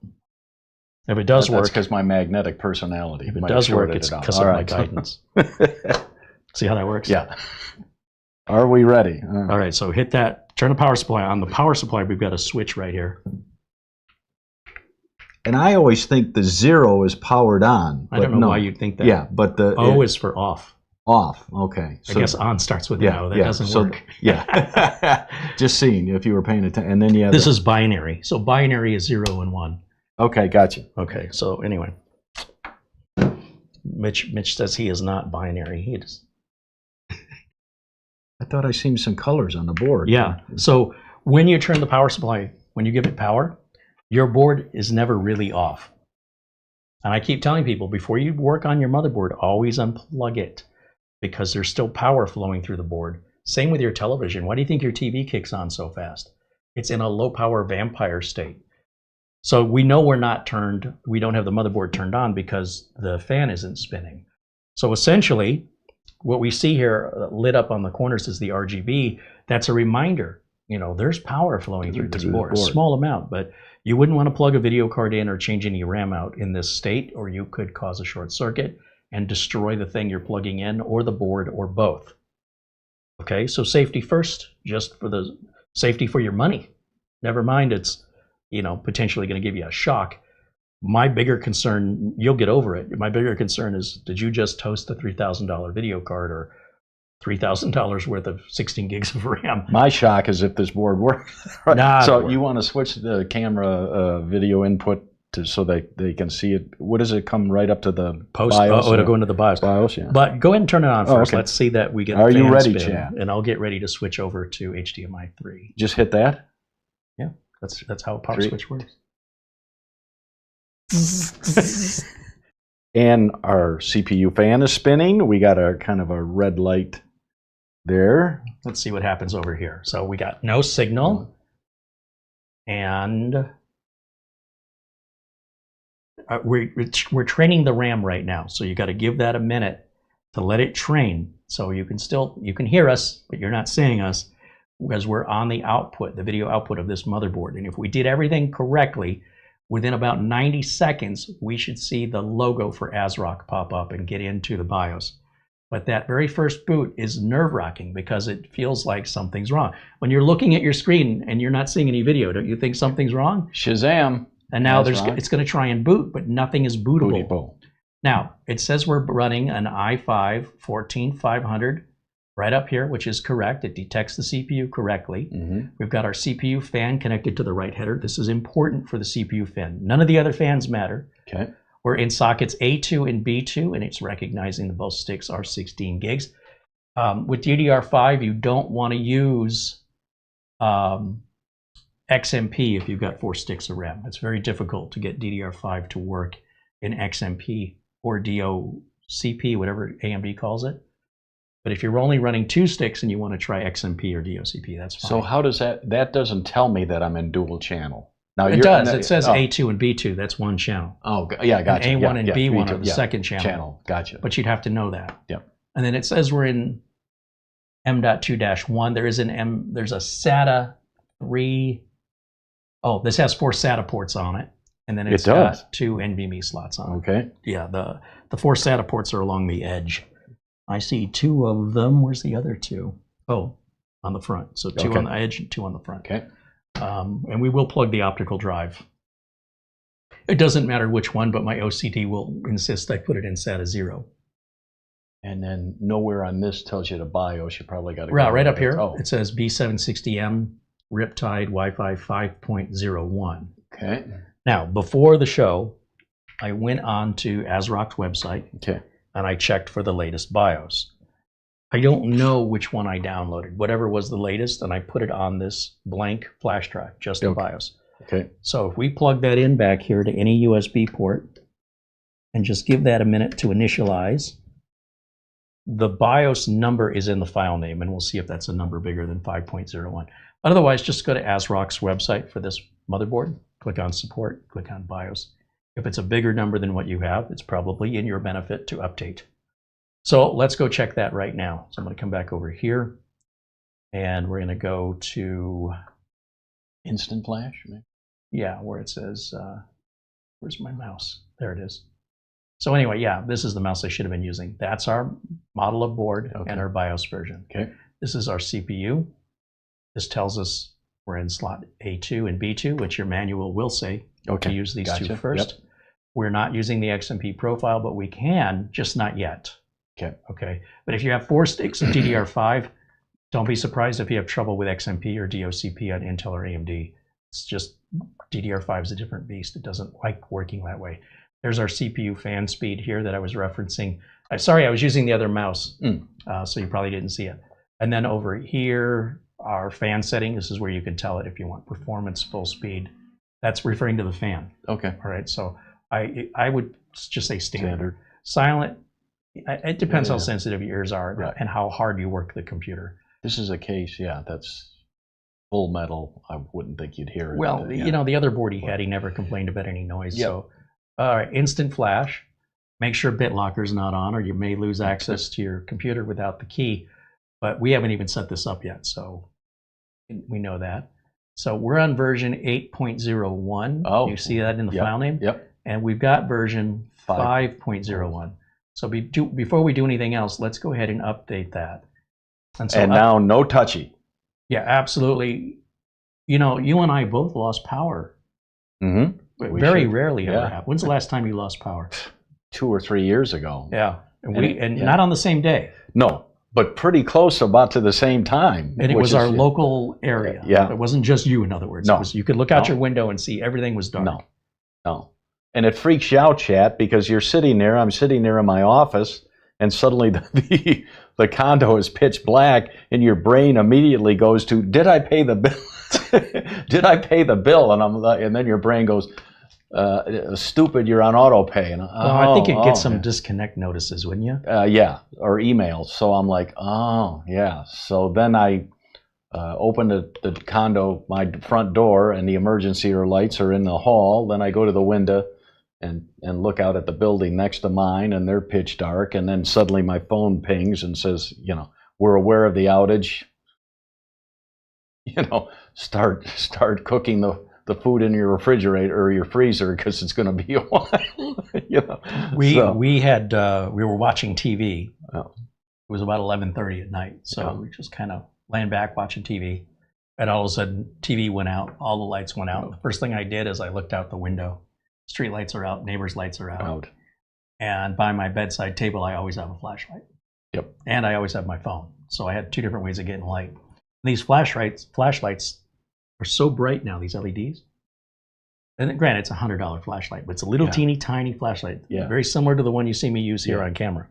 If it does work, that's because my magnetic personality. If it does work, it's because of my guidance. See how that works? Yeah. Are we ready? All right, so hit that. Turn the power supply on. The power supply, we've got a switch right here. And I always think the 0 is powered on. I don't know why you'd think that. Yeah, but the O is for off. Off, okay. So I guess on starts with an O. That doesn't work. Yeah. Just seeing if you were paying attention. And then you have this is binary. So binary is 0 and 1. Okay, gotcha. Okay, so anyway. Mitch says he is not binary. He is. I thought I seen some colors on the board. Yeah. So when you turn the power supply, when you give it power, your board is never really off. And I keep telling people, before you work on your motherboard, always unplug it, because there's still power flowing through the board. Same with your television. Why do you think your TV kicks on so fast? It's in a low power vampire state. So we know we don't have the motherboard turned on because the fan isn't spinning. So essentially, what we see here lit up on the corners is the RGB. That's a reminder, there's power flowing through this board, a small amount, but you wouldn't want to plug a video card in or change any RAM out in this state, or you could cause a short circuit and destroy the thing you're plugging in, or the board, or both. Okay, so safety first, just for the safety for your money. Never mind it's, potentially going to give you a shock. My bigger concern, you'll get over it. My bigger concern is, did you just toast a $3,000 video card or $3,000 worth of 16 gigs of RAM? My shock is if this board works. Nah, so you want to switch the camera video input so they can see it. What does it come right up to the BIOS? It'll go into the BIOS. Yeah. But go ahead and turn it on first. Okay. Let's see that we get. Are you ready, spin, Chad? And I'll get ready to switch over to HDMI 3. Just hit that. Yeah, that's how a power switch works. And our CPU fan is spinning. We got a kind of a red light there. Let's see what happens over here. So we got no signal, and we're training the RAM right now. So you got to give that a minute to let it train. So you can hear us, but you're not seeing us, because we're on the output, the video output of this motherboard. And if we did everything correctly, within about 90 seconds, we should see the logo for ASRock pop up and get into the BIOS. But that very first boot is nerve-wracking because it feels like something's wrong. When you're looking at your screen and you're not seeing any video, don't you think something's wrong? Shazam. And now it's going to try and boot, but nothing is bootable. Now, it says we're running an i5-14500 right up here, which is correct. It detects the CPU correctly. We've got our CPU fan connected to the right header. This is important for the CPU fan. None of the other fans matter. Okay. We're in sockets A2 and B2, and it's recognizing that both sticks are 16 gigs. With DDR5, you don't want to use XMP if you've got 4 sticks of RAM. It's very difficult to get DDR5 to work in XMP or DOCP, whatever AMD calls it. But if you're only running 2 sticks and you want to try XMP or DOCP, that's fine. So how does that doesn't tell me that I'm in dual channel. Now It does. It says A2 and B2. That's one channel. Oh, yeah, gotcha. And A1 and B1 B2, are the second channel. Gotcha. But you'd have to know that. Yep. And then it says we're in M.2-1. There's a SATA 3. Oh, this has 4 SATA ports on it. And then it's got 2 NVMe slots on it. Okay. Yeah, the 4 SATA ports are along the edge. I see 2 of them. Where's the other 2? Oh, on the front. So 2 on the edge and 2 on the front. Okay. And we will plug the optical drive. It doesn't matter which one, but my OCD will insist I put it in SATA 0. And then nowhere on this tells you the BIOS. You probably got to go right up here. Oh. It says B760M Riptide Wi-Fi 5.01. Okay. Now, before the show, I went on to ASRock's website. Okay. And I checked for the latest BIOS. I don't know which one I downloaded. Whatever was the latest, and I put it on this blank flash drive, just the BIOS. Okay. So if we plug that in back here to any USB port and just give that a minute to initialize, the BIOS number is in the file name, and we'll see if that's a number bigger than 5.01. Otherwise, just go to ASRock's website for this motherboard, click on support, click on BIOS. If it's a bigger number than what you have, it's probably in your benefit to update. So let's go check that right now. So I'm going to come back over here, and we're going to go to Instant Flash. Yeah, where it says, where's my mouse? There it is. So anyway, yeah, this is the mouse I should have been using. That's our model of board and our BIOS version. Okay. This is our CPU. This tells us we're in slot A2 and B2, which your manual will say to use these 2 first. Yep. We're not using the XMP profile, but we can, just not yet. Okay. Okay. But if you have 4 sticks of DDR5, don't be surprised if you have trouble with XMP or DOCP on Intel or AMD. It's just DDR5 is a different beast. It doesn't like working that way. There's our CPU fan speed here that I was referencing. Sorry, I was using the other mouse, so you probably didn't see it. And then over here, our fan setting. This is where you can tell it if you want performance, full speed. That's referring to the fan. Okay. All right. So I would just say standard. Silent. It depends how sensitive your ears are and how hard you work the computer. This is a case, that's full metal. I wouldn't think you'd hear it. Well, you know, the other board he had, he never complained about any noise. Yep. So, all right, instant flash. Make sure BitLocker's not on, or you may lose access to your computer without the key. But we haven't even set this up yet, so we know that. So we're on version 8.01. Oh, you see that in the file name? Yep. And we've got version 5.01. So before we do anything else, let's go ahead and update that. And now no touchy. Yeah, absolutely. You know, you and I both lost power. Mm-hmm. Very rarely ever happen. When's the last time you lost power? 2 or 3 years ago. Yeah, and not on the same day. No, but pretty close, about to the same time. And it was our local area. Yeah, it wasn't just you. In other words, no. You could look out your window and see everything was dark. No. And it freaks you out, chat, because you're sitting there. I'm sitting there in my office, and suddenly the condo is pitch black, and your brain immediately goes to, did I pay the bill? Did I pay the bill? And then your brain goes, stupid, you're on auto pay. And I think you'd get some disconnect notices, wouldn't you? Yeah, or emails. So I'm like, oh, yeah. So then I open the condo, my front door, and the emergency lights are in the hall. Then I go to the window and look out at the building next to mine, and they're pitch dark. And then suddenly my phone pings and says, you know, we're aware of the outage. You know, start cooking the food in your refrigerator or your freezer, because it's going to be a while. You know, we were watching TV. Oh. It was about 11:30 at night, so we just kind of laying back watching TV, and all of a sudden TV went out, all the lights went out. The first thing I did is I looked out the window. Street lights are out, neighbors' lights are out. And by my bedside table, I always have a flashlight. Yep. And I always have my phone, so I had 2 different ways of getting light. And these flashlights are so bright now, these LEDs. And granted, it's a $100 flashlight, but it's a little teeny tiny flashlight. Yeah. Very similar to the one you see me use here on camera.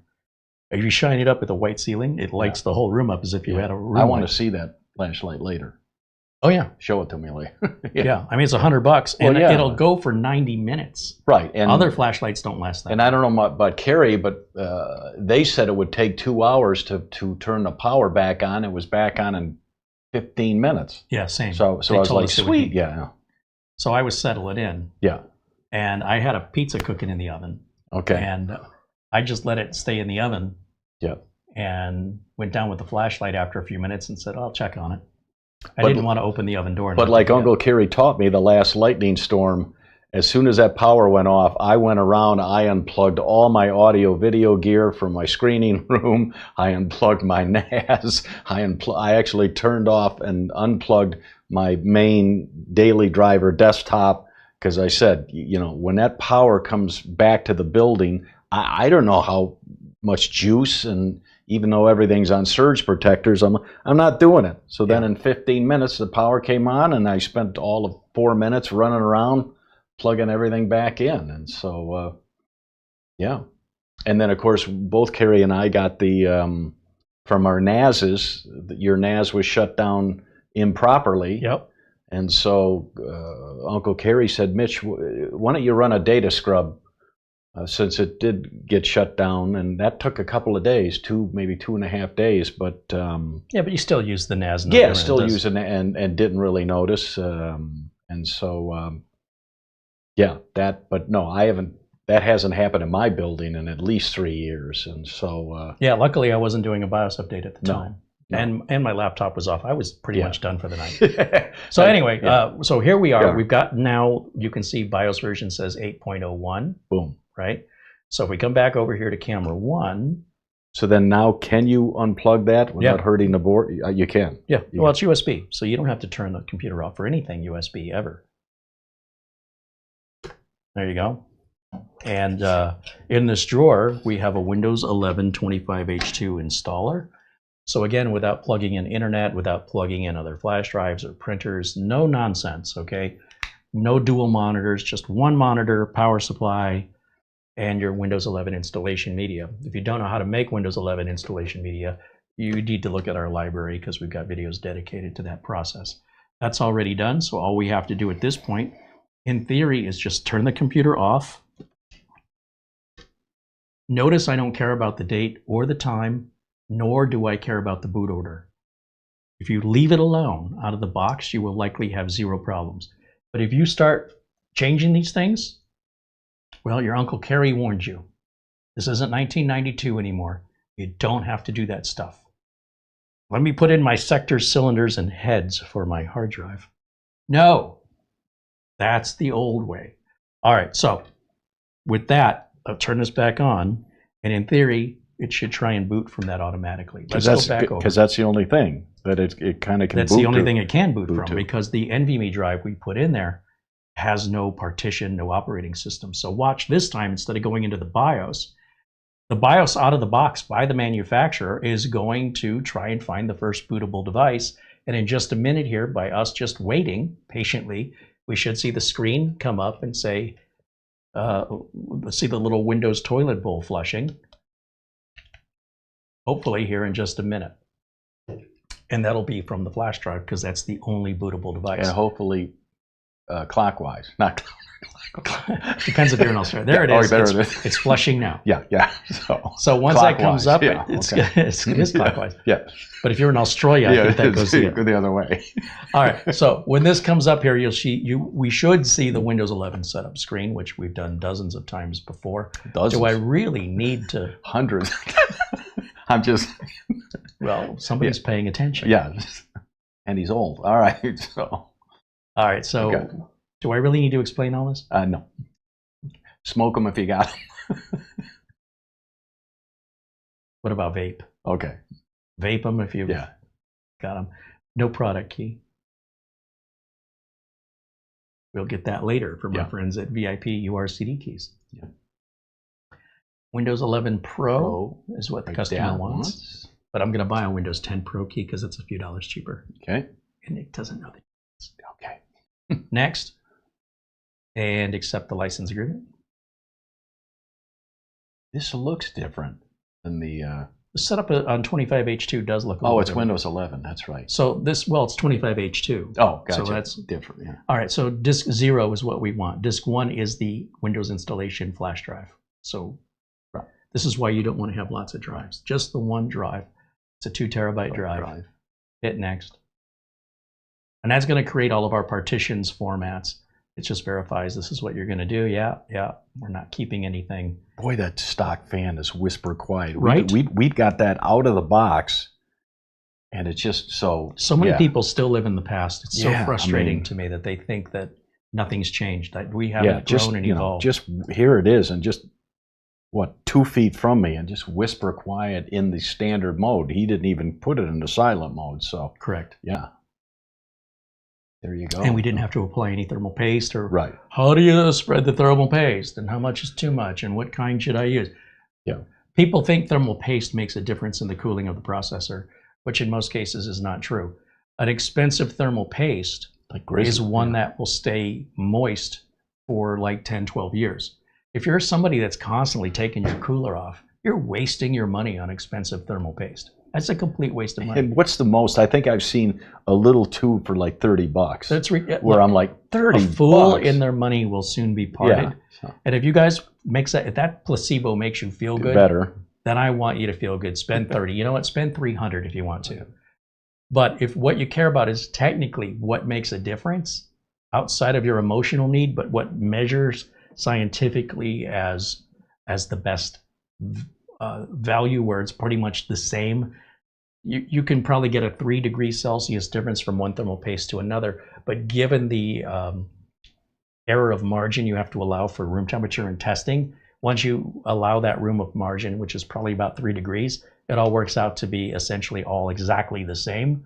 If you shine it up with a white ceiling, it lights the whole room up as if you had a room. I want to see that flashlight later. Oh yeah, show it to me later. Yeah, I mean it's $100, and it'll go for 90 minutes. Right, and other flashlights don't last that. And I don't know about Carey, but they said it would take 2 hours to turn the power back on. It was back on in 15 minutes. Yeah, same. So I was like, sweet, yeah. So I was settling in. Yeah. And I had a pizza cooking in the oven. Okay. And I just let it stay in the oven. Yeah. And went down with the flashlight after a few minutes and said, I'll check on it. I But- didn't want to open the oven door. But like Uncle Carey taught me, the last lightning storm, as soon as that power went off, I went around, I unplugged all my audio video gear from my screening room. I unplugged my NAS. I actually turned off and unplugged my main daily driver desktop, because I said, you know, when that power comes back to the building, I don't know how much juice, and even though everything's on surge protectors, I'm not doing it. So then in 15 minutes, the power came on, and I spent all of 4 minutes running around, plugging everything back in. And so, yeah. And then, of course, both Carey and I got the, from our NASs, your NAS was shut down improperly. Yep. And so Uncle Carey said, Mitch, why don't you run a data scrub? Since it did get shut down, and that took a couple of days, maybe 2.5 days, but yeah, but you still use the NAS. Yeah, still use it, and didn't really notice, and so yeah, but no, I haven't. That hasn't happened in my building in at least 3 years, and so yeah, luckily I wasn't doing a BIOS update at the time. No. And my laptop was off. I was pretty much done for the night. So anyway, so here we are. Yeah. We've got now, you can see BIOS version says 8.01. Boom. Right? So if we come back over here to camera 1. So then now, can you unplug that without hurting the board? You can. Yeah. Well, it's USB, so you don't have to turn the computer off for anything USB ever. There you go. And in this drawer, we have a Windows 11 25H2 installer. So again, without plugging in internet, without plugging in other flash drives or printers, no nonsense, okay? No dual monitors, just one monitor, power supply, and your Windows 11 installation media. If you don't know how to make Windows 11 installation media, you need to look at our library, because we've got videos dedicated to that process. That's already done, so all we have to do at this point, in theory, is just turn the computer off. Notice I don't care about the date or the time, nor do I care about the boot order. If you leave it alone out of the box, you will likely have zero problems. But if you start changing these things, well, your Uncle Carey warned you. This isn't 1992 anymore. You don't have to do that stuff. Let me put in my sectors, cylinders, and heads for my hard drive. No, that's the old way. All right, so with that, I'll turn this back on, and in theory, it should try and boot from that automatically. Let's go back over. Because that's the only thing that it kind of can boot. That's the only thing it can boot from, to. because the NVMe drive we put in there has no partition, no operating system. So watch this time, instead of going into the BIOS out of the box by the manufacturer is going to try and find the first bootable device. And in just a minute here, by us just waiting patiently, we should see the screen come up and say, let's see the little Windows toilet bowl flushing. Hopefully here in just a minute. And that'll be from the flash drive, because that's the only bootable device. And hopefully clockwise, not clockwise. Depends if you're in Australia. There it is. It's flushing now. Yeah. So once that comes up, clockwise, it is clockwise. Yeah. But if you're in Australia, I think that goes the other way. All right. So when this comes up here, we should see the Windows 11 setup screen, which we've done dozens of times before. Dozens. Do I really need to? Hundreds. I'm just. Well, somebody's paying attention. Yeah. And he's old. All right. So. All right. So do I really need to explain all this? No. Smoke them if you got them. What about vape? Okay. Vape them if you got them. No product key. We'll get that later from our friends at VIP-URCDKEYs. Yeah. Windows 11 Pro is what the customer wants. But I'm going to buy a Windows 10 Pro key because it's a few dollars cheaper. Okay. And it doesn't know the difference. Okay. Next. And accept the license agreement. This looks different than the. The setup on 25H2 does look a little it's different. Windows 11. That's right. So this, it's 25H2. Oh, gotcha. So that's different. Yeah. All right. So disk 0 is what we want. Disk 1 is the Windows installation flash drive. So this is why you don't want to have lots of drives. Just the one drive. It's a 2 terabyte drive. Hit next. And that's going to create all of our partitions, formats. It just verifies this is what you're going to do. Yeah, we're not keeping anything. Boy, that stock fan is whisper quiet. Right? We've got that out of the box, and it's just so... So many people still live in the past. It's so Yeah, frustrating I mean, to me that they think that nothing's changed, that we haven't grown and evolved. Just here it is, and just, 2 feet from me, and just whisper quiet in the standard mode. He didn't even put it in the silent mode, so... Correct. Yeah. There you go. And we didn't have to apply any thermal paste, or Right. how do you spread the thermal paste, and how much is too much, and what kind should I use? Yeah. People think thermal paste makes a difference in the cooling of the processor, which in most cases is not true. An expensive thermal paste is one that will stay moist for like 10, 12 years. If you're somebody that's constantly taking your cooler off, you're wasting your money on expensive thermal paste. That's a complete waste of money. And what's the most? I think I've seen a little tube for like $30. That's where I'm like, 30 A fool bucks. in their money will soon be parted. Yeah. And if you guys if that placebo makes you feel good, Better. then I want you to feel good. Spend 30. You know what? Spend 300 if you want to. But if what you care about is technically what makes a difference outside of your emotional need, but what measures scientifically as the best value, where it's pretty much the same, you can probably get a 3 degrees Celsius difference from one thermal paste to another. But given the error of margin you have to allow for room temperature and testing, once you allow that room of margin, which is probably about 3 degrees, it all works out to be essentially all exactly the same,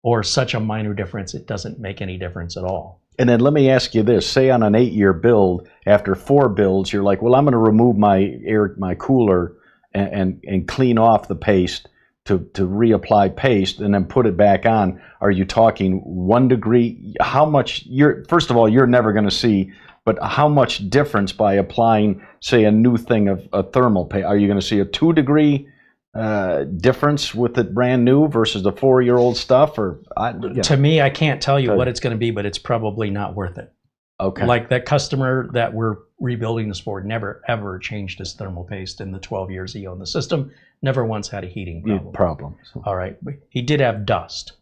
or such a minor difference it doesn't make any difference at all. And then let me ask you this. Say on an 8-year build, after 4 builds, you're like, well, I'm going to remove my cooler and clean off the paste to reapply paste and then put it back on. Are you talking 1 degree? How much? First of all, you're never going to see, but how much difference by applying, say, a new thing of a thermal paste? Are you going to see a 2 degree difference with it brand new versus the 4-year-old stuff? Or To me, I can't tell you what it's going to be, but it's probably not worth it. Okay. Like that customer that we're rebuilding this for never ever changed his thermal paste in the 12 years he owned the system. Never once had a heating problem. All right. But he did have dust.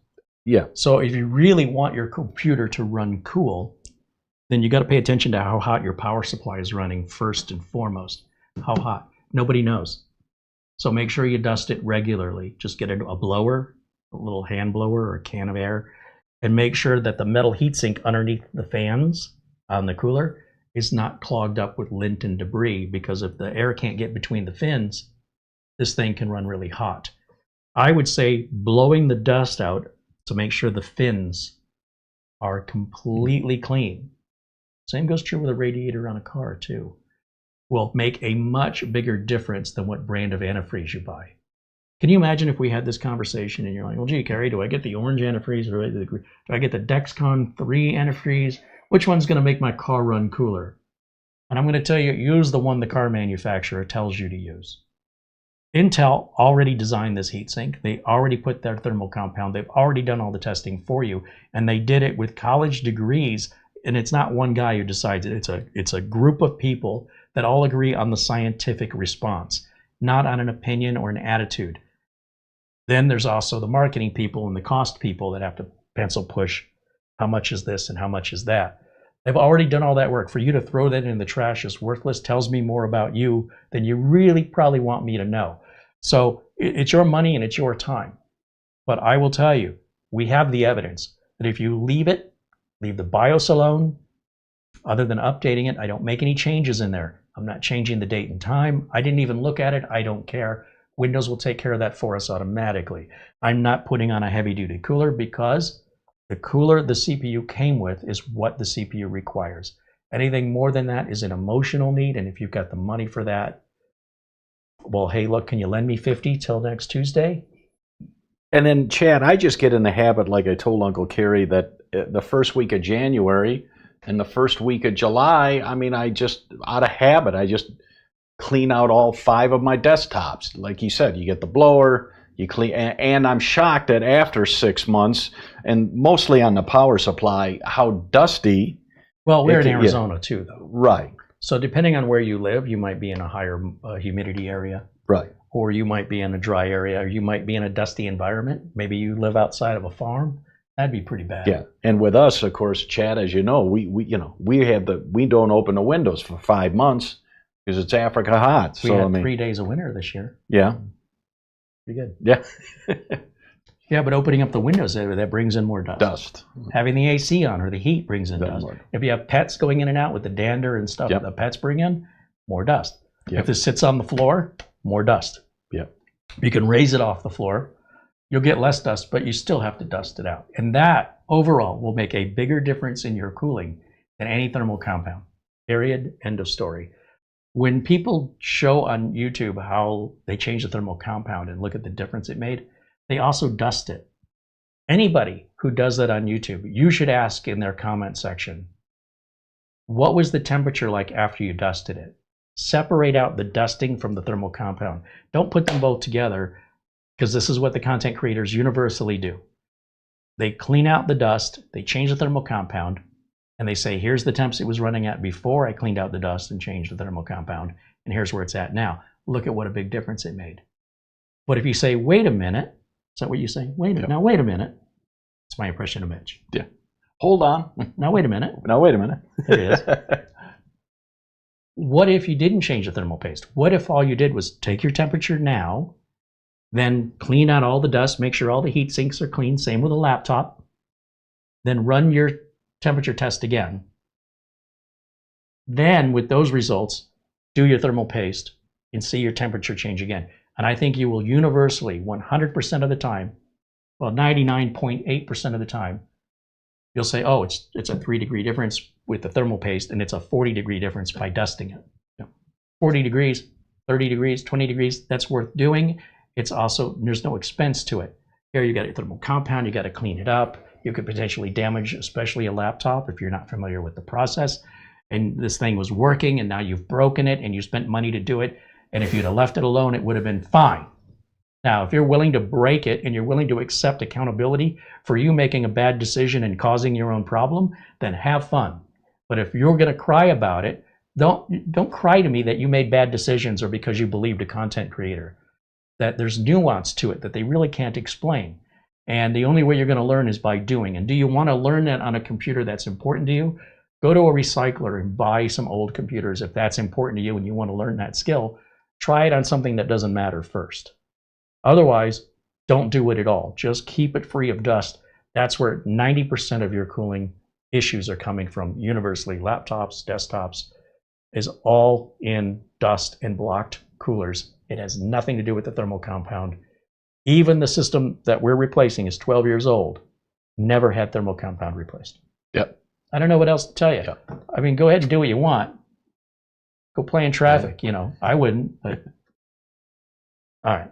Yeah. So if you really want your computer to run cool, then you got to pay attention to how hot your power supply is running first and foremost. How hot? Nobody knows. So make sure you dust it regularly. Just get a blower, a little hand blower or a can of air, and make sure that the metal heatsink underneath the fans on the cooler is not clogged up with lint and debris, because if the air can't get between the fins, this thing can run really hot. I would say blowing the dust out to make sure the fins are completely clean. Same goes true with a radiator on a car too. Will make a much bigger difference than what brand of antifreeze you buy. Can you imagine if we had this conversation and you're like, well, gee, Carey, do I get the orange antifreeze or do I get the Dexcon 3 antifreeze? Which one's going to make my car run cooler? And I'm going to tell you, use the one the car manufacturer tells you to use. Intel already designed this heatsink. They already put their thermal compound. They've already done all the testing for you. And they did it with college degrees. And it's not one guy who decides it. It's a group of people that all agree on the scientific response, not on an opinion or an attitude. Then there's also the marketing people and the cost people that have to pencil push how much is this and how much is that. They've already done all that work. For you to throw that in the trash as worthless tells me more about you than you really probably want me to know. So it's your money and it's your time. But I will tell you, we have the evidence that if you leave the BIOS alone, other than updating it, I don't make any changes in there. I'm not changing the date and time. I didn't even look at it. I don't care. Windows will take care of that for us automatically. I'm not putting on a heavy-duty cooler because the cooler the CPU came with is what the CPU requires. Anything more than that is an emotional need, and if you've got the money for that, well, hey, look, can you lend me 50 till next Tuesday? And then, Chad, I just get in the habit, like I told Uncle Carey, that the first week of January and the first week of July, I mean, I just, out of habit, I just clean out all 5 of my desktops. Like you said, you get the blower, you clean, and I'm shocked that after 6 months, and mostly on the power supply, how dusty. Well, we're in Arizona too, though. Right. So depending on where you live, you might be in a higher humidity area. Right. Or you might be in a dry area, or you might be in a dusty environment. Maybe you live outside of a farm. That'd be pretty bad. Yeah, and with us, of course, Chad, as you know, we don't open the windows for 5 months because it's Africa hot. We So had I mean, 3 days of winter this year. yeah, Pretty good. yeah, Yeah, but opening up the windows, that brings in more dust. dust. Having the AC on or the heat brings in dust. More. If you have pets going in and out with the dander and stuff Yep. the pets bring in, more dust. Yep. If this sits on the floor, more dust. Yep. You can raise it off the floor. You'll get less dust, but you still have to dust it out. And that overall will make a bigger difference in your cooling than any thermal compound. Period. End of story. When people show on YouTube how they change the thermal compound and look at the difference it made, they also dust it. Anybody who does that on YouTube, you should ask in their comment section, what was the temperature like after you dusted it? Separate out the dusting from the thermal compound. Don't put them both together, because this is what the content creators universally do. They clean out the dust, they change the thermal compound, and they say, here's the temps it was running at before I cleaned out the dust and changed the thermal compound, and here's where it's at now. Look at what a big difference it made. But if you say, wait a minute, is that what you say? Now wait a minute. It's my impression of Mitch. Yeah. Hold on. Now wait a minute. Now wait a minute. There it is. What if you didn't change the thermal paste? What if all you did was take your temperature now, then clean out all the dust, make sure all the heat sinks are clean, same with a laptop, then run your temperature test again. Then with those results, do your thermal paste and see your temperature change again. And I think you will universally, 100% of the time, well, 99.8% of the time, you'll say, oh, it's a 3-degree difference with the thermal paste, and it's a 40-degree difference by dusting it. Yeah. 40 degrees, 30 degrees, 20 degrees, that's worth doing. It's also, there's no expense to it. Here you got your thermal compound, you got to clean it up. You could potentially damage, especially a laptop, if you're not familiar with the process. And this thing was working, and now you've broken it, and you spent money to do it. And if you'd have left it alone, it would have been fine. Now, if you're willing to break it and you're willing to accept accountability for you making a bad decision and causing your own problem, then have fun. But if you're going to cry about it, don't cry to me that you made bad decisions or because you believed a content creator. That there's nuance to it that they really can't explain. And the only way you're going to learn is by doing. And do you want to learn that on a computer that's important to you? Go to a recycler and buy some old computers if that's important to you and you want to learn that skill. Try it on something that doesn't matter first. Otherwise, don't do it at all. Just keep it free of dust. That's where 90% of your cooling issues are coming from. Universally, laptops, desktops, is all in dust and blocked coolers. It has nothing to do with the thermal compound. Even the system that we're replacing is 12 years old. Never had thermal compound replaced. Yep. I don't know what else to tell you. Yep. I mean, go ahead and do what you want. Go play in traffic, you know. I wouldn't, but all right.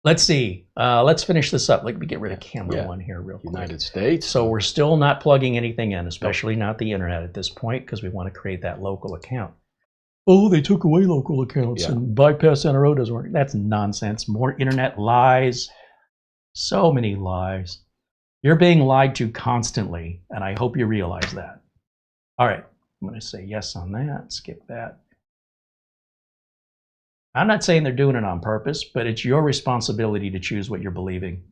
Let's see. Let's finish this up. Let me get rid of camera one here real quick. United States. So we're still not plugging anything in, especially not the internet at this point, because we want to create that local account. Oh, they took away local accounts and bypass NRO doesn't work. That's nonsense. More internet lies. So many lies. You're being lied to constantly, and I hope you realize that. All right. I'm going to say yes on that. Skip that. I'm not saying they're doing it on purpose, but it's your responsibility to choose what you're believing.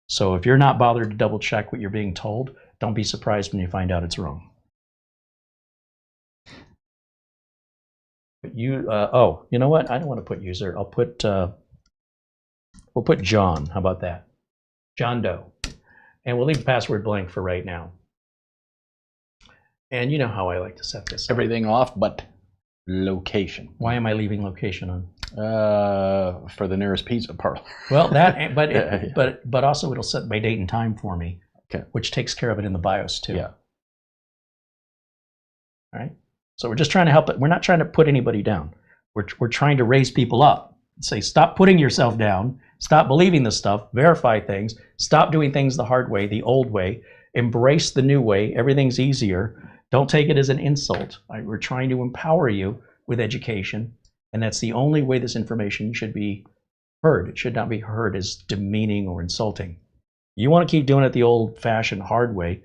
So if you're not bothered to double check what you're being told, don't be surprised when you find out it's wrong. But you, oh, you know what? I don't want to put user. I'll put, we'll put John. How about that? John Doe. And we'll leave the password blank for right now. And you know how I like to set this up. Everything off but location. Why am I leaving location on? For the nearest pizza parlor. Well, that, but also it'll set my date and time for me, which takes care of it in the BIOS too. Yeah. All right. So we're just trying to help it. We're not trying to put anybody down. We're trying to raise people up. Say, stop putting yourself down. Stop believing this stuff. Verify things. Stop doing things the hard way, the old way. Embrace the new way. Everything's easier. Don't take it as an insult. We're trying to empower you with education, and that's the only way this information should be heard. It should not be heard as demeaning or insulting. You want to keep doing it the old-fashioned hard way,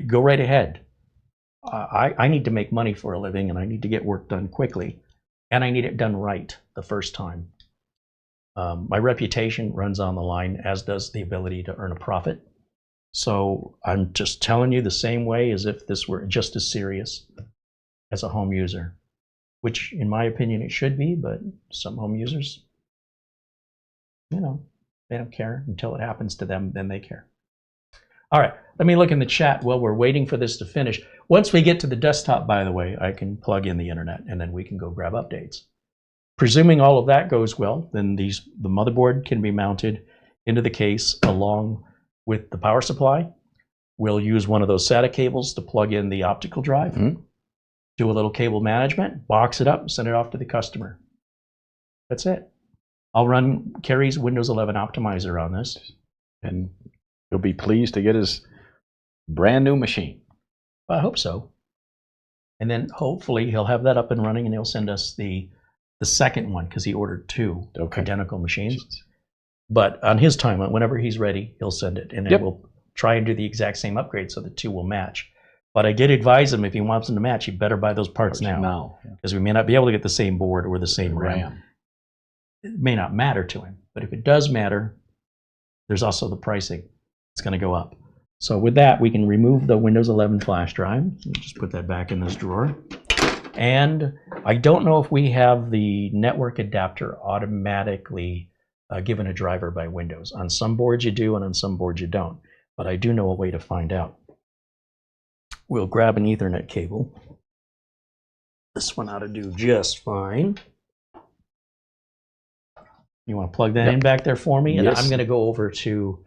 go right ahead. I need to make money for a living, and I need to get work done quickly, and I need it done right the first time. My reputation runs on the line, as does the ability to earn a profit. So I'm just telling you the same way as if this were just as serious as a home user, which in my opinion it should be, but some home users, you know, they don't care until it happens to them, then they care. All right, let me look in the chat while we're waiting for this to finish. Once we get to the desktop, by the way, I can plug in the internet and then we can go grab updates. Presuming all of that goes well, then the motherboard can be mounted into the case along with the power supply. We'll use one of those SATA cables to plug in the optical drive, do a little cable management, box it up, and send it off to the customer. That's it. I'll run Carey's Windows 11 optimizer on this. And he'll be pleased to get his brand new machine. I hope so. And then hopefully he'll have that up and running and he'll send us the second one because he ordered two identical machines. But on his time, whenever he's ready, he'll send it. And then we'll try and do the exact same upgrade so the two will match. But I did advise him if he wants them to match, he better buy those parts now. Because we may not be able to get the same board or the same RAM. It may not matter to him. But if it does matter, there's also the pricing. It's going to go up. So with that, we can remove the Windows 11 flash drive. Just put that back in this drawer. And I don't know if we have the network adapter automatically given a driver by Windows. On some boards you do, and on some boards you don't. But I do know a way to find out. We'll grab an Ethernet cable. This one ought to do just fine. You want to plug that in back there for me? And I'm going to go over to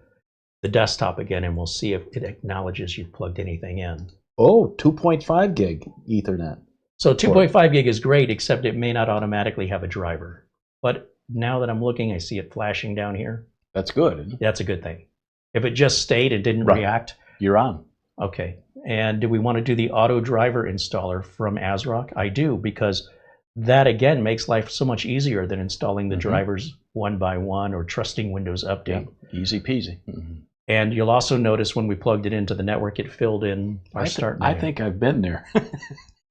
the desktop again, and we'll see if it acknowledges you've plugged anything in. Oh, 2.5 gig Ethernet. So 2.5 gig is great, except it may not automatically have a driver. But now that I'm looking, I see it flashing down here. That's good, isn't it? That's a good thing. If it just stayed and didn't react. You're on. Okay. And do we want to do the auto driver installer from ASRock? I do, because that again makes life so much easier than installing the drivers one by one or trusting Windows Update. Easy peasy. And you'll also notice when we plugged it into the network, it filled in our start menu. I think I've been there.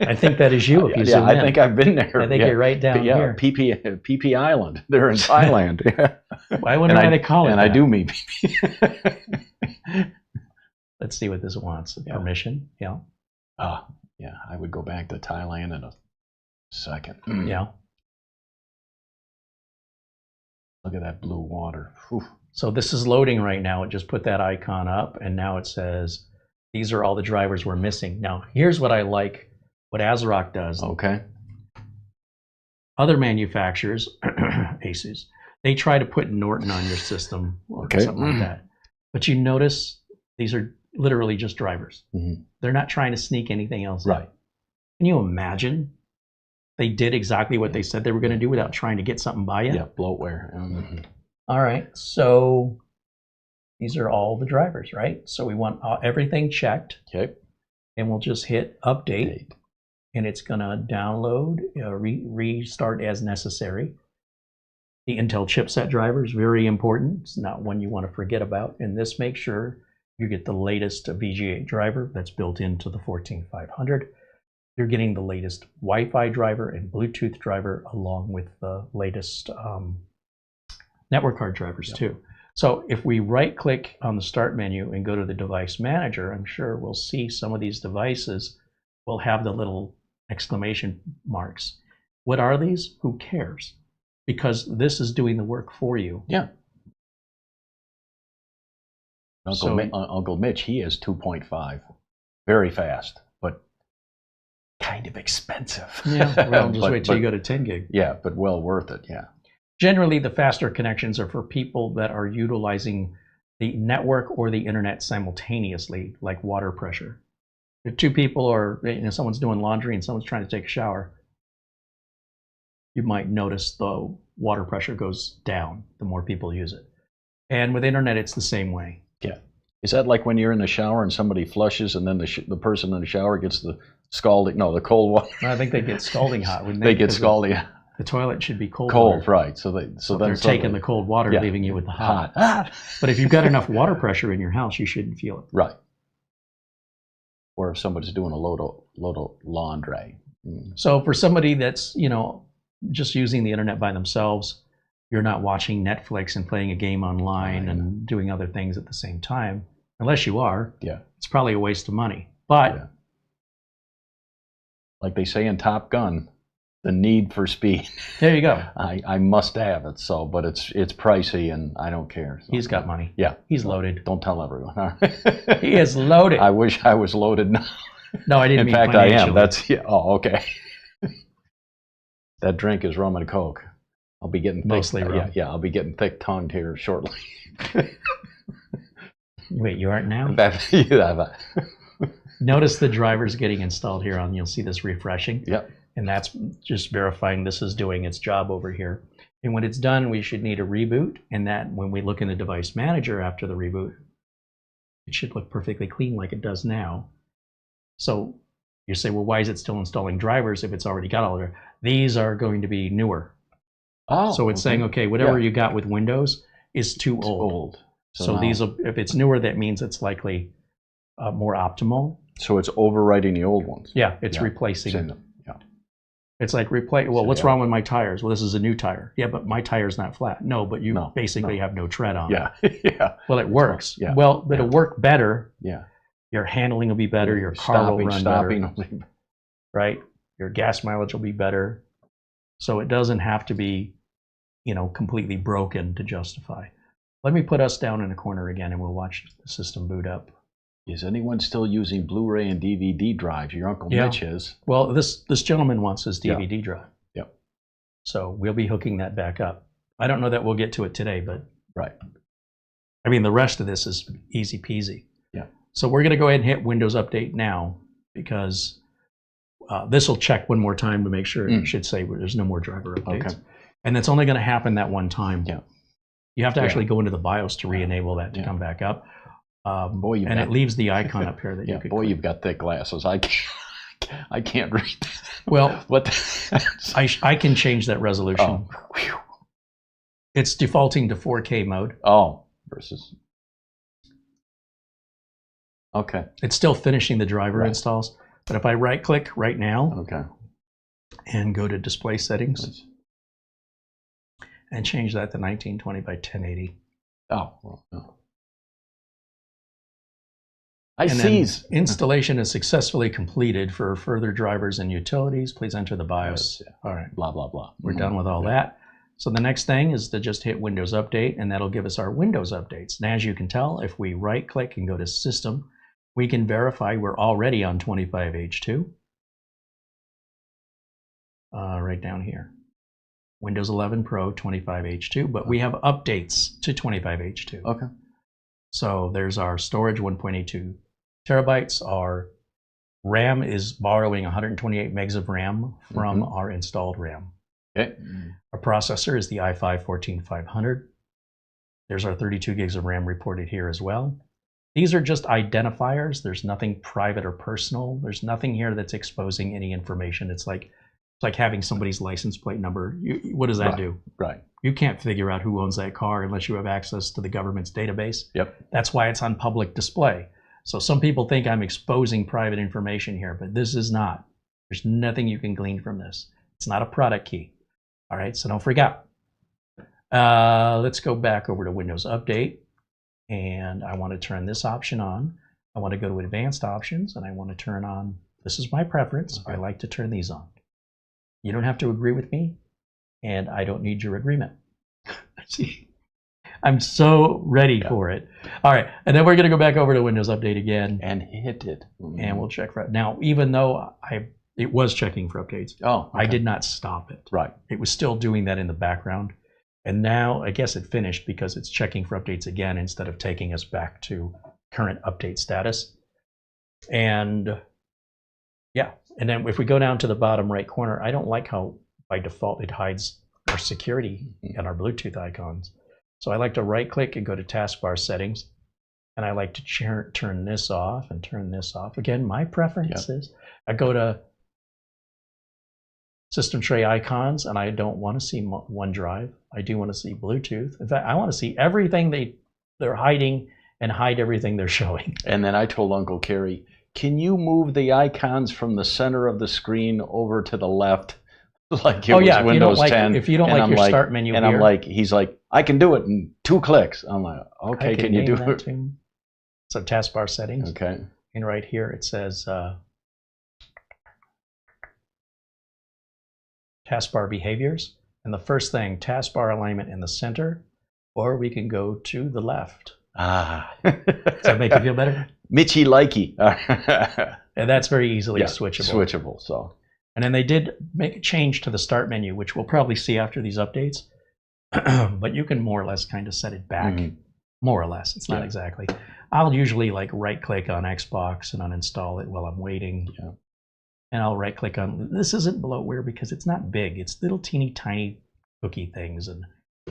I think that is you. If you zoom in. I think I've been there. I think you're right down here. PP Island. They're in Thailand. I wonder why they call it and that. I do mean PP. Let's see what this wants. Permission. Yeah. I would go back to Thailand in a second. Yeah. Look at that blue water. Whew. So this is loading right now. It just put that icon up, and now it says, these are all the drivers we're missing. Now, here's what I like, what ASRock does. Okay. Other manufacturers, Asus, they try to put Norton on your system or something like that. But you notice these are literally just drivers. They're not trying to sneak anything else in. Right. Can you imagine they did exactly what they said they were going to do without trying to get something by you? Yeah, bloatware. All right, so these are all the drivers, right? So we want everything checked. Okay. And we'll just hit update. And it's going to download, restart as necessary. The Intel chipset driver is very important. It's not one you want to forget about. And this makes sure you get the latest VGA driver that's built into the 14500. You're getting the latest Wi-Fi driver and Bluetooth driver along with the latest network card drivers too. So if we right-click on the Start menu and go to the Device Manager, I'm sure we'll see some of these devices will have the little exclamation marks. What are these? Who cares? Because this is doing the work for you. Yeah. Uncle Mitch, he has 2.5. Very fast, but kind of expensive. Yeah, well, just wait till you go to 10 gig. Yeah, but well worth it, yeah. Generally, the faster connections are for people that are utilizing the network or the internet simultaneously, like water pressure. If two people or someone's doing laundry and someone's trying to take a shower, you might notice the water pressure goes down the more people use it. And with internet, it's the same way. Yeah. Is that like when you're in the shower and somebody flushes and then the person in the shower gets the cold water? I think they get scalding hot, wouldn't they get scalding hot. The toilet should be cold. Cold, right. So they're taking the cold water, leaving you with the hot. But if you've got enough water pressure in your house, you shouldn't feel it. Right. Or if somebody's doing a load of laundry. So for somebody that's, just using the internet by themselves, you're not watching Netflix and playing a game online and doing other things at the same time. Unless you are, Yeah. it's probably a waste of money. But Yeah. Like they say in Top Gun, the need for speed. there you go. I must have it. So, but it's pricey, and I don't care. So. He's got money. Yeah. He's loaded. Don't tell everyone. He is loaded. I wish I was loaded now. No, I didn't In mean fact, I am. financially. That's yeah. Oh, okay. That drink is rum and coke. I'll be getting thick. Mostly rum. Yeah, I'll be getting thick-tongued here shortly. Wait, you aren't now? Yeah, Notice the driver's getting installed here on, you'll see this refreshing. yep. And that's just verifying this is doing its job over here. And when it's done, we should need a reboot. And that when we look in the device manager after the reboot, it should look perfectly clean like it does now. So you say, well, why is it still installing drivers if it's already got all of it? These are going to be newer. Oh, So it's saying, okay, whatever you got with Windows is too it's old. old. So now- these, if it's newer, that means it's likely more optimal. So it's overwriting the old ones. Yeah, it's Yeah. replacing. Send them. Yeah. It's like replace. Well, So, what's yeah. wrong with my tires? Well, this is a new tire. Yeah, but my tire's not flat. No, but you No, basically no. have no tread on Yeah. it. Yeah. Well, it works. Yeah. Well, but it'll work better. Yeah. Your handling will be better. Your car will run better. Stopping. Right? Your gas mileage will be better. So it doesn't have to be, completely broken to justify. Let me put us down in a corner again, and we'll watch the system boot up. Is anyone still using Blu-ray and DVD drives? Your Uncle Yeah. Mitch is. Well, this gentleman wants his Yeah. DVD drive. Yep. So we'll be hooking that back up. I don't know that we'll get to it today, but Right. I mean, the rest of this is easy peasy. Yeah. So we're going to go ahead and hit Windows Update now because this will check one more time to make sure it should say there's no more driver updates. Okay. And it's only going to happen that one time. Yeah. You have to Yeah. actually go into the BIOS to re-enable that to Yeah. come back up. Boy, you've And got- it leaves the icon up here that Yeah. you could Boy, click. you've got thick glasses. I can't read that. Well, What? I can change that resolution. Oh. Whew. It's defaulting to 4K mode. Oh. Versus. Okay. It's still finishing the driver Right. installs. But if I right click right now Okay. and go to display settings and change that to 1920 by 1080. Oh. Well, no. I And then seize. installation is successfully completed. For further drivers and utilities, please enter the BIOS. Yeah. All right, Blah blah blah. we're done with all that. So the next thing is to just hit Windows Update, and that'll give us our Windows updates. And as you can tell, if we right click and go to System, we can verify we're already on 25H2. Right down here. Windows 11 Pro 25H2, but we have updates to 25H2. Okay. So there's our storage, 1.82 terabytes. Our RAM is borrowing 128 megs of RAM from our installed RAM. Okay. Our processor is the i5-14500. There's our 32 gigs of RAM reported here as well. These are just identifiers. There's nothing private or personal. There's nothing here that's exposing any information. It's like having somebody's license plate number. What does that do? Right. You can't figure out who owns that car unless you have access to the government's database. Yep. That's why it's on public display. So some people think I'm exposing private information here, but this is not. There's nothing you can glean from this. It's not a product key. All right, so don't freak out. Let's go back over to Windows Update, and I want to turn this option on. I want to go to Advanced Options, and I want to turn on, this is my preference, I like to turn these on. You don't have to agree with me, and I don't need your agreement. See, I'm so ready for it. All right, and then we're going to go back over to Windows Update again, And hit it. and we'll check for it. Now, even though it was checking for updates, Oh. I okay. did not stop it. Right. It was still doing that in the background. And now I guess it finished because it's checking for updates again instead of taking us back to current update status. And yeah, and then if we go down to the bottom right corner, I don't like how by default it hides our security and our Bluetooth icons. So I like to right click and go to taskbar settings. And I like to turn this off and turn this off. Again, my preferences. I go to system tray icons, and I don't want to see OneDrive. I do want to see Bluetooth. In fact, I want to see everything they're hiding and hide everything they're showing. And then I told Uncle Carey, can you move the icons from the center of the screen over to the left like it was Windows 10? If you don't And like I'm your start menu and here. I'm like, he's like, I can do it in 2 clicks. I'm like, okay, can you do it? Too. So taskbar settings. Okay. And right here it says taskbar behaviors. And the first thing, taskbar alignment in the center, or we can go to the left. Ah. Does that make you feel better? Mitchy likey. And that's very easily Yeah, switchable. switchable. So. And then they did make a change to the start menu, which we'll probably see after these updates. But you can more or less kind of set it back. Mhm. More or less. It's not exactly. I'll usually like right click on Xbox and uninstall it while I'm waiting. Yeah. And I'll right click on, this isn't bloatware because it's not big. It's little teeny tiny cookie things. And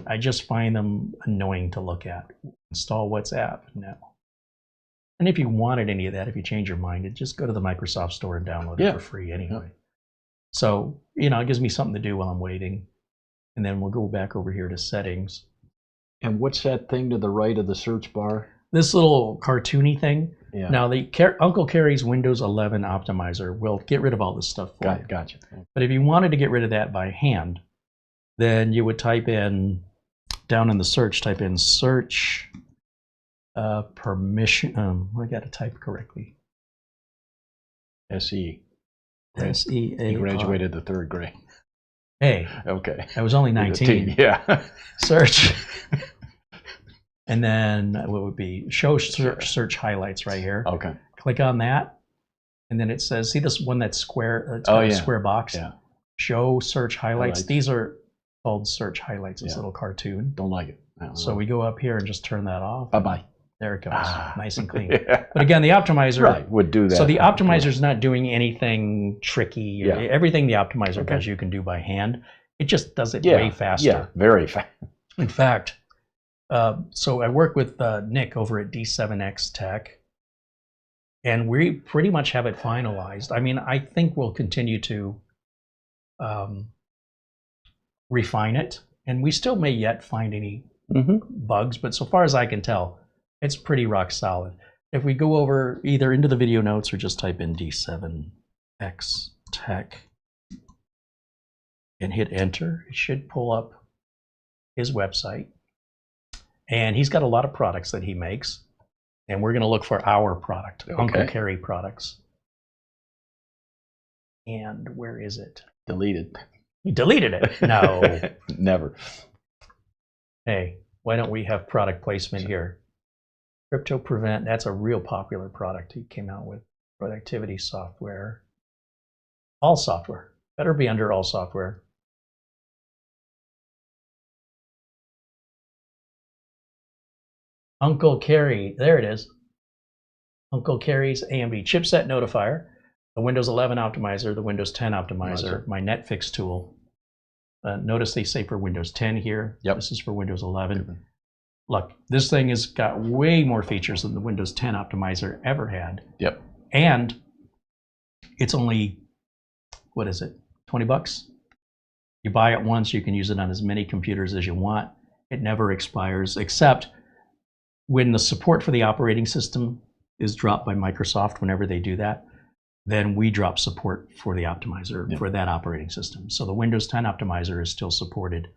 I just find them annoying to look at. Install WhatsApp? No. And if you wanted any of that, if you change your mind, just go to the Microsoft Store and download it for free anyway. So, you know, it gives me something to do while I'm waiting. And then we'll go back over here to settings. And what's that thing to the right of the search bar? This little cartoony thing. Yeah. Now, the Uncle Carey's Windows 11 optimizer will get rid of all this stuff for you. Gotcha. But if you wanted to get rid of that by hand, then you would type in, down in the search, type in search permission. I got to type correctly. SE. SEA. He graduated the 3rd grade. Hey. Okay. I was only 19. Yeah. Search. And then what would be show search highlights right here. Okay. Click on that. And then it says, see this one that's square, it's Oh, got a yeah. square box? Yeah. Show search highlights. Highlights. These are called search highlights, this Yeah. little cartoon. Don't like it. So we go up here and just turn that off. Bye-bye. There it goes. Nice and clean. Yeah. But again, the optimizer, Right, would do that. so the optimizer's not doing anything tricky. Yeah. Everything the optimizer Okay. does, you can do by hand. It just does it Yeah. way faster. Yeah, very fast. In fact, so I work with Nick over at D7X Tech, and we pretty much have it finalized. I mean, I think we'll continue to refine it, and we still may yet find any bugs, but so far as I can tell, it's pretty rock solid. If we go over either into the video notes or just type in D7X Tech and hit enter, it should pull up his website. And he's got a lot of products that he makes. And we're going to look for our product, Okay. Uncle Carey products. And where is it? Deleted. He deleted it. No. Never. Hey, why don't we have product placement here? Crypto Prevent, that's a real popular product he came out with. Productivity software. All software. Better be under all software. Uncle Carey, there it is. Uncle Carey's AMD chipset notifier, the Windows 11 optimizer, the Windows 10 optimizer, my Netfix tool. Notice they say for Windows 10 here. Yep. This is for Windows 11. Look, this thing has got way more features than the Windows 10 optimizer ever had. Yep. And it's only, what is it, 20 bucks? You buy it once, you can use it on as many computers as you want. It never expires, except when the support for the operating system is dropped by Microsoft, whenever they do that, then we drop support for the optimizer for that operating system. So the Windows 10 optimizer is still supported.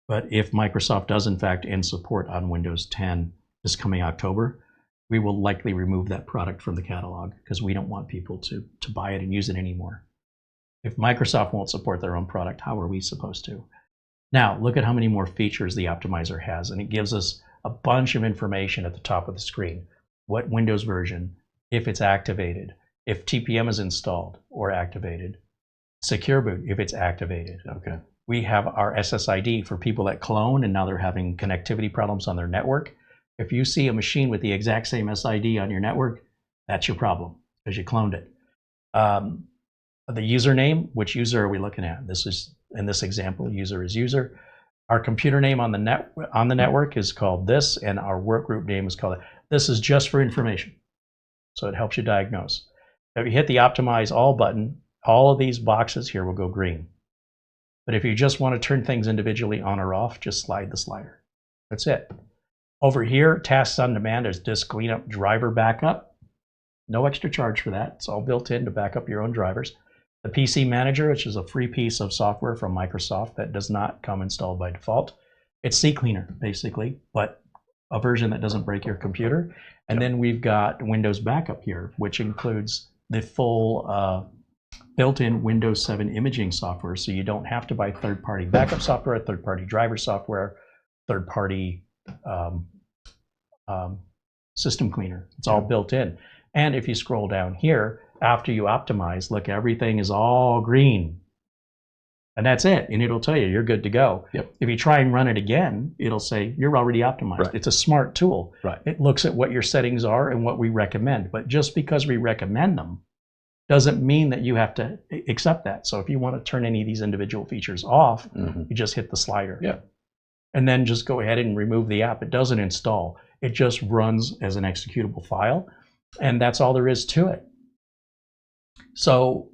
But if Microsoft does in fact end support on Windows 10 this coming October, we will likely remove that product from the catalog because we don't want people to buy it and use it anymore. If Microsoft won't support their own product, how are we supposed to? Now, look at how many more features the optimizer has, and it gives us a bunch of information at the top of the screen. What Windows version, if it's activated, if TPM is installed or activated, Secure Boot, if it's activated. Okay. We have our SSID for people that clone and now they're having connectivity problems on their network. If you see a machine with the exact same SID on your network, that's your problem because you cloned it. The username, which user are we looking at? This is, in this example, user is user. Our computer name on the network is called this, and our work group name is called it. This is just for information, so it helps you diagnose. If you hit the Optimize All button, all of these boxes here will go green. But if you just want to turn things individually on or off, just slide the slider. That's it. Over here, Tasks on Demand, there's Disk Cleanup, Driver Backup. No extra charge for that. It's all built in to back up your own drivers. The PC Manager, which is a free piece of software from Microsoft that does not come installed by default. It's CCleaner, basically, but a version that doesn't break your computer. And then we've got Windows Backup here, which includes the full built-in Windows 7 imaging software, so you don't have to buy third-party backup software, third-party driver software, third-party system cleaner. It's all built in. And if you scroll down here, after you optimize, look, everything is all green. And that's it. And it'll tell you you're good to go. Yep. If you try and run it again, it'll say you're already optimized. Right. It's a smart tool. Right. It looks at what your settings are and what we recommend. But just because we recommend them doesn't mean that you have to accept that. So if you want to turn any of these individual features off, you just hit the slider. Yeah. And then just go ahead and remove the app. It doesn't install. It just runs as an executable file. And that's all there is to it. So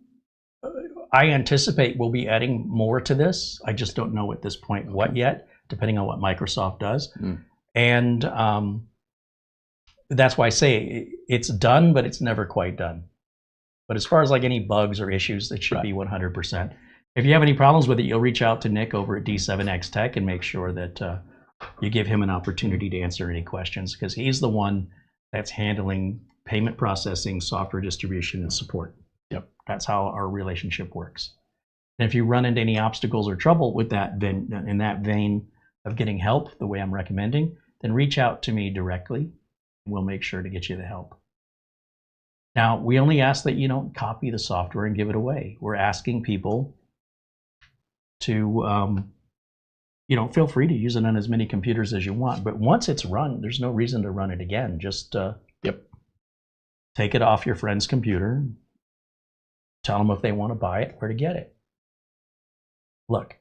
I anticipate we'll be adding more to this. I just don't know at this point what yet, depending on what Microsoft does. And that's why I say it's done, but it's never quite done. But as far as like any bugs or issues, it should be 100%. If you have any problems with it, you'll reach out to Nick over at D7X Tech and make sure that you give him an opportunity to answer any questions, because he's the one that's handling payment processing, software distribution, and support. Yep. That's how our relationship works. And if you run into any obstacles or trouble with that, then in that vein of getting help the way I'm recommending, then reach out to me directly. We'll make sure to get you the help. Now, we only ask that you don't copy the software and give it away. We're asking people to, feel free to use it on as many computers as you want. But once it's run, there's no reason to run it again. Just take it off your friend's computer. Tell them if they want to buy it, where to get it. Look,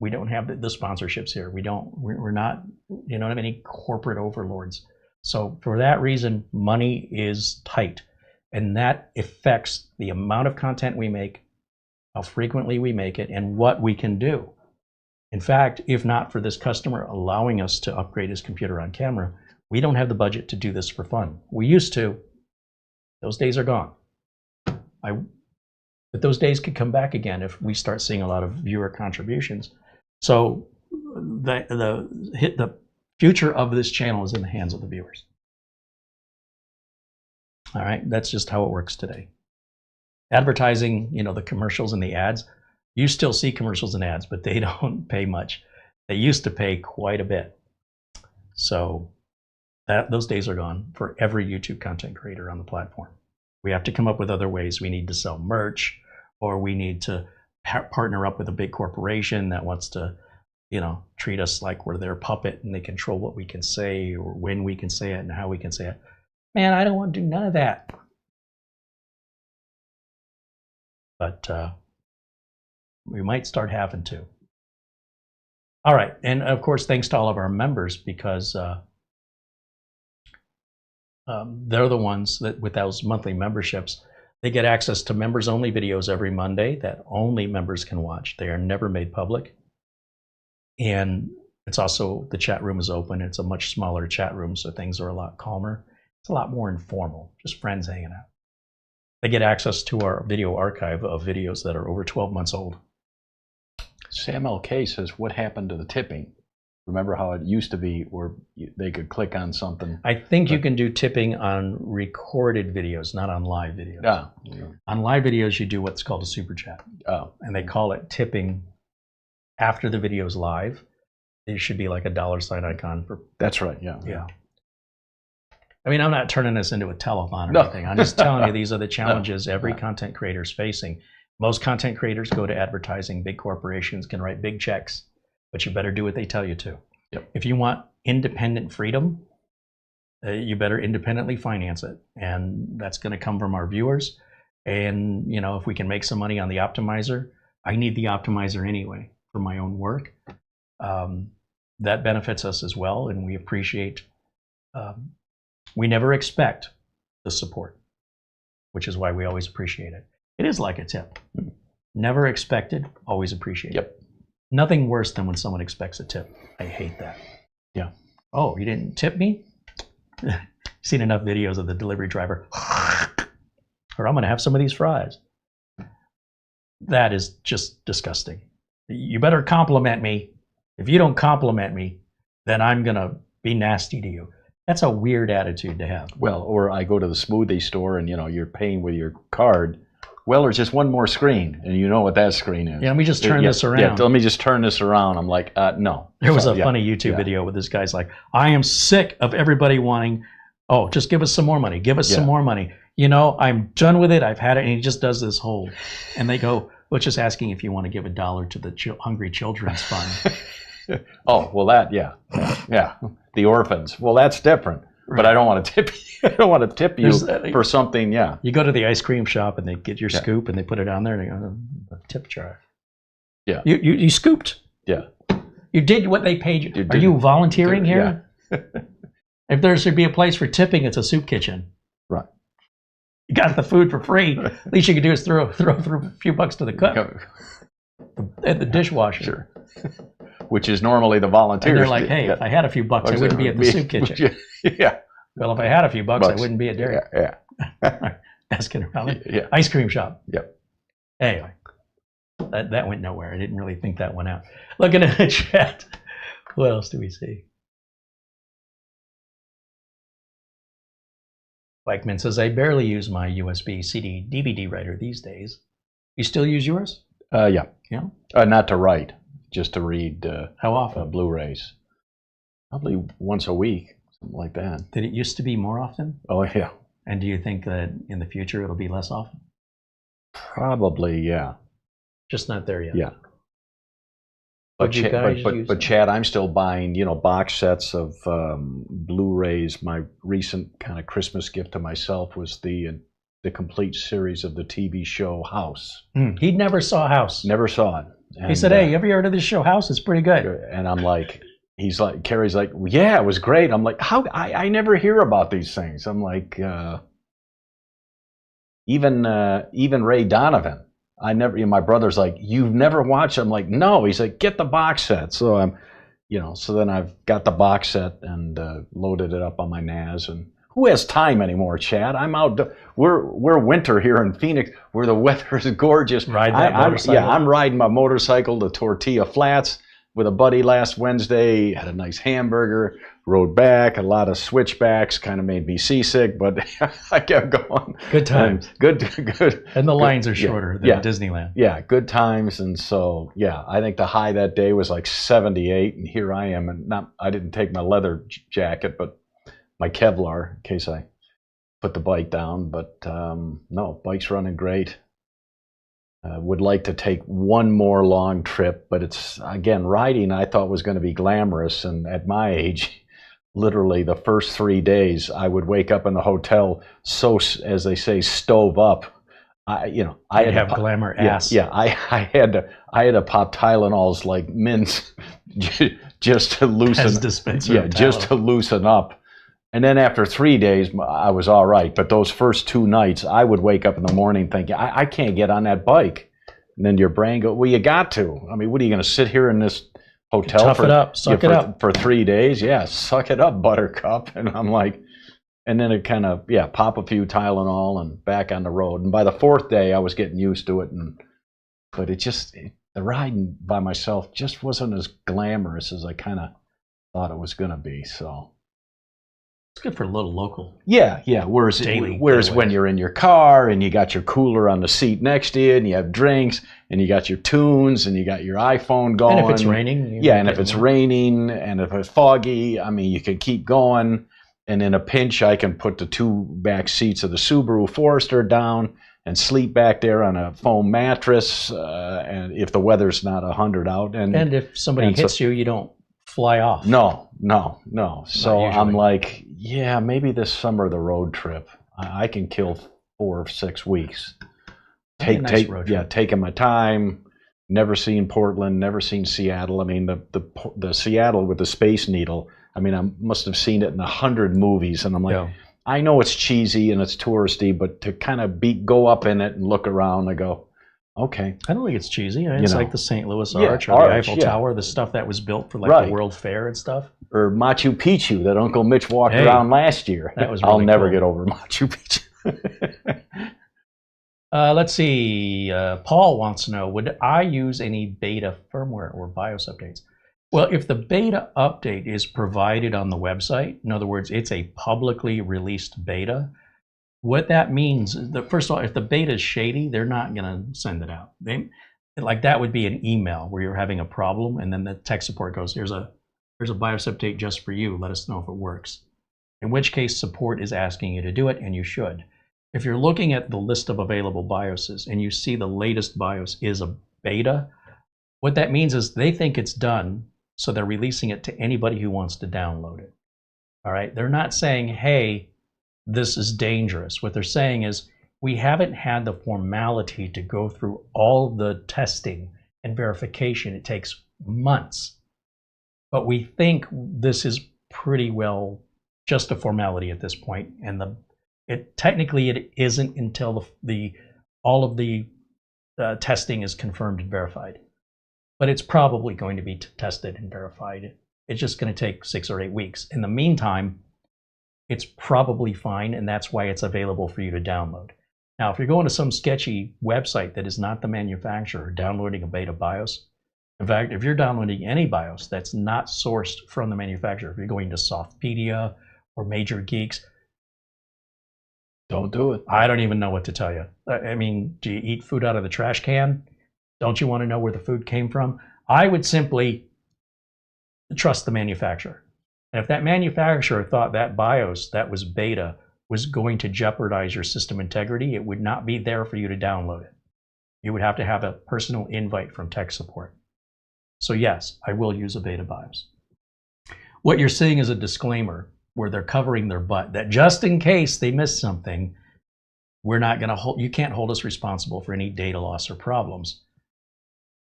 we don't have the sponsorships here. We're not, don't have any corporate overlords. So for that reason, money is tight, and that affects the amount of content we make, how frequently we make it, and what we can do. In fact, if not for this customer allowing us to upgrade his computer on camera, we don't have the budget to do this for fun. We used to. Those days are gone. But those days could come back again if we start seeing a lot of viewer contributions. So the future of this channel is in the hands of the viewers. All right, that's just how it works today. Advertising, the commercials and the ads, you still see commercials and ads, but they don't pay much. They used to pay quite a bit. So those days are gone for every YouTube content creator on the platform. We have to come up with other ways. We need to sell merch, or we need to partner up with a big corporation that wants to, treat us like we're their puppet and they control what we can say or when we can say it and how we can say it. Man, I don't want to do none of that. But we might start having to. All right, and of course, thanks to all of our members, because they're the ones that, with those monthly memberships, they get access to members-only videos every Monday that only members can watch. They are never made public. And it's also, the chat room is open. It's a much smaller chat room, so things are a lot calmer. It's a lot more informal, just friends hanging out. They get access to our video archive of videos that are over 12 months old. Sam LK says, what happened to the tipping? Remember how it used to be where they could click on something? I think you can do tipping on recorded videos, not on live videos. Yeah. On live videos, you do what's called a super chat. Oh. And they call it tipping after the video's live. There should be like a $sign icon for. That's right, yeah. Yeah. I mean, I'm not turning this into a telethon or anything. I'm just telling you these are the challenges every content creator is facing. Most content creators go to advertising. Big corporations can write big checks, but you better do what they tell you to. Yep. If you want independent freedom, you better independently finance it. And that's going to come from our viewers. And, if we can make some money on the optimizer, I need the optimizer anyway for my own work. That benefits us as well, and we appreciate. We never expect the support, which is why we always appreciate it. It is like a tip. Never expected, always appreciated. Yep. Nothing worse than when someone expects a tip. I hate that. Yeah. Oh, you didn't tip me? Seen enough videos of the delivery driver. Or I'm going to have some of these fries. That is just disgusting. You better compliment me. If you don't compliment me, then I'm going to be nasty to you. That's a weird attitude to have. Well, or I go to the smoothie store and, you're paying with your card. Well, there's just one more screen, and you know what that screen is. Yeah, let me just turn this around. Yeah, let me just turn this around. I'm like, no. There was a funny YouTube video with this guy's like, I am sick of everybody wanting, oh, just give us some more money. Give us some more money. I'm done with it. I've had it. And he just does this whole, and they go, well, just asking if you want to give $1 to the Hungry Children's Fund. Oh, well, yeah. The orphans. Well, that's different. Right. But I don't want to tip you. I don't want to tip you for something. Yeah. You go to the ice cream shop and they get your scoop and they put it on there and they go, the tip jar. Yeah. You scooped. Yeah. You did what they paid you. Are you volunteering here? Yeah. If there should be a place for tipping, it's a soup kitchen. Right. You got the food for free. At least you can do is throw a few bucks to the cook at the dishwasher. Sure. Which is normally the volunteers. And they're like, hey, if I had a few bucks, I wouldn't be at the soup kitchen. Yeah. Well, if I had a few bucks, I wouldn't be at Dairy. Yeah. Asking around. Yeah. Ice cream shop. Yep. Anyway, that went nowhere. I didn't really think that one out. Looking at the chat, what else do we see? Bikeman says, I barely use my USB CD DVD writer these days. You still use yours? Yeah. Yeah. Not to write, just to read. How often? Blu-rays. Probably once a week, something like that. Did it used to be more often? Oh yeah. And do you think that in the future it'll be less often? Probably, yeah. Just not there yet. Yeah. But Chad, I'm still buying, box sets of Blu-rays. My recent kind of Christmas gift to myself was the complete series of the TV show House. He never saw House. Never saw it. And, he said, hey, you ever heard of this show House? It's pretty good. And I'm like, Carey's like, yeah, it was great. I'm like, how? I never hear about these things. I'm like, even Ray Donovan. I never. My brother's like, you've never watched? I'm like, no. He's like, get the box set. So I'm, so then I've got the box set and loaded it up on my NAS. And who has time anymore, Chad? I'm out. We're winter here in Phoenix, where the weather is gorgeous. Ride that motorcycle. I'm riding my motorcycle to Tortilla Flats with a buddy last Wednesday. Had a nice hamburger. Rode back, a lot of switchbacks, kind of made me seasick, but I kept going. Good times. Good. And the lines are shorter than Disneyland. Yeah, good times. And so, I think the high that day was like 78, and here I am. And I didn't take my leather jacket, but my Kevlar, in case I put the bike down. But no, bike's running great. Would like to take one more long trip, but it's, again, riding I thought was going to be glamorous. And at my age, literally the first 3 days, I would wake up in the hotel, so, as they say, stove up. I had to have glamour ass. Yeah, I had to pop Tylenols like mints just to loosen. Just to loosen up. And then after 3 days, I was all right. But those first 2 nights, I would wake up in the morning thinking, I can't get on that bike. And then your brain goes, well, you got to. I mean, what are you going to sit here in this hotel Suck it up for 3 days? Yeah, suck it up, Buttercup. And I'm like, and then it kind of, pop a few Tylenol and back on the road. And by the 4th day, I was getting used to it. But the riding by myself just wasn't as glamorous as I kind of thought it was going to be. So. It's good for a little local. Yeah. Whereas when you're in your car and you got your cooler on the seat next to you and you have drinks and you got your tunes and you got your iPhone going. And if it's raining. And if it's raining and if it's foggy, I mean, you can keep going. And in a pinch, I can put the 2 back seats of the Subaru Forester down and sleep back there on a foam mattress. And if the weather's not 100 out. And if somebody hits you, you don't fly off. No. So I'm like, maybe this summer the road trip. I can kill 4 or 6 weeks. Taking my time. Never seen Portland. Never seen Seattle. I mean, the Seattle with the Space Needle. I mean, I must have seen it in 100 movies, and I'm like, I know it's cheesy and it's touristy, but to kind of go up in it and look around, I go, okay. I don't think it's cheesy. It's like the St. Louis Arch or the Eiffel Tower, the stuff that was built for the World Fair and stuff. Or Machu Picchu that Uncle Mitch walked around last year. That was really I'll never get over Machu Picchu. Let's see. Paul wants to know, would I use any beta firmware or BIOS updates? Well, if the beta update is provided on the website, in other words, it's a publicly released beta, what that means is that, first of all, if the beta is shady, they're not going to send it out. Like that would be an email where you're having a problem, and then the tech support goes, here's a BIOS update just for you. Let us know if it works. In which case, support is asking you to do it, and you should. If you're looking at the list of available BIOSes and you see the latest BIOS is a beta, what that means is they think it's done, so they're releasing it to anybody who wants to download it. All right? They're not saying, hey, this is dangerous. What they're saying is, we haven't had the formality to go through all the testing and verification. It takes months. But we think this is pretty well just a formality at this point. And technically it isn't until all of the testing is confirmed and verified. But it's probably going to be tested and verified. It's just going to take 6 or 8 weeks. In the meantime, it's probably fine, and that's why it's available for you to download. Now, if you're going to some sketchy website that is not the manufacturer downloading a beta BIOS, in fact, if you're downloading any BIOS that's not sourced from the manufacturer, if you're going to Softpedia or Major Geeks, Don't do it. I don't even know what to tell you. I mean, do you eat food out of the trash can? Don't you want to know where the food came from? I would simply trust the manufacturer. And if that manufacturer thought that BIOS that was beta was going to jeopardize your system integrity, it would not be there for you to download it. You would have to have a personal invite from tech support. So yes, I will use a beta BIOS. What you're seeing is a disclaimer where they're covering their butt that just in case they miss something, we're not going to you can't hold us responsible for any data loss or problems.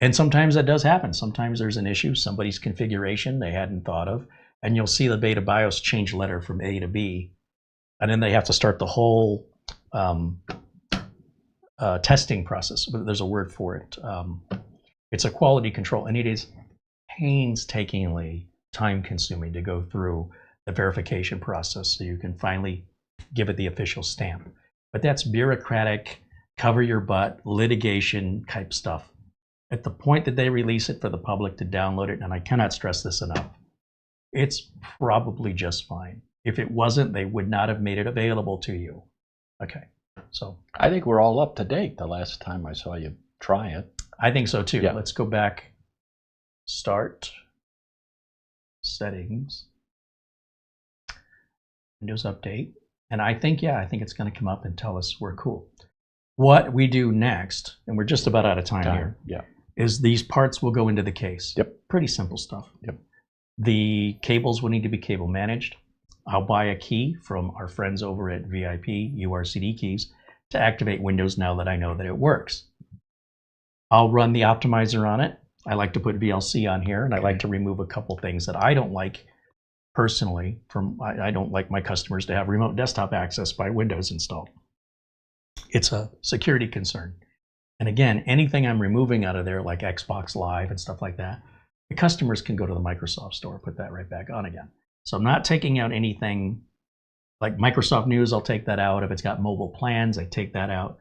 And sometimes that does happen. Sometimes there's an issue, somebody's configuration they hadn't thought of, and you'll see the beta BIOS change letter from A to B. And then they have to start the whole testing process. There's a word for it. It's a quality control, and it is painstakingly time-consuming to go through the verification process so you can finally give it the official stamp. But that's bureaucratic, cover your butt, litigation type stuff. At the point that they release it for the public to download it, and I cannot stress this enough, it's probably just fine. If it wasn't, they would not have made it available to you. Okay, so. I think we're all up to date the last time I saw you try it. I think so too. Yeah. Let's go back, start, settings, Windows Update. And I think it's gonna come up and tell us we're cool. What we do next, and we're just about out of time here, yeah, is these parts will go into the case. Yep. Pretty simple stuff. Yep. The cables will need to be cable managed. I'll buy a key from our friends over at VIP-URCDKEys to activate Windows now that I know that it works. I'll run the optimizer on it. I like to put VLC on here, and I like to remove a couple things that I don't like personally. I don't like my customers to have remote desktop access by Windows installed. It's a security concern. And again, anything I'm removing out of there, like Xbox Live and stuff like that, the customers can go to the Microsoft Store, put that right back on again. So I'm not taking out anything like Microsoft News. I'll take that out. If it's got mobile plans, I take that out.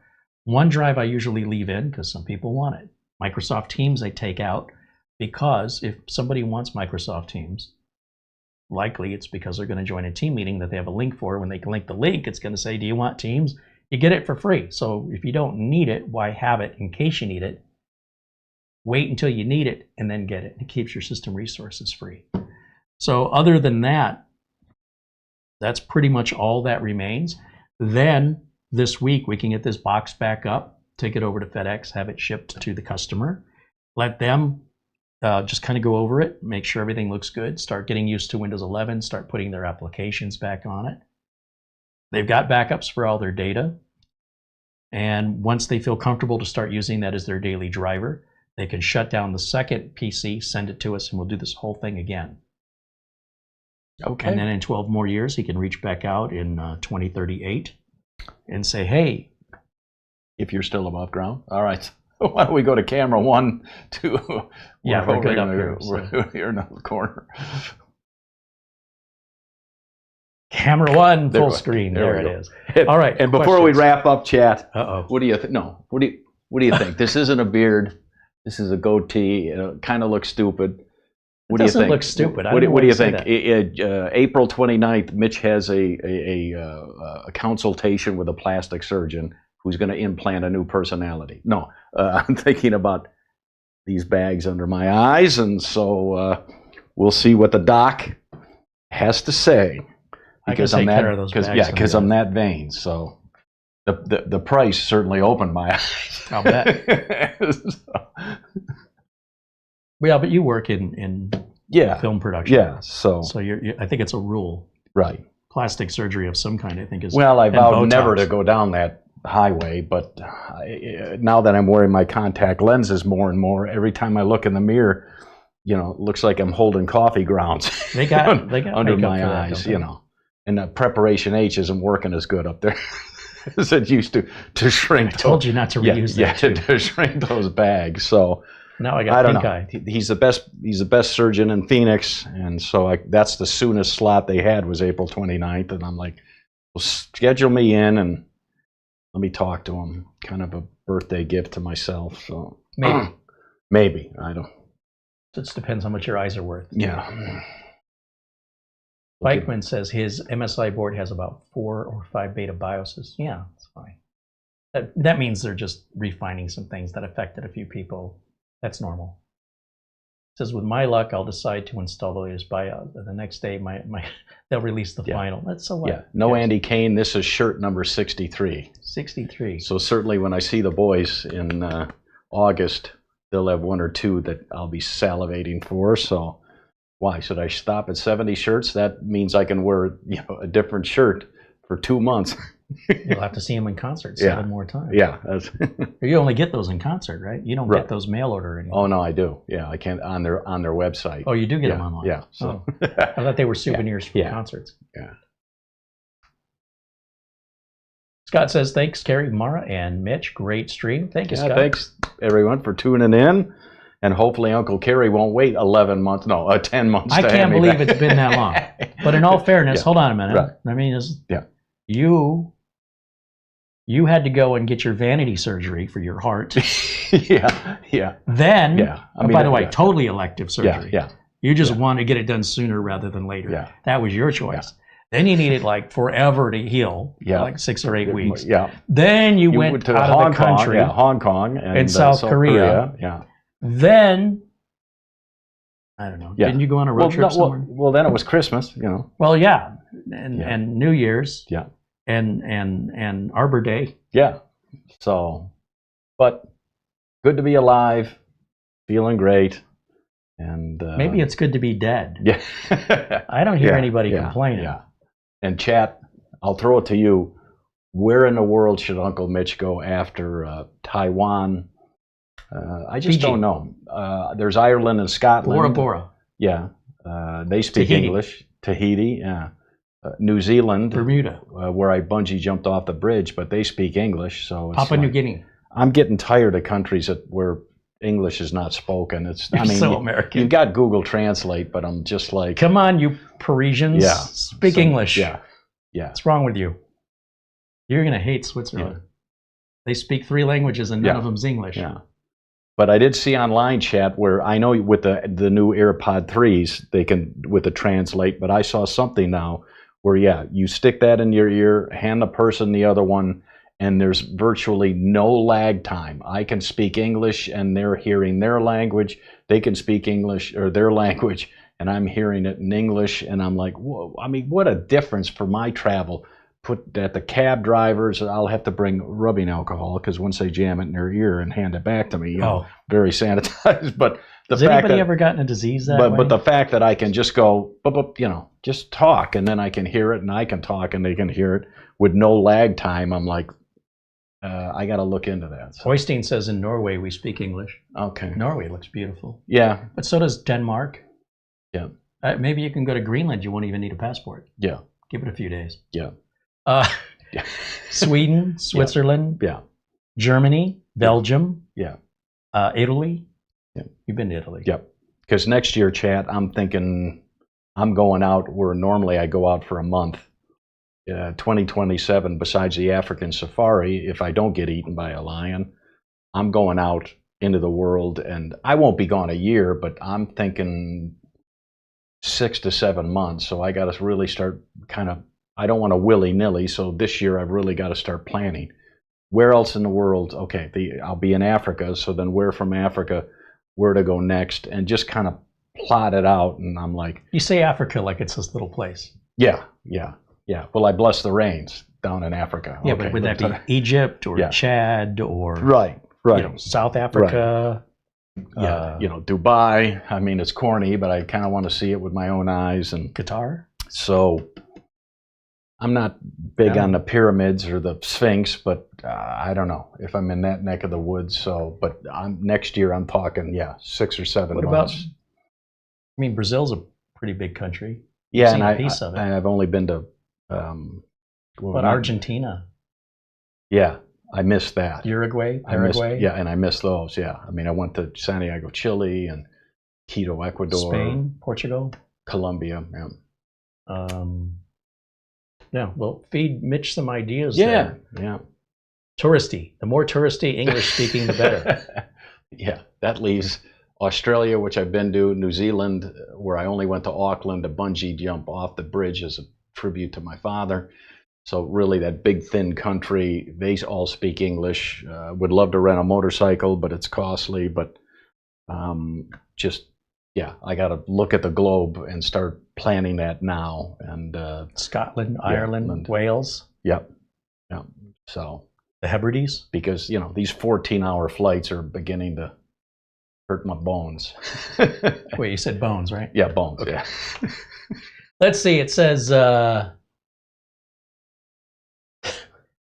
OneDrive I usually leave in because some people want it. Microsoft Teams I take out because if somebody wants Microsoft Teams, likely it's because they're going to join a team meeting that they have a link for. When they click the link, it's going to say, do you want Teams? You get it for free. So if you don't need it, why have it in case you need it? Wait until you need it and then get it. It keeps your system resources free. So other than that, that's pretty much all that remains. Then this week we can get this box back up, take it over to FedEx, have it shipped to the customer, let them just kind of go over it, make sure everything looks good, start getting used to Windows 11, start putting their applications back on it. They've got backups for all their data. And once they feel comfortable to start using that as their daily driver, they can shut down the second PC, send it to us, and we'll do this whole thing again. Okay. And then in 12 more years, he can reach back out in 2038 and say, hey. If you're still above ground. All right. Why don't we go to camera 1, 2? Yeah, we're good up here. here. So. We're here in the corner. Camera 1, There full we go. screen. There There we it go. is. All right. And before we questions? wrap up, chat, Uh-oh. what do you think? No. What do you think? This isn't a beard. This is a goatee. It kind of looks stupid. What do you doesn't think? look stupid. I What don't know do why you you say think? April 29th, Mitch has a consultation with a plastic surgeon who's going to implant a new personality. No, I'm thinking about these bags under my eyes, and so we'll see what the doc has to say. Because I'm that, because I'm that vain. So the price certainly opened my eyes. I'll bet. Yeah, but you work in film production. Yeah, so I think it's a rule. Right. Plastic surgery of some kind, I think, is. Well, I vowed Botox. never to go down that highway, but now that I'm wearing my contact lenses more and more, every time I look in the mirror, it looks like I'm holding coffee grounds. They got under my eyes, and Preparation H isn't working as good up there as it used to shrink. I told you not to reuse that. To shrink those bags. So now I got pink eye. He's the best. He's the best surgeon in Phoenix, and so that's the soonest slot they had was April 29th, and I'm like, well, schedule me in and let me talk to him. Kind of a birthday gift to myself. So maybe I don't. It just depends how much your eyes are worth. Yeah. Bikeman says his MSI board has about 4 or 5 beta BIOSes. Yeah, that's fine. That means they're just refining some things that affected a few people. That's normal. It says, with my luck, I'll decide to install the latest BIOS. The next day, they'll release the final. That's so what? Yeah. No, yes. Andy Kane, this is shirt number 63. 63. So certainly when I see the boys in August, they'll have 1 or 2 that I'll be salivating for. So why should I stop at 70 shirts? That means I can wear a different shirt for 2 months. You'll have to see them in concert 7 more times. Yeah. You only get those in concert, right? You don't get those mail order anymore. Oh, no, I do. Yeah, I can't on their website. Oh, you do get them online? Yeah. So. I thought they were souvenirs from concerts. Yeah. Scott says, thanks, Carey, Mara, and Mitch. Great stream. Thank you, Scott. Thanks, everyone, for tuning in. And hopefully Uncle Carey won't wait 11 months, 10 months I can't believe it's been that long. But in all fairness, hold on a minute. Right. I mean, you had to go and get your vanity surgery for your heart. Yeah. Then, by the way, yeah. Totally elective surgery. Yeah. You just wanted to get it done sooner rather than later. Yeah. That was your choice. Yeah. Then you needed like forever to heal, like 6 or 8 weeks. Yeah. Then you went to out of the country. Yeah, Hong Kong and South Korea. Yeah. Then, I don't know. Didn't you go on a road trip somewhere? Well, then it was Christmas, Well, yeah. And New Year's. Yeah. And Arbor Day. Yeah. So, but good to be alive, feeling great. And maybe it's good to be dead. Yeah. I don't hear anybody complaining. Yeah. And chat, I'll throw it to you. Where in the world should Uncle Mitch go after Taiwan? I just Fiji. don't know. There's Ireland and Scotland. Bora Bora. Yeah. They speak Tahiti. English. Tahiti, yeah. New Zealand. Bermuda. Where I bungee jumped off the bridge, but they speak English. So it's Papua New Guinea. I'm getting tired of countries where English is not spoken. You're so American. You've got Google Translate, but I'm just like... Come on, you Parisians. Yeah. Speak English. Yeah. What's wrong with you? You're going to hate Switzerland. Yeah. They speak 3 languages and none of them's English. Yeah. But I did see online chat where I know with the new AirPod 3s, they can, with the Translate, but I saw something now where, you stick that in your ear, hand the person the other one, and there's virtually no lag time. I can speak English and they're hearing their language. They can speak English or their language and I'm hearing it in English. And I'm like, whoa, I mean, what a difference for my travel. Put that the cab drivers, I'll have to bring rubbing alcohol because once they jam it in their ear and hand it back to me, very sanitized. But has anybody ever gotten a disease that way? But the fact that I can just go, just talk and then I can hear it and I can talk and they can hear it with no lag time, I'm like, I got to look into that. So. Hoystein says in Norway we speak English. Okay. Norway looks beautiful. Yeah. But so does Denmark. Yeah. Maybe you can go to Greenland. You won't even need a passport. Yeah. Give it a few days. Yeah. Sweden, Switzerland, Germany, Belgium, Italy. Yeah. You've been to Italy. Yep. Because next year, chat, I'm thinking I'm going out where normally I go out for a month. 2027, besides the African safari, if I don't get eaten by a lion, I'm going out into the world, and I won't be gone a year, but I'm thinking 6 to 7 months. So I got to really start I don't want to willy-nilly. So this year I've really got to start planning. Where else in the world? Okay, I'll be in Africa. So then where from Africa, where to go next, and just kind of plot it out. And I'm like, you say Africa like it's this little place. Yeah. Well, I bless the rains down in Africa. Yeah, okay, but would that be Egypt or Chad or right? South Africa? Right. Yeah, Dubai. I mean, it's corny, but I kind of want to see it with my own eyes. And Qatar. So I'm not big on the pyramids or the Sphinx, but I don't know if I'm in that neck of the woods. So, but next year I'm talking 6 or 7 what months. About? I mean, Brazil's a pretty big country. Yeah, and a piece of it. I've only been to. But Argentina. Yeah, I missed that. Uruguay, Paraguay. And I missed those. Yeah, I mean, I went to Santiago, Chile, and Quito, Ecuador, Spain, Portugal, Colombia. Yeah. Well, feed Mitch some ideas. Yeah. Touristy. The more touristy English speaking, the better. Yeah, that leaves Australia, which I've been to, New Zealand, where I only went to Auckland to bungee jump off the bridge as a tribute to my father. So really that big, thin country, they all speak English. Would love to rent a motorcycle, but it's costly. But I got to look at the globe and start planning that now. And Scotland, Ireland, Wales. Yep. So the Hebrides, because these 14-hour flights are beginning to hurt my bones. Wait, you said bones, right? Yeah, bones. Okay. Yeah. Let's see. It says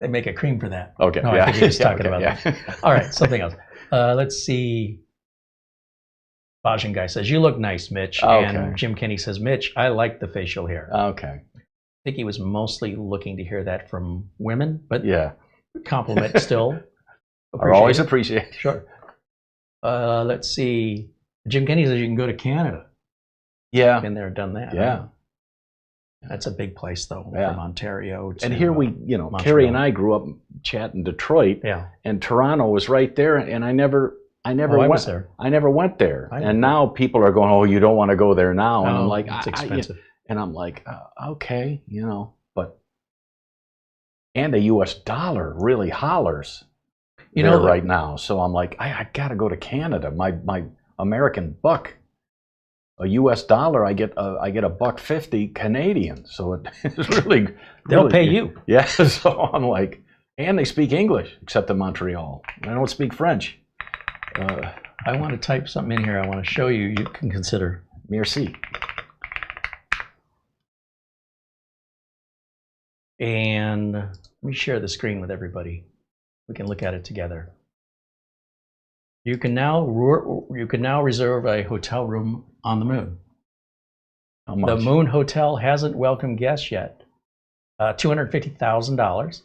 they make a cream for that. Okay. No, I think he was talking about that. All right, something else. Let's see. Bajan guy says, "You look nice, Mitch." Okay. And Jim Kenny says, "Mitch, I like the facial hair." Okay. I think he was mostly looking to hear that from women, but yeah, compliment still. Are always appreciated. Sure. Let's see. Jim Kenny says you can go to Canada. Yeah. Been there, done that. Yeah. Right? That's a big place, though, yeah. from Ontario to And here Carey and I grew up in Detroit. Yeah. And Toronto was right there, and I never went there. I never went there. And now people are going, "Oh, you don't want to go there now." And I'm like, it's expensive. And I'm like, okay, but and the U.S. dollar really hollers right now. So I'm like, I got to go to Canada. My American buck, a U.S. dollar, I get $1.50 Canadian. So it's really they'll pay you. Yeah. So I'm like, and they speak English except in Montreal. I don't speak French. I want to type something in here. I want to show you. You can consider. Merci. And let me share the screen with everybody. We can look at it together. You can now reserve a hotel room on the moon. How much? The Moon Hotel hasn't welcomed guests yet. $250,000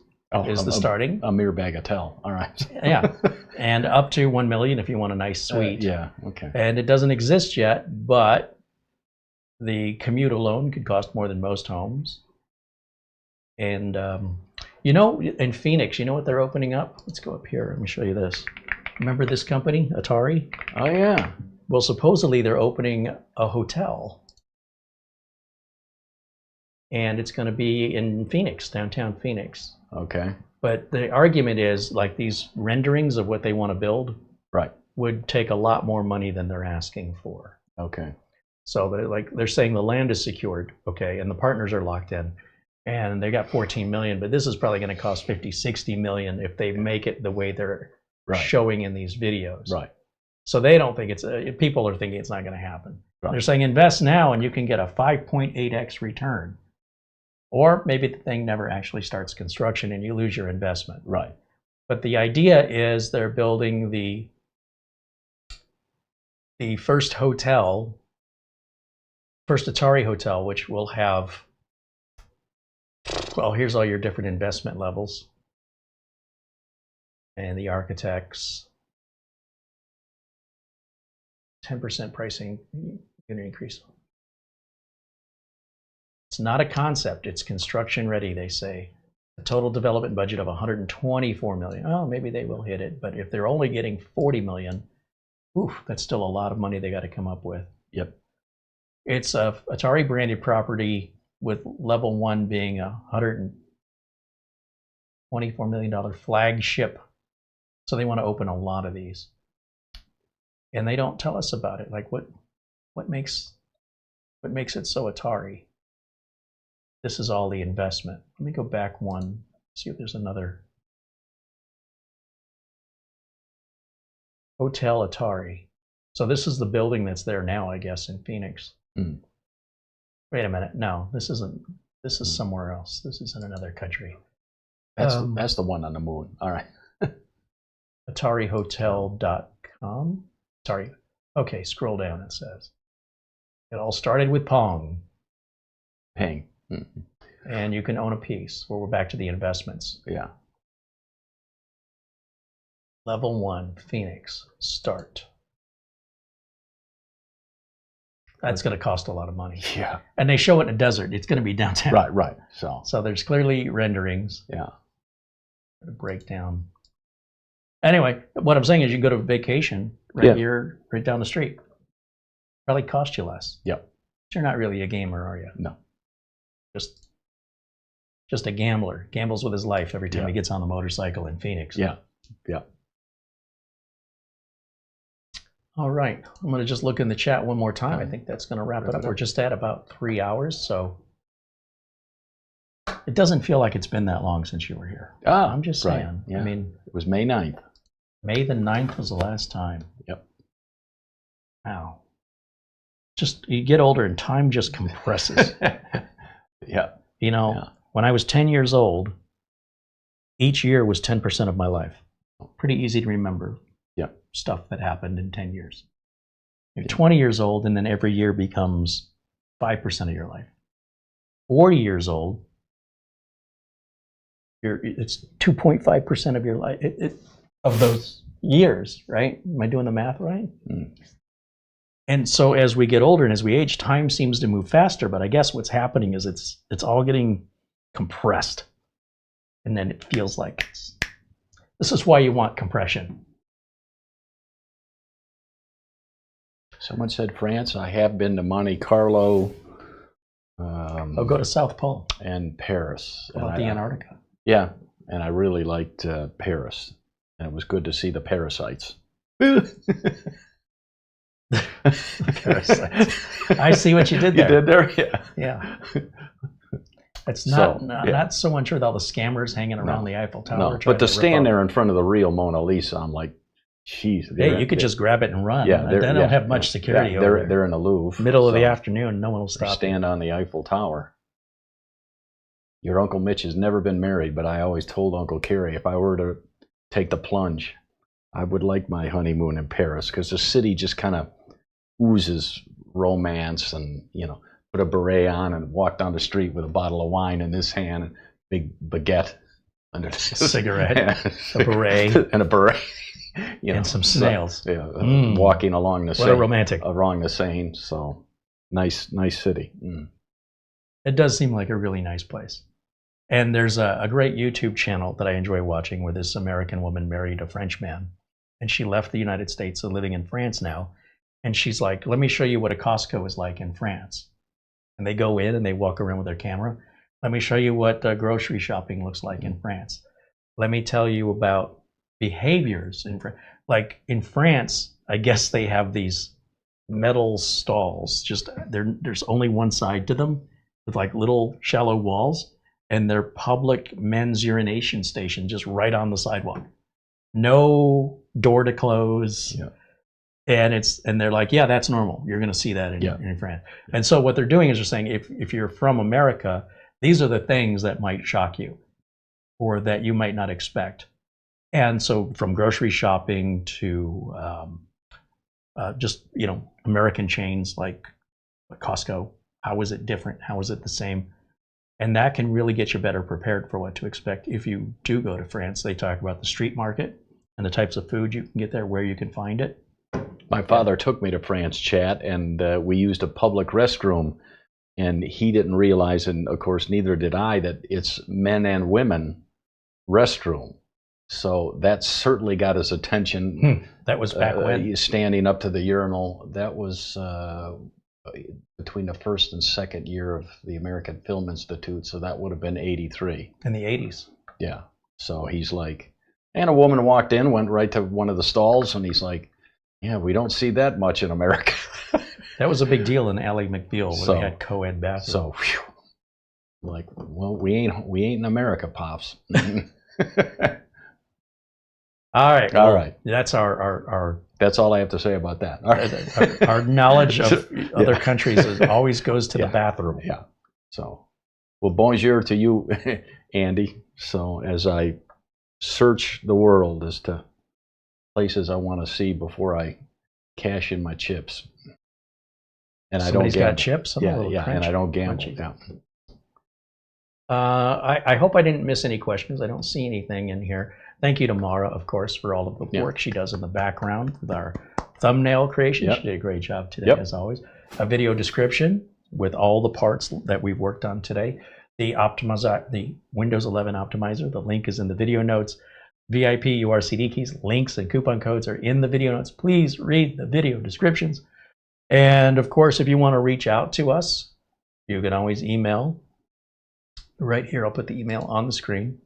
is the starting. A mere bagatelle. All right. Yeah, and up to $1 million if you want a nice suite. Yeah. Okay. And it doesn't exist yet, but the commute alone could cost more than most homes. And in Phoenix, you know what they're opening up? Let's go up here. Let me show you this. Remember this company, Atari? Oh yeah. Well, supposedly they're opening a hotel, and it's going to be in Phoenix, downtown Phoenix. Okay. But the argument is like these renderings of what they want to build, right, would take a lot more money than they're asking for. Okay. So they're saying the land is secured, okay, and the partners are locked in. And they got 14 million, but this is probably going to cost 50, 60 million if they make it the way they're showing in these videos. Right. So they don't think people are thinking it's not going to happen. Right. They're saying invest now and you can get a 5.8x return. Or maybe the thing never actually starts construction and you lose your investment. Right. But the idea is they're building the first hotel, first Atari hotel, which will have, well, here's all your different investment levels and the architects. 10% pricing going to increase. It's not a concept, it's construction ready, they say. A total development budget of 124 million. Oh, maybe they will hit it, but if they're only getting 40 million, oof, that's still a lot of money they got to come up with. Yep. It's a Atari branded property with level 1 being a $124 million flagship. So they want to open a lot of these. And they don't tell us about it. Like what makes it so Atari? This is all the investment. Let me go back one, see if there's another. Hotel Atari. So this is the building that's there now, I guess, in Phoenix. Mm. Wait a minute. No, this isn't. This is somewhere else. This is in another country. That's the one on the moon. All right. AtariHotel.com. Sorry. Okay, scroll down. It says it all started with Pong. Ping. Mm-hmm. And you can own a piece. Well, we're back to the investments. Yeah. Level 1, Phoenix. Start. That's going to cost a lot of money. Yeah. And they show it in a desert. It's going to be downtown. Right. So there's clearly renderings. yeah. Breakdown. Anyway, what I'm saying is you can go to vacation right here, right down the street. Probably cost you less. Yep. You're not really a gamer, are you? No. Just a gambler. Gambles with his life every time he gets on the motorcycle in Phoenix. Yeah. All right. I'm going to just look in the chat one more time. I think that's going to wrap it up. We're just at about 3 hours, so it doesn't feel like it's been that long since you were here. I'm just saying. Right. Yeah. I mean, it was May 9th. May the 9th was the last time. Yep. Wow. Just, you get older and time just compresses. Yeah. You know, when I was 10 years old, each year was 10% of my life. Pretty easy to remember. Stuff that happened in 10 years. You're 20 years old, and then every year becomes 5% of your life. 40 years old, it's 2.5% of your life, of those years, right? Am I doing the math right? Mm. And so as we get older and as we age, time seems to move faster, but I guess what's happening is it's all getting compressed. And then it feels like this is why you want compression. Someone said France. I have been to Monte Carlo. I'll go to South Pole. And Paris. How about the Antarctica? Yeah, and I really liked Paris. And it was good to see the parasites. Parasites. I see what you did there. You did there? Yeah. Yeah. It's not so unsure with all the scammers hanging around the Eiffel Tower. No, but to stand there in front of the real Mona Lisa, I'm like, jeez. Hey, you could just grab it and run. Yeah, they don't have much security over there. They're in the Louvre. Middle of the afternoon, no one will stop. Stand on the Eiffel Tower. Your Uncle Mitch has never been married, but I always told Uncle Carey if I were to take the plunge, I would like my honeymoon in Paris because the city just kind of oozes romance and, you know, put a beret on and walk down the street with a bottle of wine in this hand and big baguette under a cigarette, a beret. And a beret. You know, and some snails. Walking along the Seine. What a romantic. Along the Seine. So nice city. Mm. It does seem like a really nice place. And there's a great YouTube channel that I enjoy watching where this American woman married a French man. And she left the United States and living in France now. And she's like, let me show you what a Costco is like in France. And they go in and they walk around with their camera. Let me show you what grocery shopping looks like in France. Let me tell you about behaviors in France. Like in France, I guess they have these metal stalls. Just there's only one side to them with like little shallow walls, and they're public men's urination station just right on the sidewalk. No door to close. Yeah. And they're like, yeah, that's normal. You're going to see that in France. And so what they're doing is they're saying, if you're from America, these are the things that might shock you or that you might not expect. And so from grocery shopping to just, you know, American chains like Costco, how is it different? How is it the same? And that can really get you better prepared for what to expect if you do go to France. They talk about the street market and the types of food you can get there, where you can find it. My father took me to France, Chat, and we used a public restroom. And he didn't realize, and of course neither did I, that it's men and women restroom. So that certainly got his attention. That was back when. Standing up to the urinal. That was between the first and second year of the American Film Institute, so that would have been 83. In the 80s. Yeah. So he's like, and a woman walked in, went right to one of the stalls, and he's like, yeah, we don't see that much in America. That was a big deal in Ally McBeal when So- they had co-ed bathrooms. So, whew, like, well, we ain't in America, pops. All right. All well, right. That's our That's all I have to say about that. All right. our knowledge of other countries always goes to the bathroom. Yeah. So, well, bonjour to you, Andy. So, as I search the world as to places I want to see before I cash in my chips, and Somebody's I don't got gamble. chips. I'm a little And I don't gamble. crunchy. Yeah. I hope I didn't miss any questions. I don't see anything in here. Thank you to Mara, of course, for all of the work she does in the background with our thumbnail creation. Yep. She did a great job today, Yep. as always. A video description with all the parts that we've worked on today. The Windows 11 optimizer, the link is in the video notes. VIP-URCD keys, links, and coupon codes are in the video notes. Please read the video descriptions. And of course, if you want to reach out to us, you can always email. Right here, I'll put the email on the screen.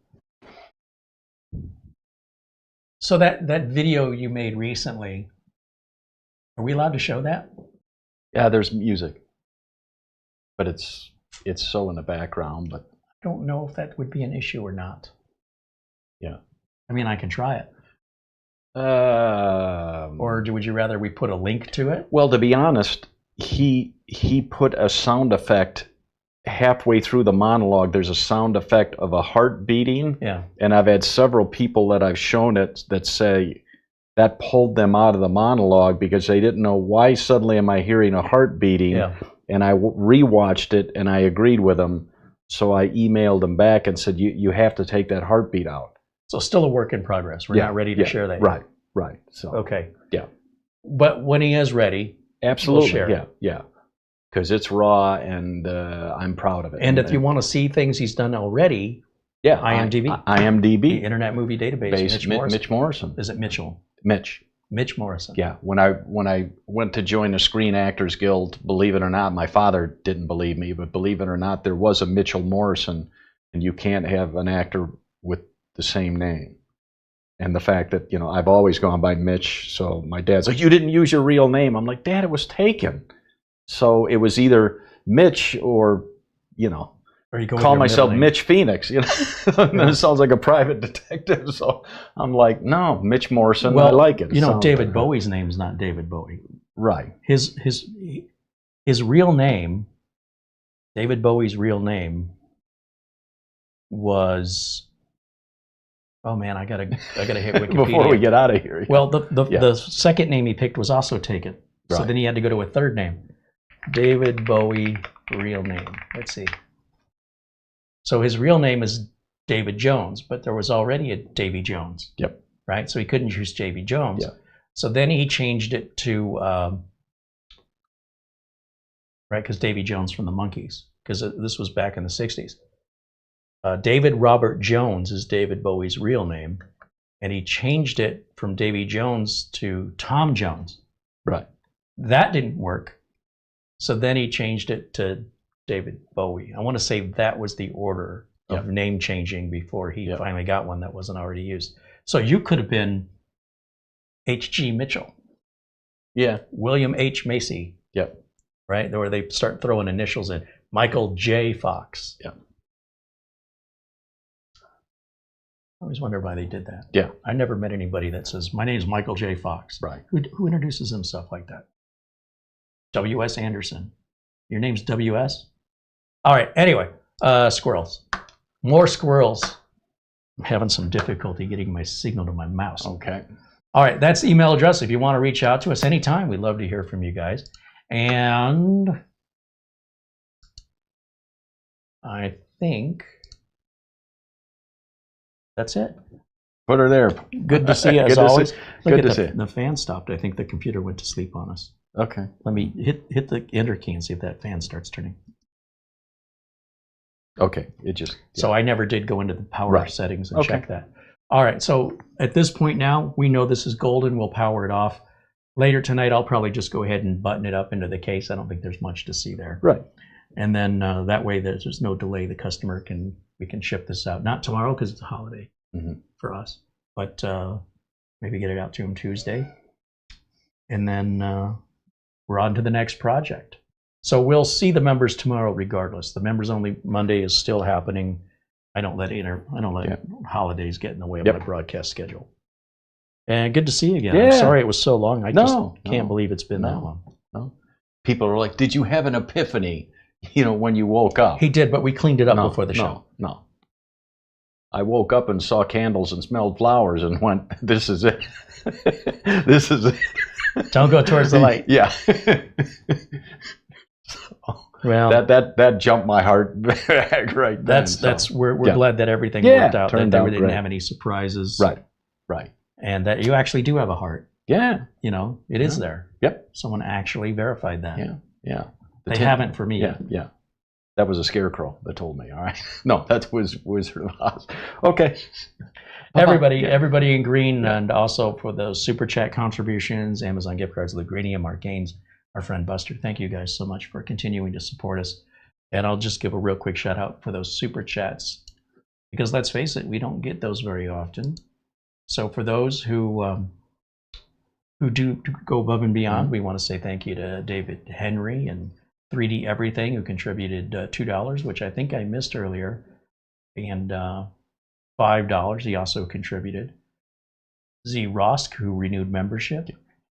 So that video you made recently, are we allowed to show that? Yeah, there's music, but it's so in the background. But I don't know if that would be an issue or not. Yeah. I mean, I can try it. or Or would you rather we put a link to it? well, to be honest, he put a sound effect halfway through the monologue. There's a sound effect of a heart beating. Yeah. And I've had several people that I've shown it that say that pulled them out of the monologue because they didn't know why suddenly am I hearing a heart beating. Yeah. And I rewatched it and I agreed with them. So I emailed them back and said, you have to take that heartbeat out. So still a work in progress. We're not ready to share that yet. Right. So Okay. Yeah. But when he is ready, absolutely. share it. Yeah. Because it's raw and I'm proud of it. and if you want to see things he's done already, IMDb. the IMDb. Internet Movie Database, Mitch Morrison. Is it Mitchell? Mitch Morrison. Yeah. When I went to join the Screen Actors Guild, believe it or not, my father didn't believe me, but believe it or not, there was a Mitchell Morrison, and you can't have an actor with the same name. And the fact that, I've always gone by Mitch, so my dad's like, you didn't use your real name. I'm like, Dad, it was taken. So it was either Mitch or, Or you go call with your myself middle name. Mitch Phoenix. And it sounds like a private detective. So I'm like, no, Mitch Morrison. Well, I like it. It sounds David like- Bowie's name's not David Bowie. Right. His real name, David Bowie's real name, was. Oh man, I gotta hit Wikipedia. Before we get out of here. Well, the second name he picked was also taken, so Right. then he had to go to a third name. David Bowie, real name. Let's see. So his real name is David Jones, but there was already a Davy Jones. Yep. Right, so he couldn't use Davy Jones. Yeah. So then he changed it to right, because Davy Jones from the Monkees, because this was back in the '60s. David Robert Jones is David Bowie's real name, and he changed it from Davy Jones to Tom Jones. Right. That didn't work, so then he changed it to David Bowie. I want to say that was the order of name changing before he finally got one that wasn't already used. So you could have been H.G. Mitchell. Yeah. William H. Macy. Yep. Right? Where they start throwing initials in. Michael J. Fox. Yeah. I always wonder why they did that. Yeah. I never met anybody that says, my name's Michael J. Fox. Right. Who introduces himself like that? W.S. Anderson. Your name's W.S.? All right. Anyway, squirrels. More squirrels. I'm having some difficulty getting my signal to my mouse. Okay. All right. That's the email address. If you want to reach out to us anytime, we'd love to hear from you guys. And I think that's it. Put her there. Good to see you as Good to see- always. good Look to at see. the fan stopped. I think the computer went to sleep on us. Okay. Let me hit the enter key and see if that fan starts turning. Okay. It just. So I never did go into the power Right. settings and Okay. check that. All right. So at this point now, we know this is golden. We'll power it off. Later tonight, I'll probably just go ahead and button it up into the case. I don't think there's much to see there. Right. And then that way there's no delay. The customer we can ship this out. Not tomorrow because it's a holiday for us, but maybe get it out to them Tuesday. And then we're on to the next project. So we'll see the members tomorrow regardless. The members only Monday is still happening. I don't let holidays get in the way of my broadcast schedule. And good to see you again. I'm sorry it was so long. I just can't believe it's been that long. No. People are like, did you have an epiphany, when you woke up? He did, but we cleaned it up before the show. No. I woke up and saw candles and smelled flowers and went, this is it. This is it. Don't go towards the light. Yeah. Well, that jumped my heart back right then. We're glad that everything worked out. That we didn't great. have any surprises. Right. And that you actually do have a heart. Yeah. It is there. Yep. Someone actually verified that. Yeah. They haven't for me. Yeah. That was a scarecrow that told me. All right. No, that was Wizard of Oz. Okay. Everybody in green, and also for those super chat contributions, Amazon gift cards, Lugrania, Mark Gaines, our friend Buster. Thank you guys so much for continuing to support us. And I'll just give a real quick shout out for those super chats, because let's face it, we don't get those very often. So for those who do go above and beyond, we want to say thank you to David Henry and 3D Everything, who contributed $2, which I think I missed earlier, and $5 he also contributed. Z. Rosk, who renewed membership,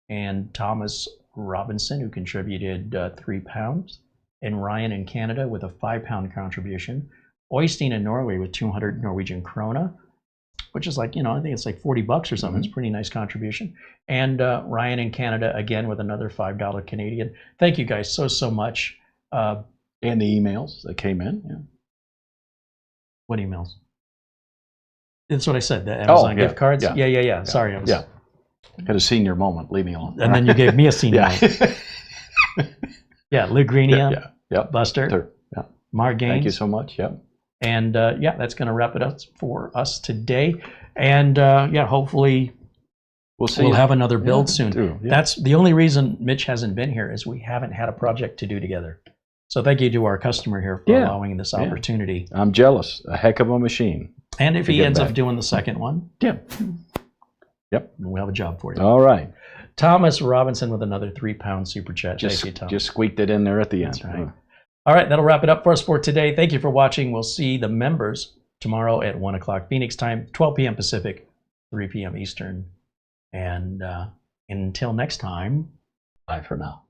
and Thomas Robinson, who contributed £3, and Ryan in Canada with a £5 contribution. Oystein in Norway with 200 Norwegian krona, which is like, I think it's like $40 or something. It's a pretty nice contribution. And Ryan in Canada, again, with another $5 Canadian. Thank you guys so much. And the emails that came in. Yeah. What emails? That's what I said, the Amazon gift cards? Yeah. Sorry. Had a senior moment. Leave me alone. And then you gave me a senior moment. Yeah, Lugrania, Buster, Mark Gaines. Thank you so much. Yep. And that's going to wrap it up for us today. And hopefully we'll have another build soon. That's the only reason Mitch hasn't been here, is we haven't had a project to do together. So thank you to our customer here for allowing this opportunity. I'm jealous. A heck of a machine. And if he ends up doing the second one, Yep. we'll have a job for you. All right. Thomas Robinson with another £3 super chat. Thank you, Tom. Just squeaked it in there at the end. That's right. All right, that'll wrap it up for us for today. Thank you for watching. We'll see the members tomorrow at 1 o'clock Phoenix time, 12 p.m. Pacific, 3 p.m. Eastern. And until next time, bye for now.